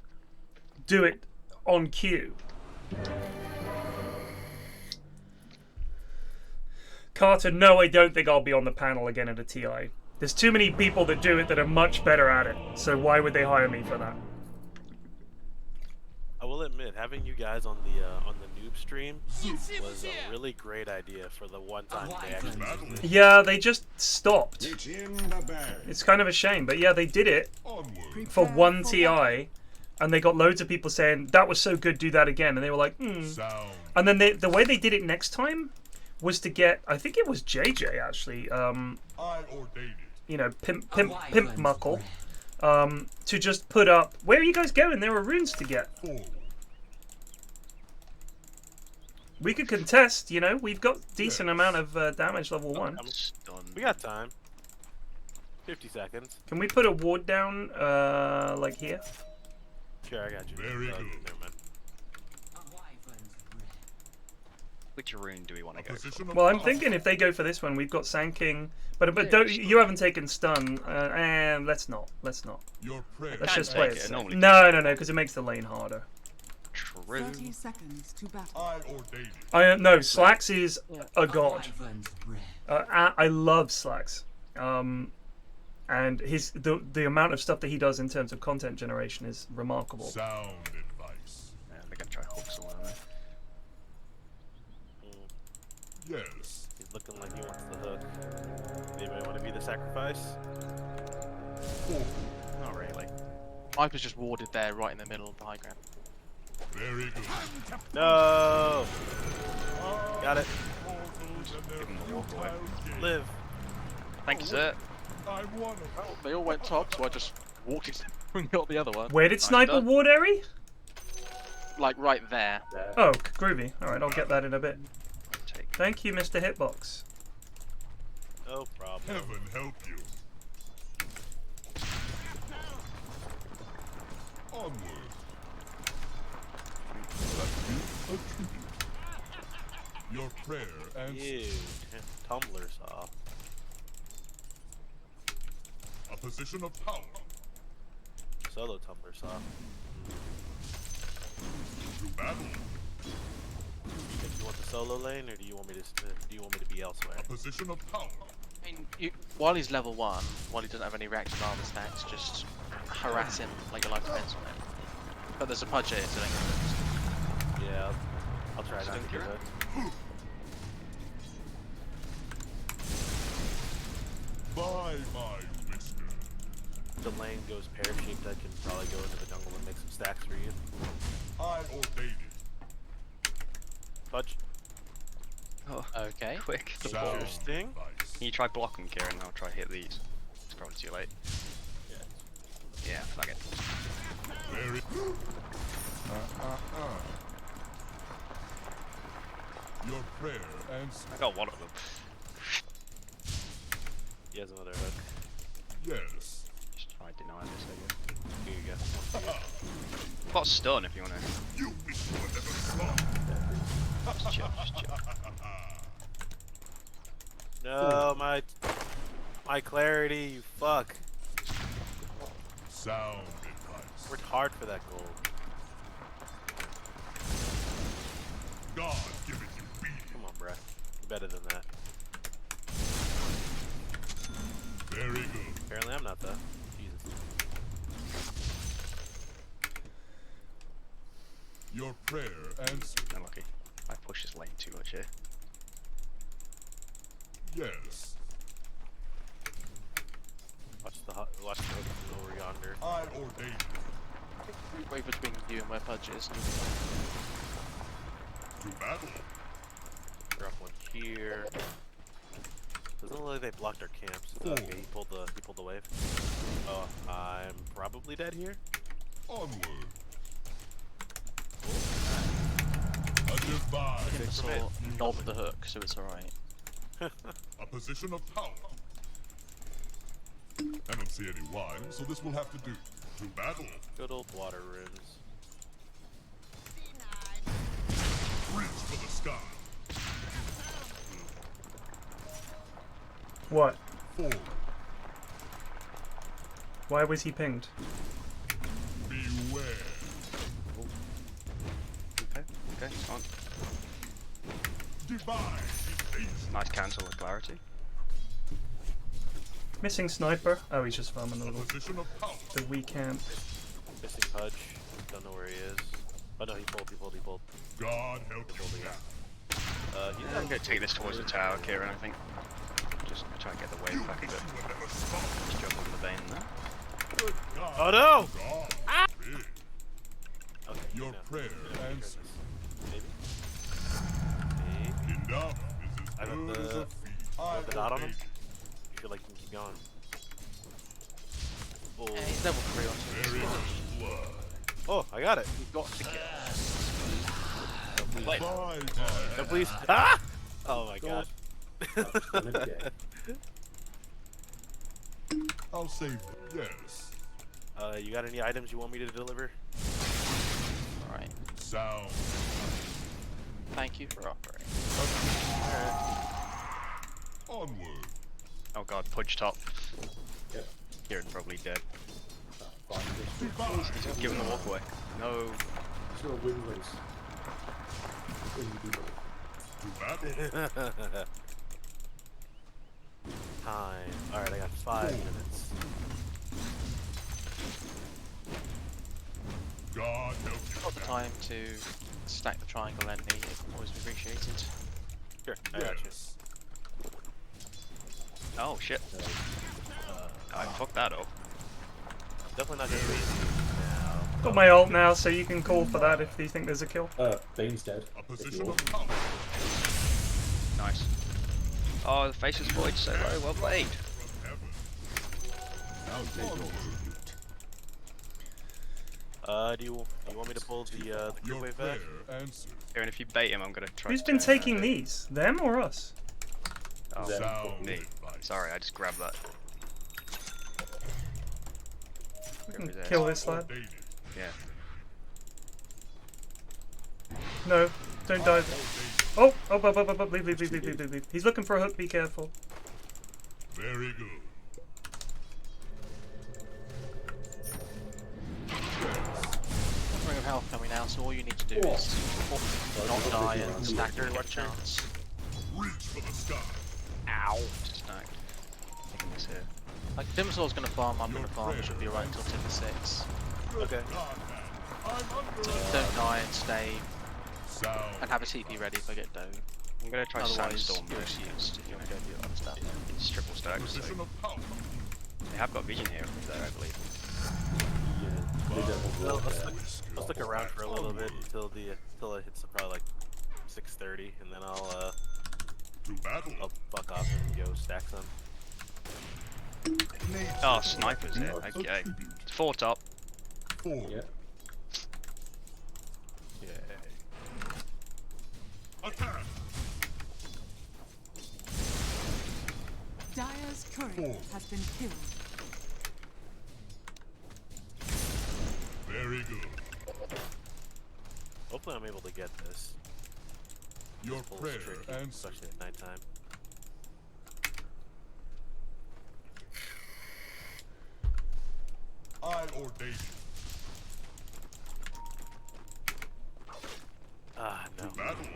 do it on cue. Carter, no, I don't think I'll be on the panel again at a TI. There's too many people that do it that are much better at it, so why would they hire me for that? I will admit, having you guys on the noob stream was a really great idea for the one time they actually did it. Yeah, they just stopped. It's kind of a shame, but yeah, they did it for one TI, and they got loads of people saying, that was so good, do that again, and they were like, And then the way they did it next time was to get, I think it was JJ actually, you know, Pimp Muckle, to just put up, where are you guys going? There are runes to get. We could contest, you know, we've got decent amount of damage level 1. We got time. 50 seconds. Can we put a ward down, like here? Sure, I got you. Very good. Never mind. Which rune do we want to go for? Well, I'm thinking if they go for this one, we've got Sanking, but don't, you haven't taken stun, and let's not. Let's just play it. No, because it makes the lane harder. True. 30 seconds to battle. No, Slacks is a god. I love Slacks, and the amount of stuff that he does in terms of content generation is remarkable. Sound advice. Yeah, they're gonna try hook someone. Yes. He's looking like he wants the hook. Anybody want to be the sacrifice? Not really. Viper's just warded there, right in the middle of the high ground. Very good. No! Got it. Give him the walk away. Live. Thank you, sir. I want it. Well, they all went top, so I just walked it and got the other one. Where did Sniper ward Eri? Like right there. Oh, groovy. Alright, I'll get that in a bit. Thank you, Mr. Hitbox. No problem. Heaven help you. Onward. Your prayer and tumblers off. A position of power. Solo tumblers off. To battle. Do you want the solo lane, or do you want me to be elsewhere? A position of power. I mean, while he's level 1, while he doesn't have any reactive armor stacks, just harass him like your life depends on it. But there's a pudge here, so yeah, I'll try not to give it. By my whisker. If the lane goes pear-shaped, I can probably go into the jungle and make some stacks for you. I ordain it. Pudge. Oh, okay. Quick. Interesting. Can you try blocking, Kieran? I'll try hit these. It's probably too late. Yeah, fuck it. Very. Your prayer answered. I got one of them. He has another hook. Yes. Just try to deny this, I guess. Here you go. I've got stun if you want to. You wish you were never slung. Just chill, just chill. No, my clarity, you fuck. Sound advice. Worked hard for that gold. God give it you beat. Come on, bruh. You're better than that. Very good. Apparently I'm not though. Jesus. Your prayer answered. Unlucky. I push this lane too much here. Yes. Watch the hook over yonder. I ordain it. Wait between you and where pudge is. To battle. Drop one here. Doesn't look like they blocked our camps. Okay, he pulled the wave. Oh, I'm probably dead here. Onward. A divine. I can still knob the hook, so it's alright. A position of power. I don't see any wine, so this will have to do. To battle. Good old water runes. Reach for the sky. What? Forward. Why was he pinged? Beware. Okay, it's fine. Divine. Nice cancel with clarity. Missing Sniper. Oh, he's just farming a little. Position of power. The weak camp. Missing Pudge. Don't know where he is. Oh no, he pulled. God help you. I'm gonna take this towards the tower, Kieran, I think. Just try and get the wave back a bit. Just jump on the vein there. Oh no! Ah! Okay, Your prayer answered. Maybe. Enough is I as have good as a feat. I have the dot on him. I feel like you can keep going. Oh. Yeah, he's level 3 on Very good. Oh, I got it. You got the kill. By my No, please. Ah! Oh my god. I'll save them. Yes. You got any items you want me to deliver? Alright. Sound. Thank you for offering. Onward. Oh god, Pudge top. Yep. Kieran probably dead. To He's giving the walk away. No. It's no win-wins. battle. Time. Alright, I got 5 minutes. God help you. Got the time to stack the triangle enemy. Always appreciated. Sure, I got you. Oh shit. I fucked that up. Definitely not gonna be easy now. Got my ult now, so you can call for that if you think there's a kill. Bane's dead. A position of power. Nice. Oh, the face is void so low. Well played. Do you want me to pull the quick wave back? Aaron, if you bait him, I'm gonna try. Who's been taking these? Them or us? Oh, me. Sorry, I just grabbed that. We can kill this lad. Yeah. No, don't dive. Oh, leave. He's looking for a hook, be careful. Very good. Ring of health coming now, so all you need to do is not die and stack your chance. Reach for the sky. Ow. Stack. Taking this here. Like, Dimmasor's gonna farm, I'm gonna farm, it should be alright until Timber 6. Okay. So don't die and stay, and have a TP ready if I get down. I'm gonna try Otherwise, Sandstorm you're first. used if you want to go do other stuff. It's triple stack, so they have got vision here there, I believe. I'll stick around for a little bit until it hits probably like 6:30, and then I'll fuck off and go stack some. Oh, snipers here. Okay. It's 4 top. 4. Yeah. Attack. Dire's courier has been killed. Very good. Hopefully I'm able to get this. Your Full prayer tricky, answered. especially at nighttime. I ordain you. Ah, no. Battle.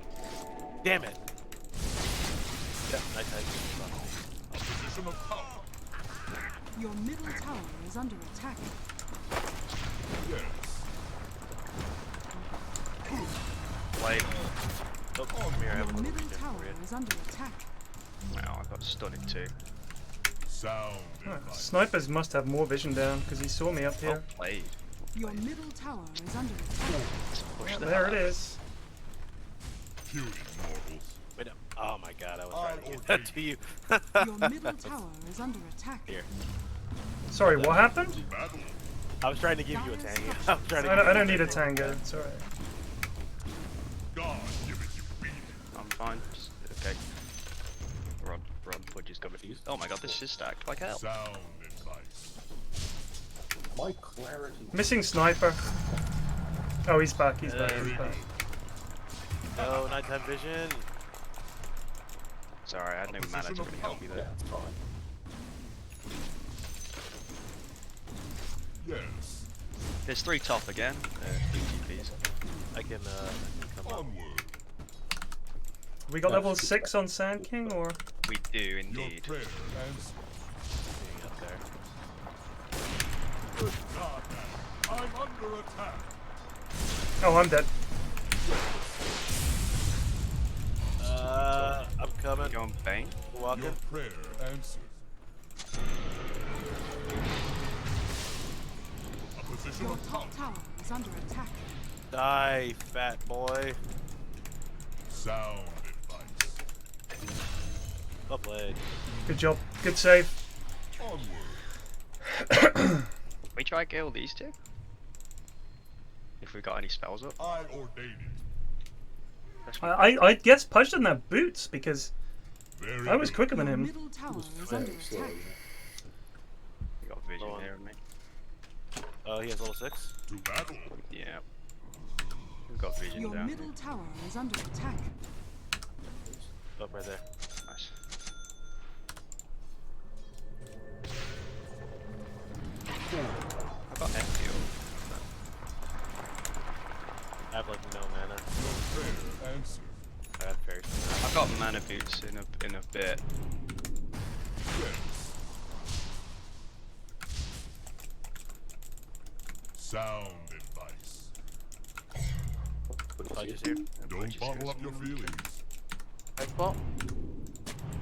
Damn it! Yeah, nighttime. A position of power. Your middle tower is under attack. Yes. Blade. Oh, come here, I have a Your little middle regen tower for you. is under attack. Wow, I got stunned too. Sound advice. Snipers must have more vision down because he saw me up here. Oh, Blade. Your middle tower is under attack. Push the There hell it out. is. Kill you, mortals. Wait, oh my god, I was trying to get that to you. Your middle tower is under attack. Here. Sorry, what happened? Battle. I was trying to give you a tango. I was trying to I don't need a tango, it's alright. God give it you beat. I'm fine. Just, okay. Rod Pudge is covered. Oh my god, this is stacked like hell. Sound advice. My clarity. Missing sniper. Oh, he's back, he's back. No, nighttime vision. Sorry, I had no mana to really help you Yeah, there. it's fine. Yes. There's 3 top again. 3 GPs. I can come up. Onward. We got level 6 on Sand King, or? We do Your indeed. prayer answered. Being up there. Good God, man. I'm under attack. Oh, I'm dead. I'm coming. You on Bane? Walking. Your prayer answered. A position Your of power. top tower is under attack. Die, fat boy. Sound advice. Well played. Good job. Good save. Onward. We try kill these 2? If we got any spells up. I ordain it. I guess Pudge didn't have boots because Very I was good. quicker than Your him. middle tower is under Very slow. attack. We got vision Go on. here on me. Oh, he has level 6? To battle. Yeah. We've got vision Your down. middle tower is under attack. Up right there. Nice. I got F heal. I have like no mana. Fair answer. I have fairy. I've got mana boots in a bit. Yes. Sound advice. Pudge is here. Don't bottle up your feelings. Spot.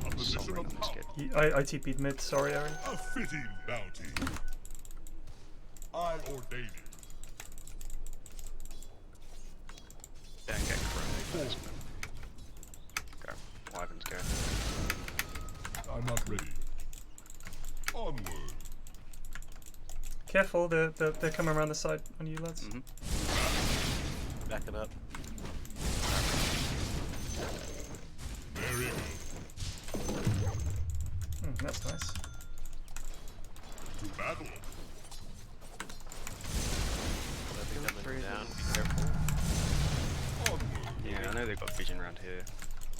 A position of power. I TP'd mid, sorry Aaron. A fitting bounty. I ordain it. Don't get corroded. Go. Wyverns go. I'm not ready. Onward. Careful, they're coming around the side on you lads. Back it up. Very good. That's nice. To battle. Down. Be careful. Onward. Yeah, I know they've got vision around here.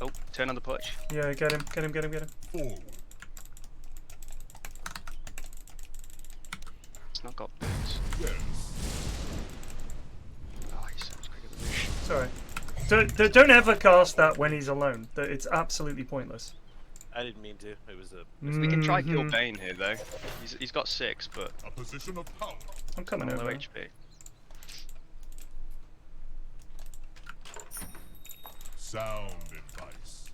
Oh, turn on the push. Yeah, get him. Forward. It's not got boots. Yes. Oh, he's so much quicker than me. Sorry. Don't ever cast that when he's alone. It's absolutely pointless. I didn't mean to. It was a. We can try kill Bane here though. He's got 6, but A position of power. I'm coming low over. HP. Sound advice.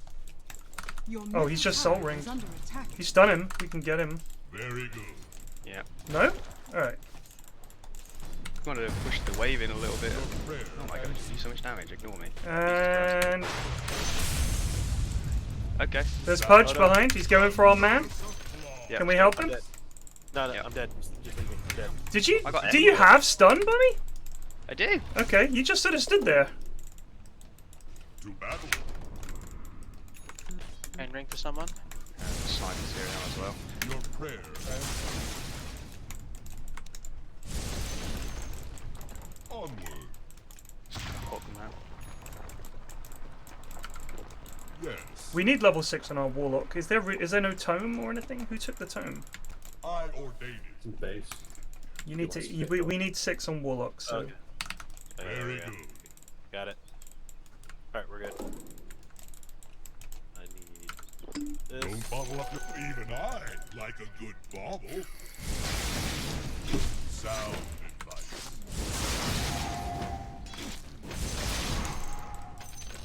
Your Oh, middle he's just tower soul ringed. is under attack. He's stun him. We can get him. Very good. Yeah. No? Alright. Want to push the wave in a little bit. Prayer. Oh my god, you do so much damage. Ignore me. And Okay. there's Pudge behind. He's going for our man. Yeah. Can we help him? Dead. No, Yep. I'm dead. Just leave me. I'm dead. Did you? I got Do you have stun, Bunny? I do. Okay, you just sort of stood there. To battle. Main ring for someone. Sniper's here now as well. Your prayer answered. Onward. Hawk them out. Yes. We need level 6 on our warlock. Is there no tome or anything? Who took the tome? I ordain it. Some base. You need to. We need 6 on warlock. So Okay. Very good. Got it. Alright, we're good. I need this. Don't bottle up your. Even I like a good bobble. Sound advice.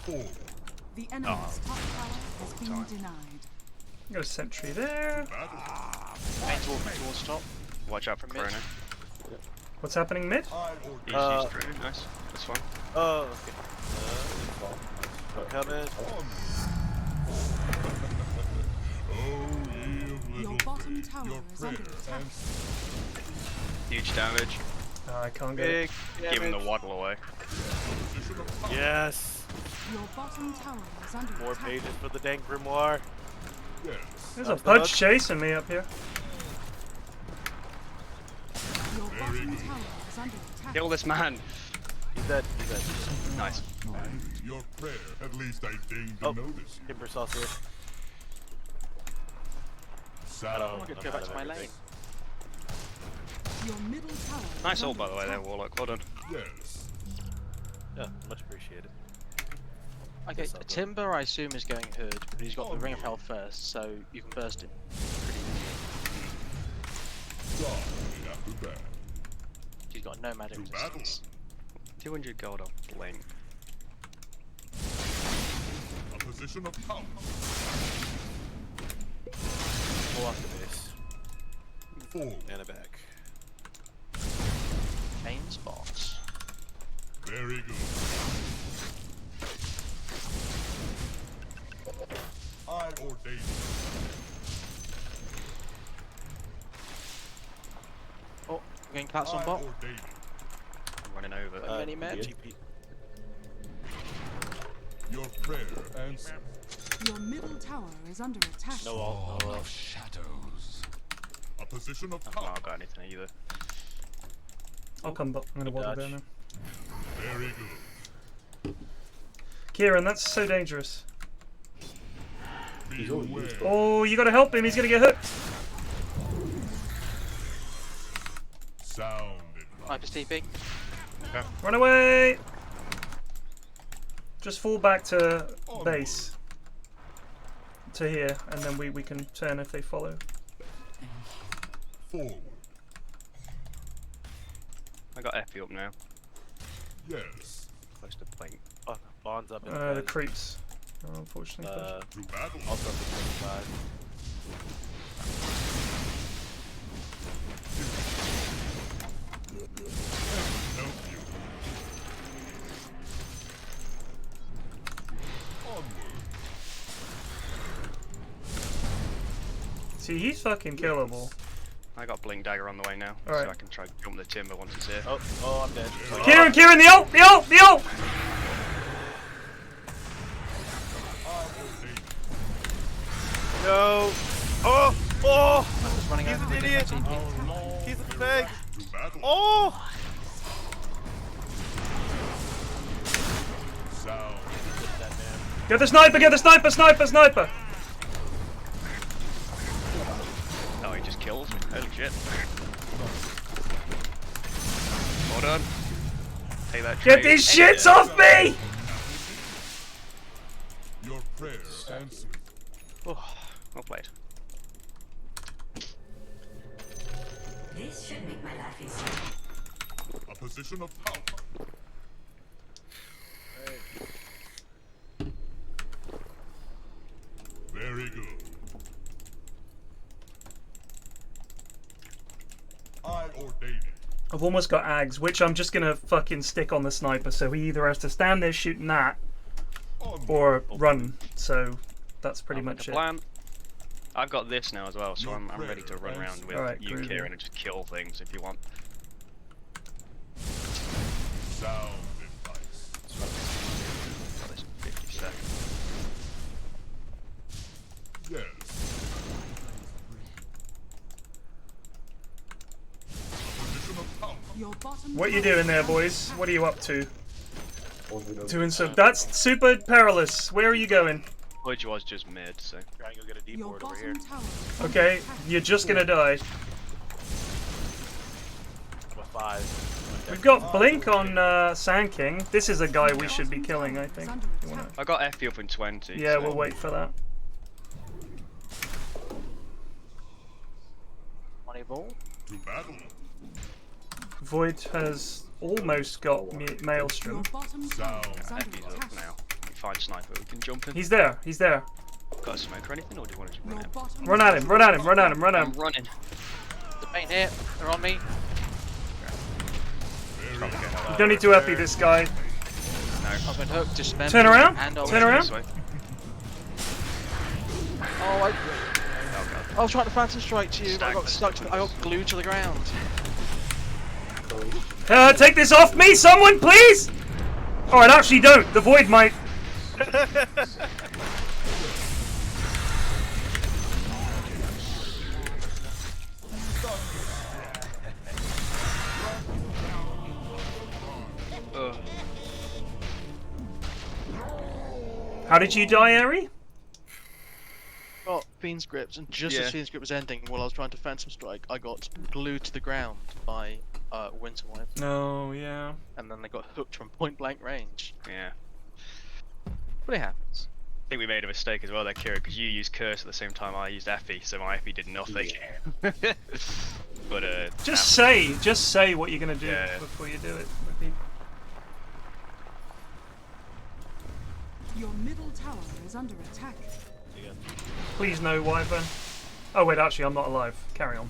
Forward. The enemy's top tower has been denied. got a sentry there. Battle. Main's walking towards top. Watch out for From mid. Chrono. What's happening mid? I He's ordain used Chrono. Nice. That's fine. Oh, okay. I'm coming. Oh, ye of Your little bottom faith. tower Your is prayer under attack. answered. Huge damage. I can't get it. Big Give him the damage. waddle away. Position of power. Yes. Your bottom tower is under More attack. pages for the dang grimoire. Yes. There's a That's the Pudge hook. chasing me up here. Your bottom tower is under attack. Kill this man. He's dead. He's dead. Nice. Your prayer. At least I deigned to Oh. notice. Timber sauce here. Sound. I'm gonna go back to my lane. Your middle tower is Nice ult under by the way there, attack. Warlock. Well done. Yes. Yeah, much appreciated. Okay, That's not good. Timber I assume is going hood, but he's got the ring of health first, so you can burst it pretty easily. God after that. He's got no magic To battle. resistance. 200 gold off Bling. A position of power. Pull off the base. Forward. And a back. Main spots. Very good. I ordain it. Oh, we're getting Pats on I bot. ordain it. I'm running over. Many men. GP. Your prayer answered. Your middle tower is under attack. No ult. No ult. Shadows. A position of I've power. not got anything either. I'll come back. I'm gonna Good waddle there dodge. now. Very good. Kieran, that's so dangerous. Beware. Oh, you gotta help him. He's gonna get hooked. Sound Sniper's TP. Run away. Just fall back to base. To here, and then we can turn if they follow. forward. I got Effie up now. Yes. Close to plane. Oh, Bond's up in The creeps. Oh, unfortunately. To battle. Also up the side. Help you. Onward. See, he's fucking killable. I got Blink Dagger on the way now, Alright. so I can try to jump the timber once it's here. Oh, I'm dead. Kieran, the ult, the ult, the ult! No! Oh! Oh! I'm just running He's over an to idiot! TP. He's a pig! To battle. Oh! Sound. That man. Get the sniper, sniper! Oh, he just kills me. Holy shit. Well done. Take that Get trade. these shits off me! Your prayer answered. Oh, well played. This should make my life easier. A position of power. Very good. I ordain it. I've almost got Ags, which I'm just gonna fucking stick on the sniper, so he either has to stand there shooting that, or run, so that's pretty much it. Plan. I've got this now as well, so I'm ready to run around with Alright, you, groovy. Kieran, and just kill things if you want. Sound advice. Got this in 50 seconds. Yes. A position of power. Your bottom What you tower doing there, is under boys? attack. What are you up to? Doing some. That's super perilous. Where are you going? Which was just mid, so. Try and go get a deep Your ward over here. bottom tower is under Okay, attack. you're just gonna die. I'm a 5. We've got Blink on Sand King. This is a guy we should be killing, I think. You wanna- I got Effie up in 20. Yeah, so we'll wait for that. Money ball. To battle. Void has almost got Your Maelstrom. bottom tower is under Effie's up attack. now. Find Sniper, we can jump in. He's there, he's there. Got a smoke or anything, or do you want to just run Your in? bottom Run at him, run at him, run at him, run at I'm him. running. The paint here. They're on me. Probably get out. You don't need to epi this guy. No. I've been hooked. Just spam. Turn around, And I'll turn shoot around. this way. Oh, I was trying to phantom strike to you, but I got stuck. I got glued to the ground. Take this off me, someone, please! Alright, actually don't. The Void might. How did you die, Eri? Got Fiend's Grips, and just Yeah. as Fiend's Grip was ending, while I was trying to phantom strike, I got glued to the ground by Winter Wipe, No, yeah. and then I got hooked from point blank range. Yeah. But it happens. I think we made a mistake as well there, Kira, because you used Curse at the same time I used Effie, so my Effie did nothing. But Just say what you're gonna do Yeah. before you do it. with people. Your middle tower is under attack. Please no, Wyvern. Oh wait, actually I'm not alive. Carry on.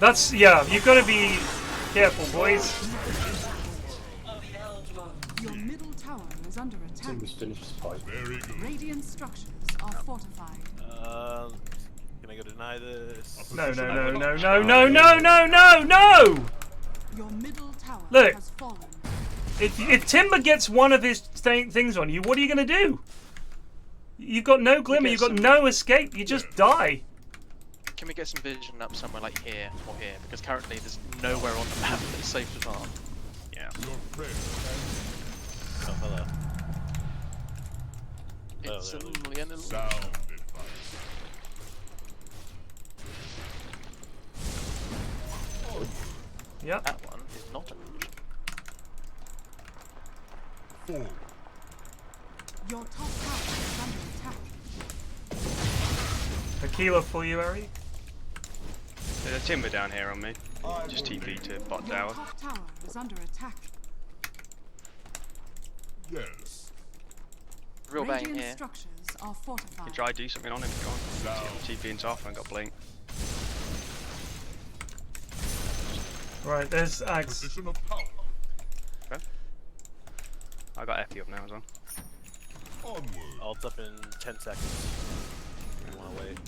That's, yeah, you've got to be careful, boys. Your middle tower is under attack. Team was finished his fight. Very good. Radiant structures are fortified. Can I go deny this? No, no, no, no, no, no, no, no, no, no! Your middle tower Look. has fallen. If Timber gets one of his things on you, what are you going to do? You've got no glimmer, you've got no escape, you just die. Can we get some vision up somewhere like here or here? Because currently there's nowhere on the map that's safe to farm. Yeah. Your prayer Oh, hello. It's a little. Sound advice. Yep. That one is not a Forward. Your top tower is under attack. Aquila for you, Ari. There's a timber down here on me. Just TP to bot Your tower. top tower is under attack. Yes. real bang Radiant here. structures are fortified. You can try to do something on him if you want. TP into off and got blink. Right, there's Ags. Position of power. Okay. I got FE up now as well. Onward. Alt up in 10 seconds. You wanna wait?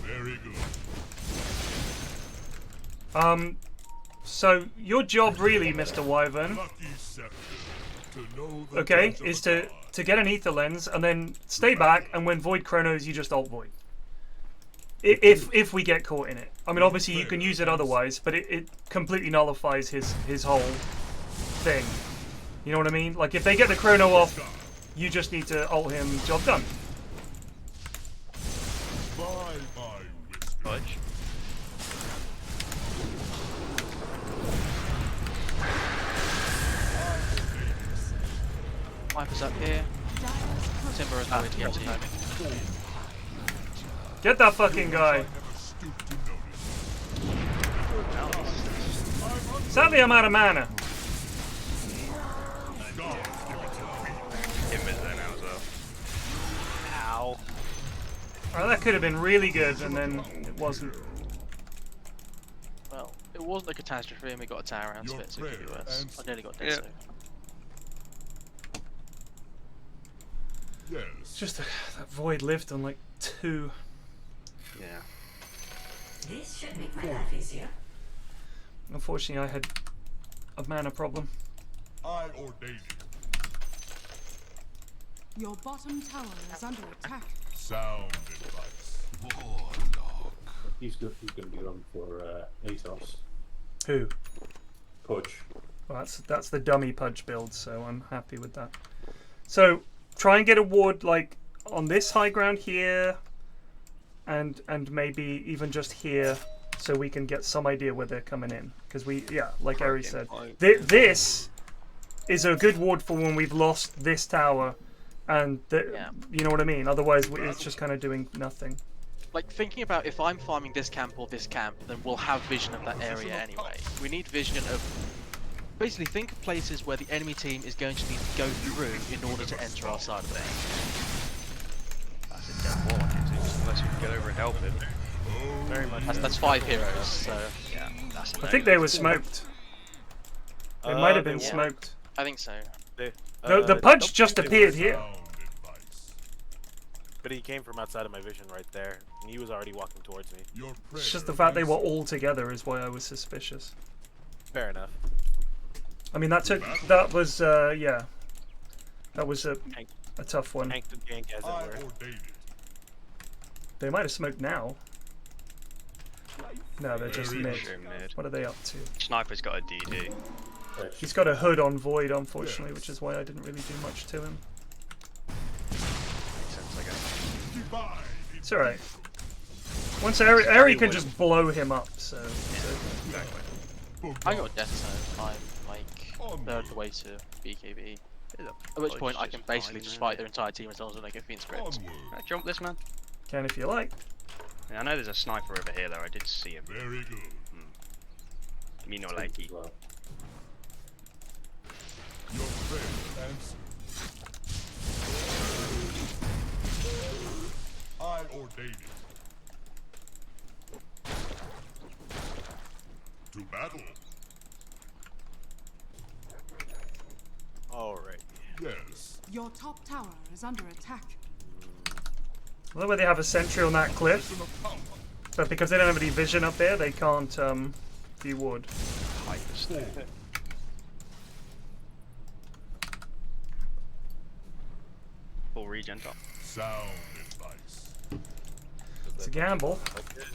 Very good. So your job really, Mr. Wyvern, Lucky scepter. To know the okay, touch of is the to get an ether lens and then stay back, and when Void Chronos, you just alt Void. If we get caught in it. I mean, obviously you can use it otherwise, but it completely nullifies his whole thing. You know what I mean? Like, if they get the Chrono off, you just need to alt him, job done. Fudge. Viper's up here. Timber is nowhere to get to. Get that fucking guy. Sadly, I'm out of mana. Timber's there now as well. Ow. Oh, that could have been really good, and then it wasn't. Well, it wasn't a catastrophe and we got a tower out of it, so it could be worse. I nearly got dead, so. Yes. Just that Void lived on like 2. Yeah. This should make my life easier. Unfortunately, I had a mana problem. I ordain it. Your bottom tower is under attack. Sound advice. He's going to be on for Atos. Who? Pudge. Well, that's the dummy Pudge build, so I'm happy with that. So try and get a ward like on this high ground here, and maybe even just here, so we can get some idea where they're coming in. Because like Ari said, this is a good ward for when we've lost this tower, and you know what I mean. Otherwise, it's just kind of doing nothing. Like, thinking about if I'm farming this camp or this camp, then we'll have vision of that area anyway. We need vision of... Basically, think of places where the enemy team is going to need to go through in order to enter our side of the game. That's a dead wall, I think, unless we can get over and help it. Very much. That's 5 heroes, so... Yeah, that's I think they were smoked. They might have been smoked. I think so. The Pudge just appeared here. But he came from outside of my vision right there, and he was already walking towards me. It's just the fact they were all together is why I was suspicious. Fair enough. I mean, that was a tough one. Tank to gank, as it were. They might have smoked now. No, they're just mid. What are they up to? Sniper's got a DD. He's got a hood on Void, unfortunately, which is why I didn't really do much to him. Makes sense, I guess. It's alright. Once Ari can just blow him up, so... Exactly. I got death zone. I'm like third the way to BKB. At which point I can basically just fight their entire team as long as I get Fiend Script. Can I jump this man? Can if you like. Yeah, I know there's a sniper over here though, I did see him. Very good. Me no likey. Your prayer answered. I ordain it. To battle. Alright. Yes. Your top tower is under attack. Well, where they have a sentry on that cliff, but because they don't have any vision up there, they can't do ward. Full regen top. Sound advice. It's a gamble. Maybe.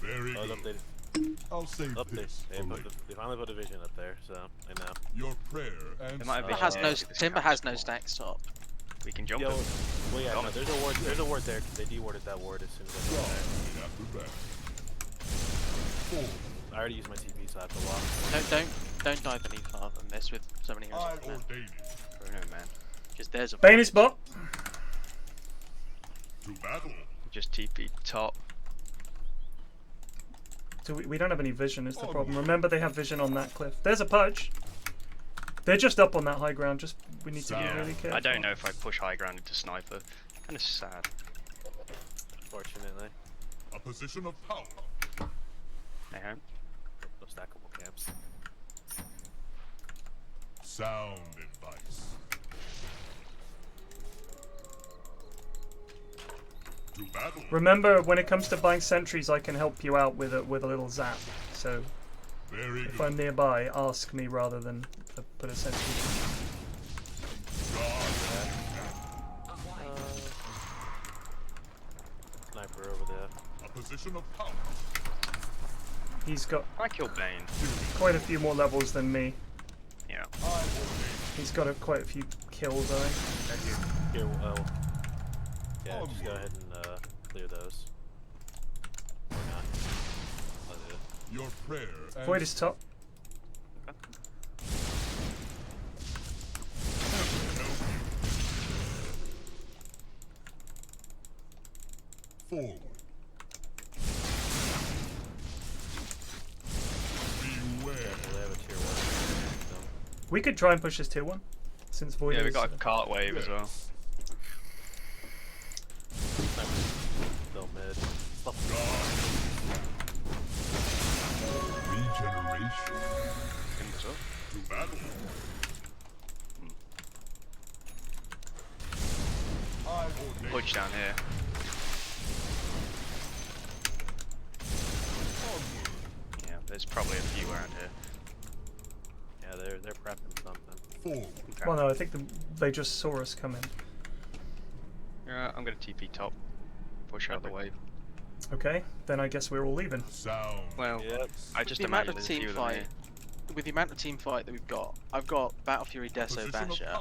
Very I was good. updated. I'll save Up there. this. They finally put a vision up there, so I know. Your prayer and Timber has no stacks top. We can jump Yo, them. well, yeah, no, there's a ward. There's a ward there because they dewarded that ward as soon as I got there. I already used my TP, so I have to walk. Don't dive any farther than this with so many heroes on there. Bruno, man. Just there's a Bane is bot. To battle. Just TP top. So we don't have any vision is the problem. Remember they have vision on that cliff. There's a pudge. They're just up on that high ground. Just we need to be really careful. I don't know if I push high ground into sniper. Kind of sad. Fortunately. A position of power. Hey, home. No stackable camps. Sound advice. To battle. Remember, when it comes to buying sentries, I can help you out with a little zap. So if I'm nearby, ask me rather than put a sentry. Sniper over there. A position of power. He's got I kill Bane. quite a few more levels than me. Yeah. He's got quite a few kills, I think. Here, yeah, just go ahead and clear those. Or not. Your prayer. Void is top. Forward. We could try and push this tier 1, since Void Yeah, is... we got a cart wave as well. Still mid. Regeneration. To battle. Push down here. Yeah, there's probably a few around here. Yeah, they're prepping something. Forward. Well, no, I think they just saw us come in. Yeah, I'm gonna TP top. Push out the wave. Okay, then I guess we're all leaving. Sound. Well, I just the amount imagine of there's a few team of them fight, here. with the amount of team fight that we've got, I've got Battle Fury, Deso, Basher.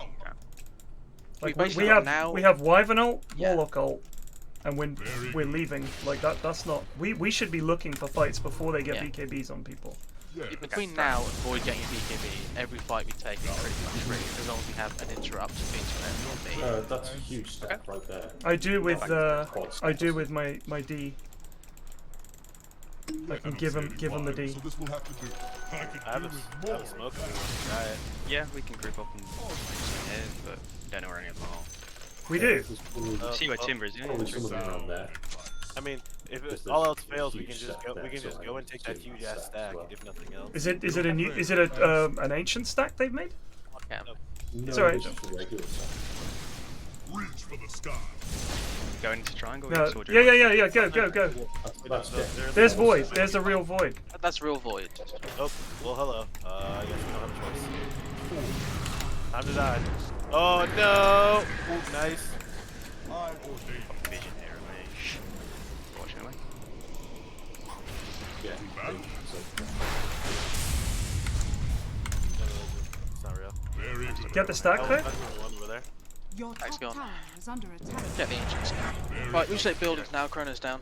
Like basically we got have now. we have Wyvern ult, Yeah. Warlock ult, and when we're leaving, like that's not. We should be looking for fights before they get Yeah. BKBs on people. Between now and Void getting a BKB, every fight we take is pretty much free, as long as we have an interrupt between it. That's a huge step right there. I do with my D. I can give him the D. So this will have to do. I can I have a smoke if you want to try it. Yeah, we can group up and here, but don't know where any of them are. We do. See where Timber is. Yeah, around there. I mean, if all else fails, we can just go. We can just go and take that huge ass stack, if nothing else. Is it a new? Is it an ancient stack they've made? Yeah. It's alright. Reach for the sky. Go into triangle. No. Yeah. Go. There's Void. There's a real Void. That's real Void. Oh, well, hello. I guess we don't have a choice. Time to die. Oh no! Ooh, nice. Vision here, mate. Fortunately. Yeah. It's not real. Get the stack there. One over there. Your Thanks, top go on. tower is under attack. Get the ancients. Right, we take buildings now. Chrono's down.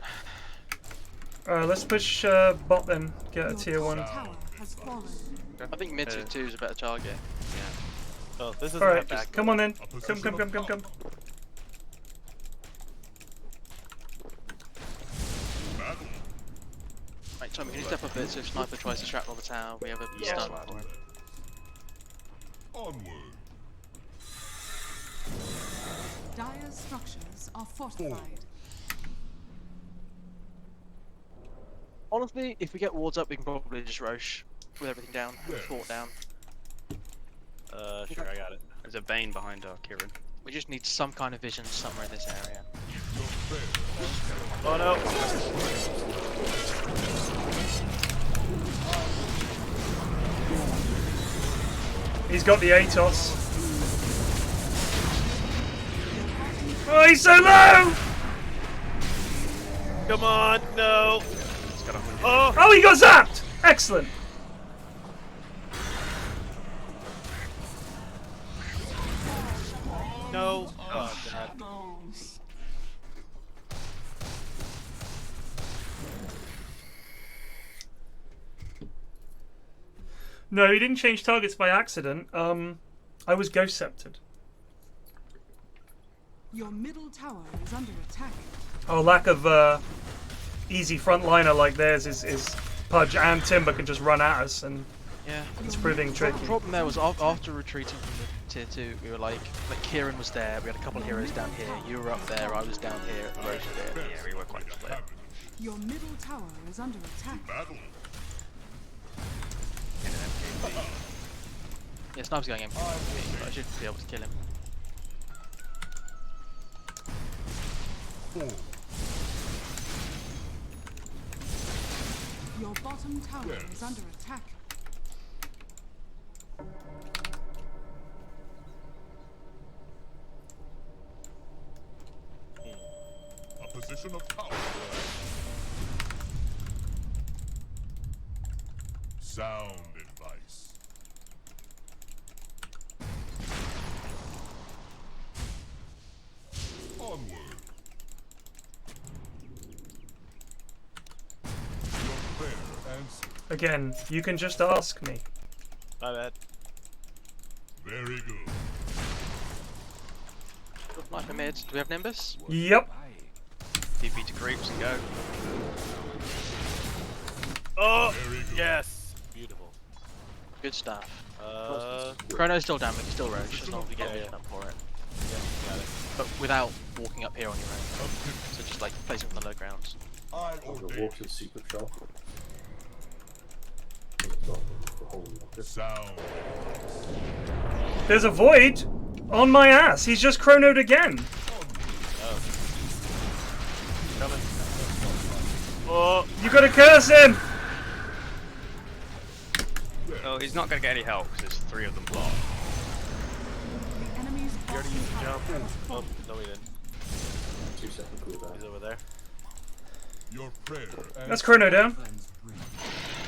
Let's push bot then. Get a tier 1. Tower has fallen. I think mid tier 2 is a better target. Oh, this is Alright, come on then. Come. Right, Tommy, can you step up a bit so if Sniper tries to shrapnel the tower, we have a stun. Onward. Dire structures are fortified. Honestly, if we get wards up, we can probably just Roche with everything down, fort down. Sure, I got it. There's a Bane behind Kieran. We just need some kind of vision somewhere in this area. Oh no! He's got the Atos. Oh, he's so low! Come on, no! Got 100. Oh, he got zapped! Excellent. No. Oh, God. No, he didn't change targets by accident. I was ghost sceptered. Your middle tower is under attack. Oh, lack of easy frontliner like theirs is Pudge and Timber can just run at us, and Yeah. it's proving tricky. The problem there was after retreating from the tier 2, we were like Kieran was there, we had a couple of heroes down here, you were up there, I was down here, and Roche was there. Yeah, we were quite split. Your middle tower is under attack. Yeah, Sniper's going in. But I should be able to kill him. Your bottom tower is under attack. A position of power. Sound advice. Onward. Your prayer answered. Again, you can just ask me. My bad. Very good. Sniper mid. Do we have Nimbus? Yep. TP to creeps and go. Oh, yes. Beautiful. Good stuff. Chrono's still damage, still Roche, as long as we get yeah. up for it. Yeah, got it. But without walking up here on your own. So just like placing on the low grounds. I I'm gonna obey. walk to the secret shop. Sound. There's a void on my ass. He's just chronoed again. Coming. Oh, You gotta curse him. Oh, he's not going to get any help because there's 3 of them blocked. The enemy's you already bottom used the tower jump. has Oh, fallen. no, he didn't. 2 second cooldown. He's over there. Your prayer That's answered. chrono down.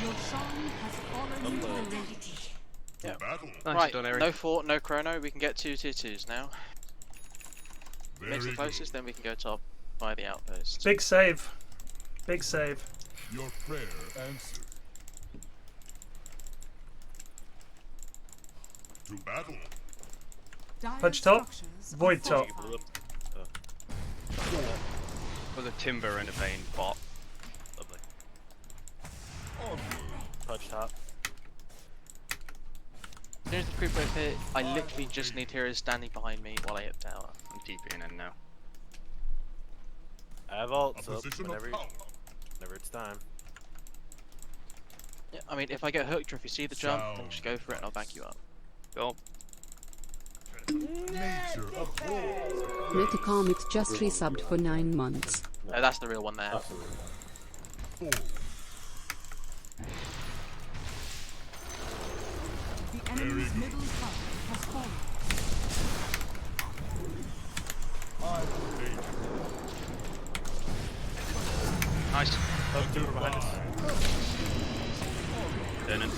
Your song has fallen into the lake. Yeah. Battle. Nice Right, done, Eric. no fort, no chrono, we can get 2 tier 2s now. Very Makes the good. closest, then we can go top by the outpost. Big save. Big save. Your prayer answered. To battle. Dire Pudge top, structures void are top. fortified. Was a Timber and a Bane bot. Lovely. Onward. Pudge top. Here's the creep wave here. I literally just need heroes standing behind me while I hit the tower. I'm TPing in now. I have ult, A so position of whenever, power. whenever it's time. Yeah, I mean, if I get hooked or if you see the jump, then just go for it and I'll back you up. Go. Nature abhors. Metacomet just resubbed for 9 months. Oh, that's the real one there. Absolutely. Four. The enemy's middle tower has fallen. I obey. Nice. Oh, 2 are behind us. Turning.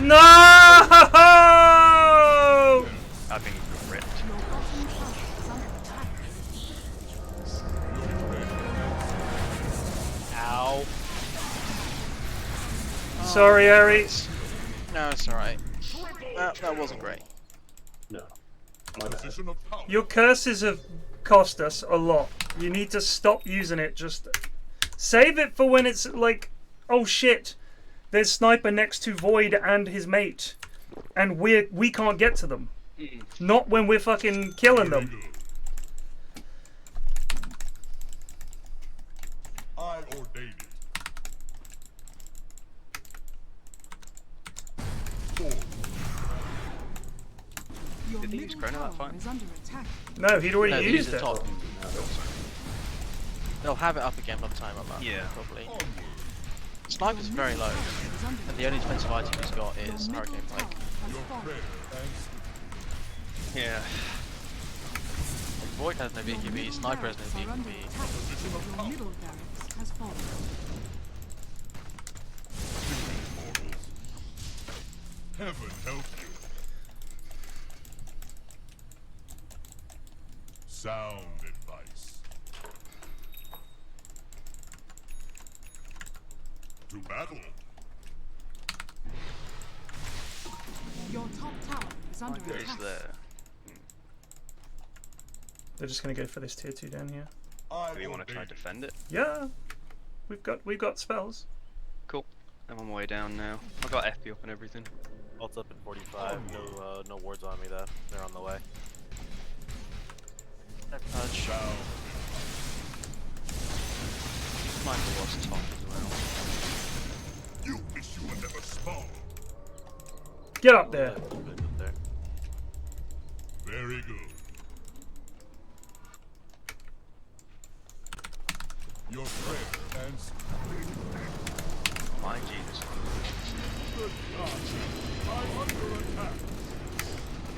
No! I've been ripped. Your bottom tower is under attack. Ow. Sorry, Aries. No, it's alright. That wasn't great. No. My bad. Position of power. Your curses have cost us a lot. You need to stop using it. Just save it for when it's like, oh shit, there's Sniper next to Void and his mate, and we can't get to them. Not when we're fucking killing Very them. good. I ordain it. Four. Your Did he use middle chrono that tower time? is under attack. No, he'd already No, they used the it. top. They'll have it up again by the time I'm up. Yeah. Probably. Onward. Sniper's very low, Is under and the only defensive item he's got Your is middle Hurricane tower Pike. has Your fallen. prayer answered. Yeah. Void has no BKB, Sniper has no Barracks are under BKB. attack. Your middle barracks has fallen. Heaven help you. Sound advice. To battle. Your top tower is under Who's attack. there? They're just gonna go for this tier 2 down here. Do we want to try to defend it? Yeah, we've got spells. Cool. I'm on my way down now. I've got FP up and everything. Ult's up in 45. No wards on me though. They're on the way. Touch. Sniper was top as well. You wish you were never spawned. Get up there. Very good. Your prayer answered. My Jesus. Good God. I'm under attack.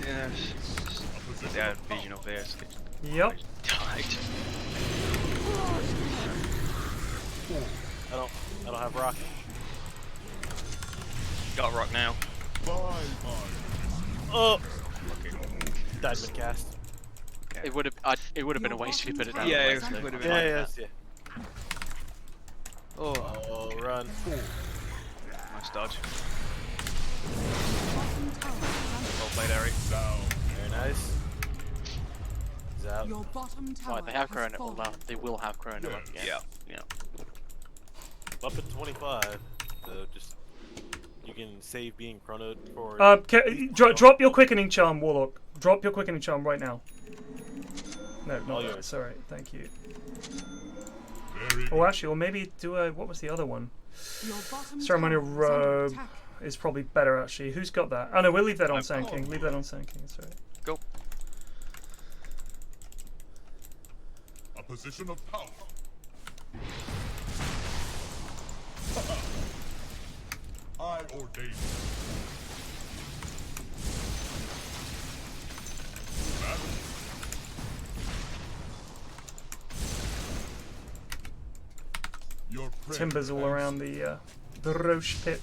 Yes. They had vision up there. So Yep. died. I don't have rock. Got rock now. Oh! Died mid cast. It would have been a waste if you put it down. Yeah, the it way, would have so- been. Yeah. Oh, run. Nice dodge. Bottom tower is Well played, Eric. Very nice. He's out. Your bottom tower Right, they have has Corona. fallen. Well, they will have Corona up again. Yeah. Up at 25. So just you can save being chronoed for. Drop your quickening charm, Warlock. Drop your quickening charm right now. No, not that. yours. Sorry, thank you. Oh, actually, or maybe do a. What was the other one? Your bottom Ceremonial tower is under robe attack. is probably better actually. Who's got that? Oh no, we'll leave that on Sand King. Leave that on Sand King. Sorry. Go. A position of power. I ordain it. Battle. Your prayer Timbers all around the Roche pit.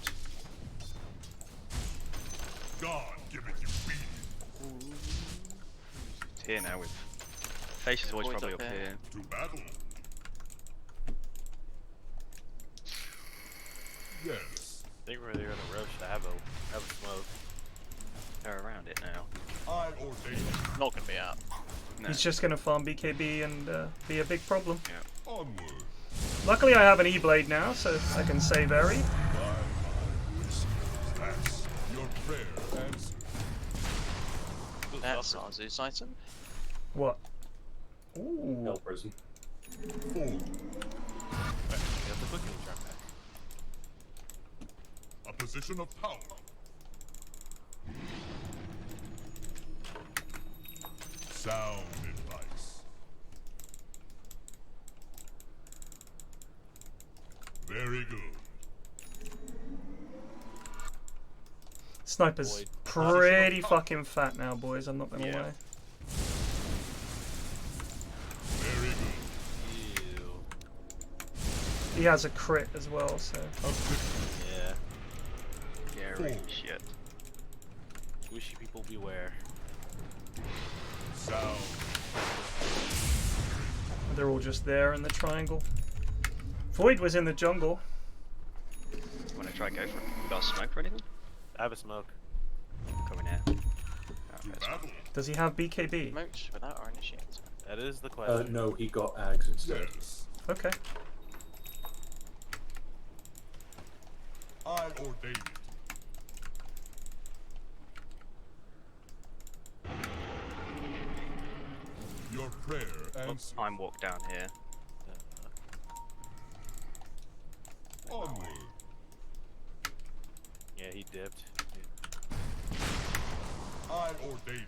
God give it you beating. It's here now with. Face is always Void's probably up up there. here. To battle. Yes. I think we're gonna rush to have a smoke. They're around it now. I ordain it. Not gonna be out. No. He's just gonna farm BKB and be a big problem. Onward. Luckily, I have an E-blade now, so I can save Eri. That's your prayer answered. That's our Zeus item. What? Ooh. No prison. Forward. You have the quickening charm back. A position of power. Sound advice. Very good. Sniper's Void. pretty fucking fat now, boys. I'm not gonna Yeah. lie. Very good. Ew. He has a crit as well, so. Yeah. Scary shit. Squishy people beware. Sound. They're all just there in the triangle. Void was in the jungle. Wanna try and go for it? You got a smoke or anything? I have a smoke. Coming here. To battle. Does he have BKB? Smokes without our initiator. That is the question. No, he got Ags instead. Yes. Okay. I ordain it. Your prayer answered. I'm walked down here. Onward. Yeah, he dipped. I ordain it.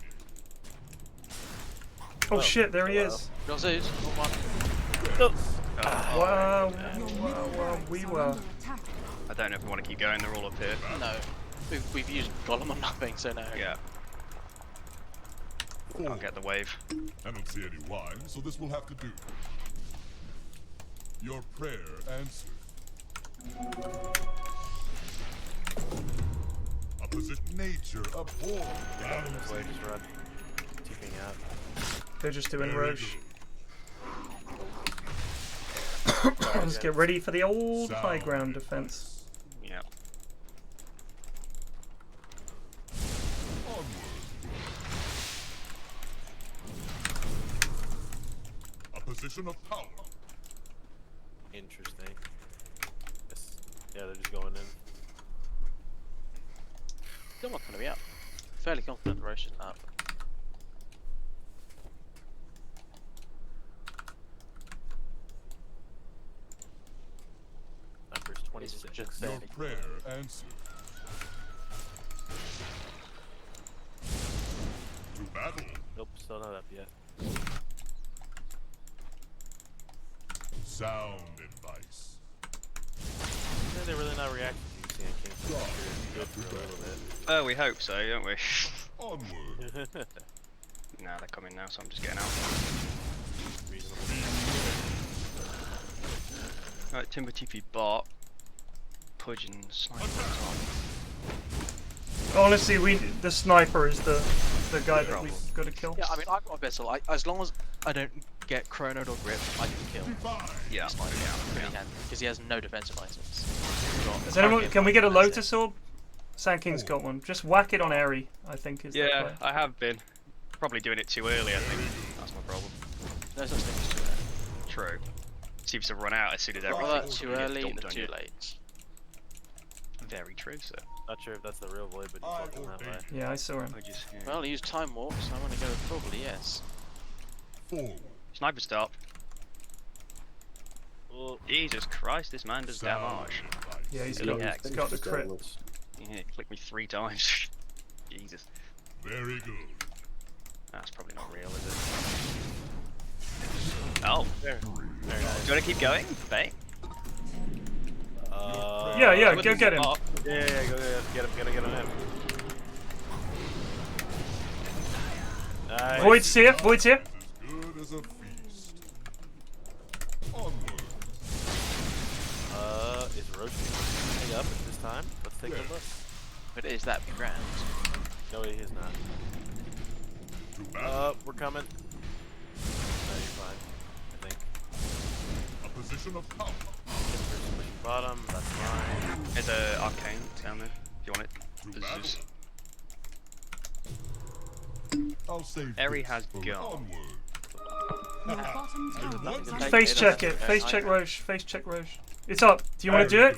Oh shit, there he hello. is. Got Zeus. Wow, wow, we were. I don't know if we want to keep going, they're all up here. No. We've used Golem on nothing, so no. Yeah. I'll get the wave. I don't see any wine, so this will have to do. Your prayer answered. Opposite nature abhorred. Wait, just run. Tipping out. They're just doing Roche. Let's get ready for the old high ground defense. Yeah. A position of power. Interesting. Yes. Yeah, they're just going in. Still not going to be up. Fairly confident the Roche is up. Numbers 26. Just Your barely. prayer answered. To battle. Nope, still not up yet. Sound advice. Yeah, they're really not reacting to you, Sand King. Go through a little bit. Oh, we hope so, don't we? Onward. Nah, they're coming now, so I'm just getting out. Reasonable. Right, Timber TP bot. Pudge and sniper on top. Honestly, the sniper is the guy that we've got to kill. Yeah, I mean, I've got a Vessel. As long as I don't get chronoed or gripped, I can kill. Yeah, Because he has no defensive items. Does anyone, can we get a Lotus Orb? Sand King's got one. Just whack it on Airy, I think is the Yeah, play. I have been. Probably doing it too early, I think. That's my problem. There's no things to it. True. Seems to run out as soon as everything Well, that's too gets early, dumped or on too you. late. Very true, sir. Not sure if that's the real void, but he's walking that way. Yeah, I saw him. Well, he used Time Warp, so I'm going to go with probably yes. Sniper stop. Oh. Jesus Christ, this man does damage. Yeah, he's Elite got, X. he's got the crit. Yeah, click me 3 times. Jesus. Very good. That's probably not real, is it? Oh. Very Do you want to keep going, Bay? Yeah, go get him. Yeah, go get him, get him. Nice. Void's here, Void's here. As good as a feast. Onward. Is Roche coming up at this time? Let's take a look. But is that grand? No, he is not. We're coming. No, you're fine. I think. A position of power. Bottom, that's fine. There's a arcane down there, if you want it. To This is... I'll save Eri this has for gone. onward. Your bottom tower is under Face check it. Face check Roche. Face check Roche. It's up. Do you want to do it?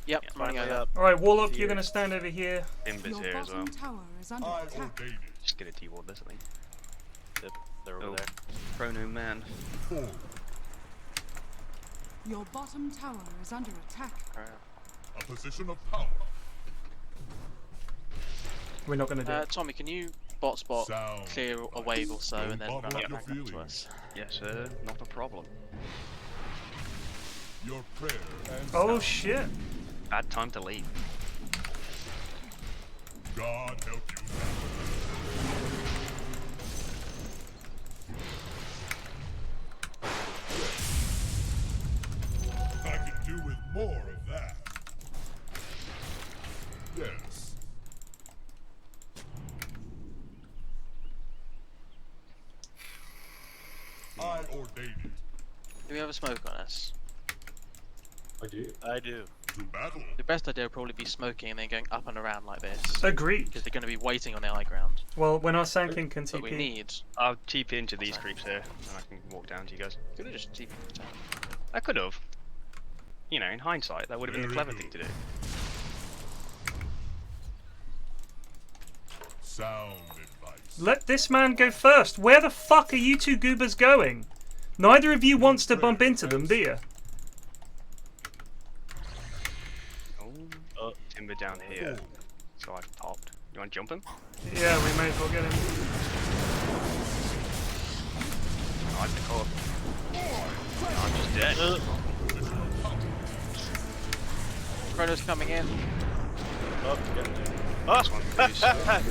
Yep, running over. Alright, Warlock, you're going to stand over here. Timber's Your here as well. bottom tower is under I attack. ordain it. Just get a T-ward this, I think. Yep, they're over Oh. there. Chrono man. Forward. Your bottom tower is under attack. A position of power. We're not going to do it. Tommy, can you bot spot Sound clear a wave or so and then Don't run bottle it up your back up to feelings. us? Yes, sir. Not a problem. Your prayer and Oh sound. shit. Bad time to leave. God help you. I could do with more of that. Yes. I ordain it. Do we have a smoke on us? I do. To battle. The best idea would probably be smoking and then going up and around like this. Agreed. Because they're going to be waiting on the high ground. Well, when our Sand King can But we TP. need... I'll TP into these creeps here, and I can walk down to you guys. Could have just TP the tower. I could have. You know, in hindsight, that would have been the Very clever good. thing to do. Sound advice. Let this man go first. Where the fuck are you two goobers going? Neither of you wants to bump into them, do you? Oh, Timber down here. So I've popped. You want to jump him? Yeah, we may as well get him. I like the core. I'm just dead. Chrono's coming in. Oh, This one, please.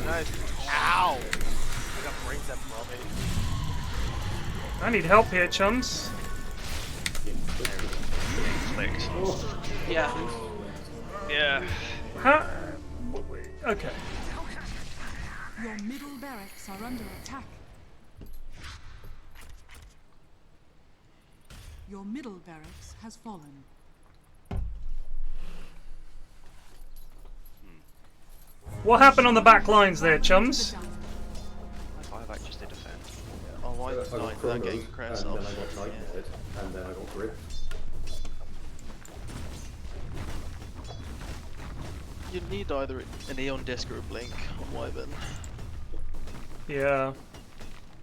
nice. Ow! I got Brains that from me. I need help here, chums. Clicked. Yeah. Yeah. Huh? Okay. Your middle barracks are under attack. Your middle barracks has fallen. What happened on the back lines there, chums? PFlax just did defend. Oh, why was I got without chronos, getting and crits then I off? got nightmared, and then I got grip. You need either an Eon disc or a blink on Wyvern. Yeah.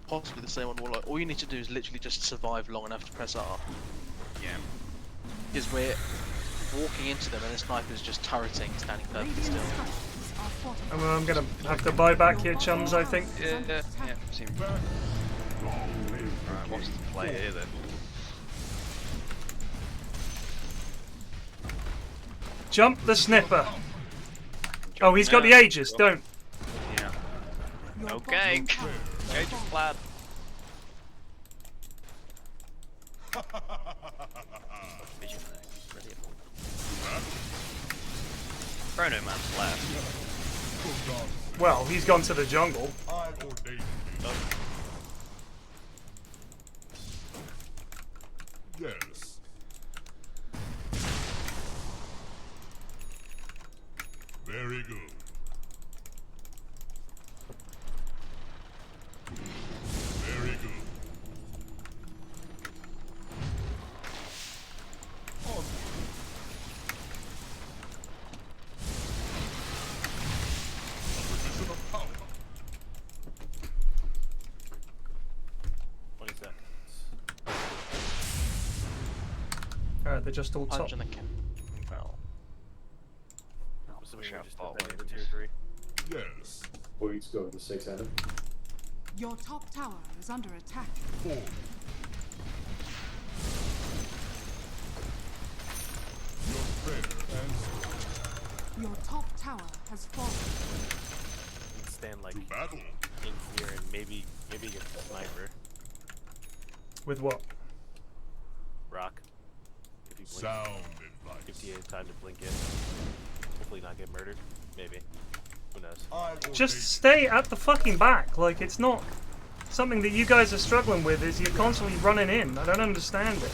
Possibly the same on Warlock. All you need to do is literally just survive long enough to press R. Yeah. Because we're walking into them and the sniper's just turreting, standing perfectly still. I'm gonna have to buy back here, chums, I think. Yeah, seems. Right, what's the play here then? Jump the snipper. Oh, he's got the Aegis, don't. Yeah. Okay. Aegis lad. Brilliant. Chrono Man's left. Well, he's gone to the jungle. Yes. Very good. Very good. Alright, they're just all top. Punch on the kill. Well. Push out ball into tier 3. Yes. Points go to 6 enemy. Your top tower is under attack. 4. Your prayer answered. Your top tower has fallen. You can stand like To battle. in here and maybe get the sniper. With what? Rock. If you blink. Sound advice. Gives you time to blink in. Hopefully not get murdered. Maybe. Who knows? Just stay at the fucking back. Like, it's not something that you guys are struggling with, is you're constantly running in. I don't understand it.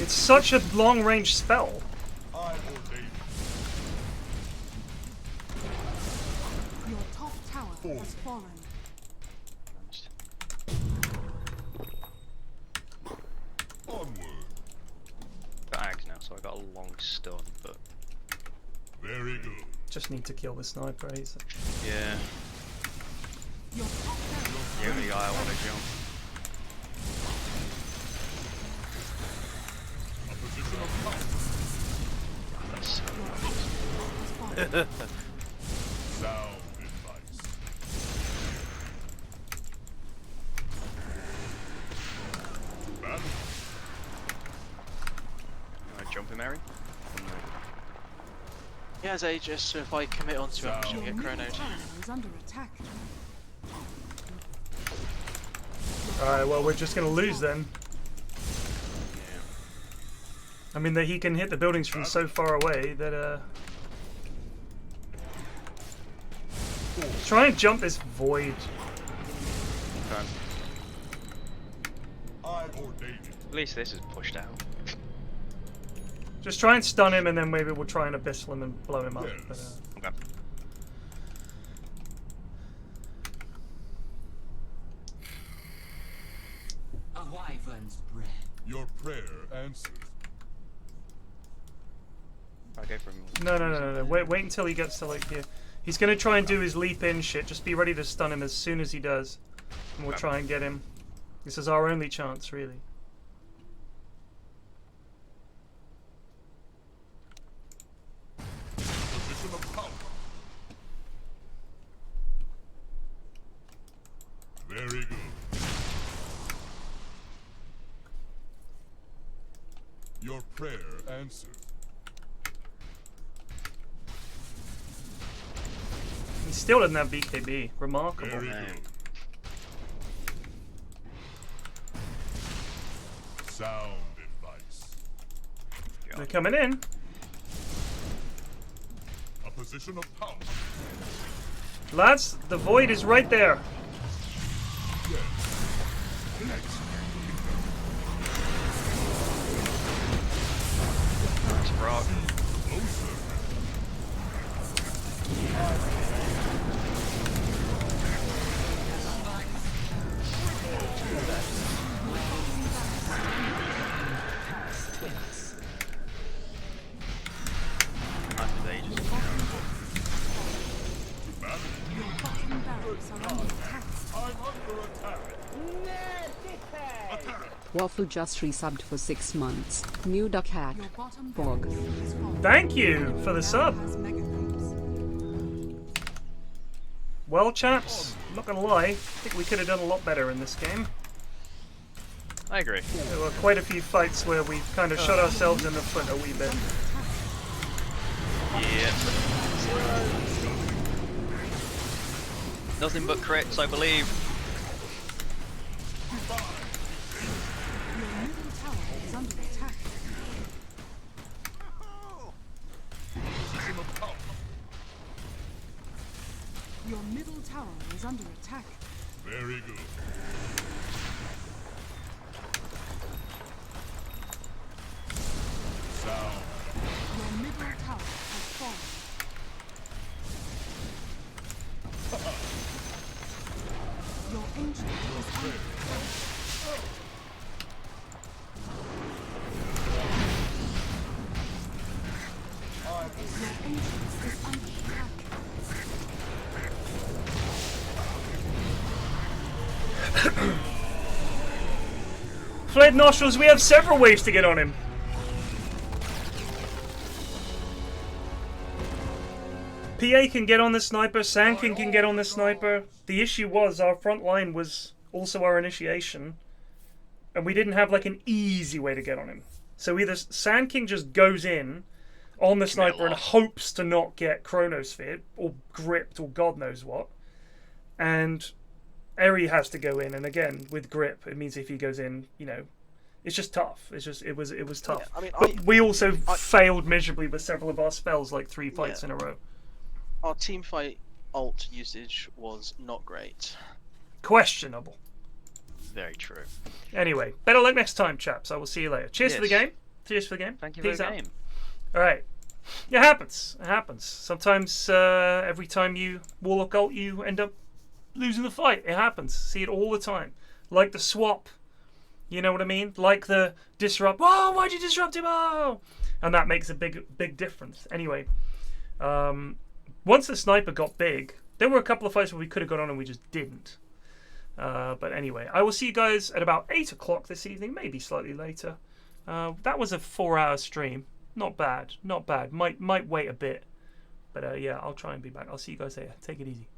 It's such a long-range spell. Your top tower has fallen. Onward. Got Ags now, so I got a long stun, but. Very good. Just need to kill the sniper. He's Yeah. Your top tower. The only guy I want to jump. A position of power. That's so Sound advice. To battle. Jump him, Mary? He has Aegis, so if I commit onto him, I should Your get middle chronoed. tower is under attack. alright. Well, we're just gonna lose then. I mean, that he can hit the buildings from so far away that try and jump this void. Okay. I ordain it. At least this is pushed out. Just try and stun him, and then maybe we'll try and abyssal him and blow him up. But, Okay. A wyvern's breath. Your prayer answered. I go from. no. Wait until he gets to like here. He's gonna try and do his leap in shit. Just be ready to stun him as soon as he does, and we'll try and get him. This is our only chance, really. Position of power. Very good. Your prayer answered. He still doesn't have BKB. Remarkable. Very good. Sound advice. They're coming in. A position of power. Lads, the void is right there. That's rock. Waffle just resubbed for 6 months. New duck hat. Bog. Thank you for the sub. Well, chaps, I'm not gonna lie. I think we could have done a lot better in this game. I agree. There were quite a few fights where we kind of shot ourselves in the foot a wee bit. Yeah. Nothing but crits, I believe. Your middle tower is under attack. Your middle tower is under attack. Very good. Sound. Your middle tower has fallen. Your ancient is under attack. Your ancient is under attack. Flayed nostrils, we have several ways to get on him. PA can get on the sniper, Sandking can get on the sniper. The issue was our front line was also our initiation, and we didn't have like an easy way to get on him. So either Sandking just goes in on the sniper and hopes to not get chronosphered or gripped or God knows what, and Eri has to go in, and again with grip it means if he goes in, you know, it's just tough. It was tough. Yeah, I mean, but we also failed miserably with several of our spells, like 3 fights in a row. Our team fight ult usage was not great. Questionable. Very true. Anyway, better luck next time, chaps. I will see you later. Cheers for the game. Cheers for the game. Thank you for Peace the out. game. All right. It happens. It happens. Sometimes every time you Warlock ult, you end up losing the fight. It happens. See it all the time. Like the swap. You know what I mean? Like the disrupt. Whoa, why'd you disrupt him? Oh! And that makes a big difference. Anyway, once the sniper got big, there were a couple of fights where we could have got on and we just didn't. But anyway, I will see you guys at about 8 o'clock this evening, maybe slightly later. That was a 4-hour stream. Not bad. Not bad. Might wait a bit. But yeah, I'll try and be back. I'll see you guys later. Take it easy.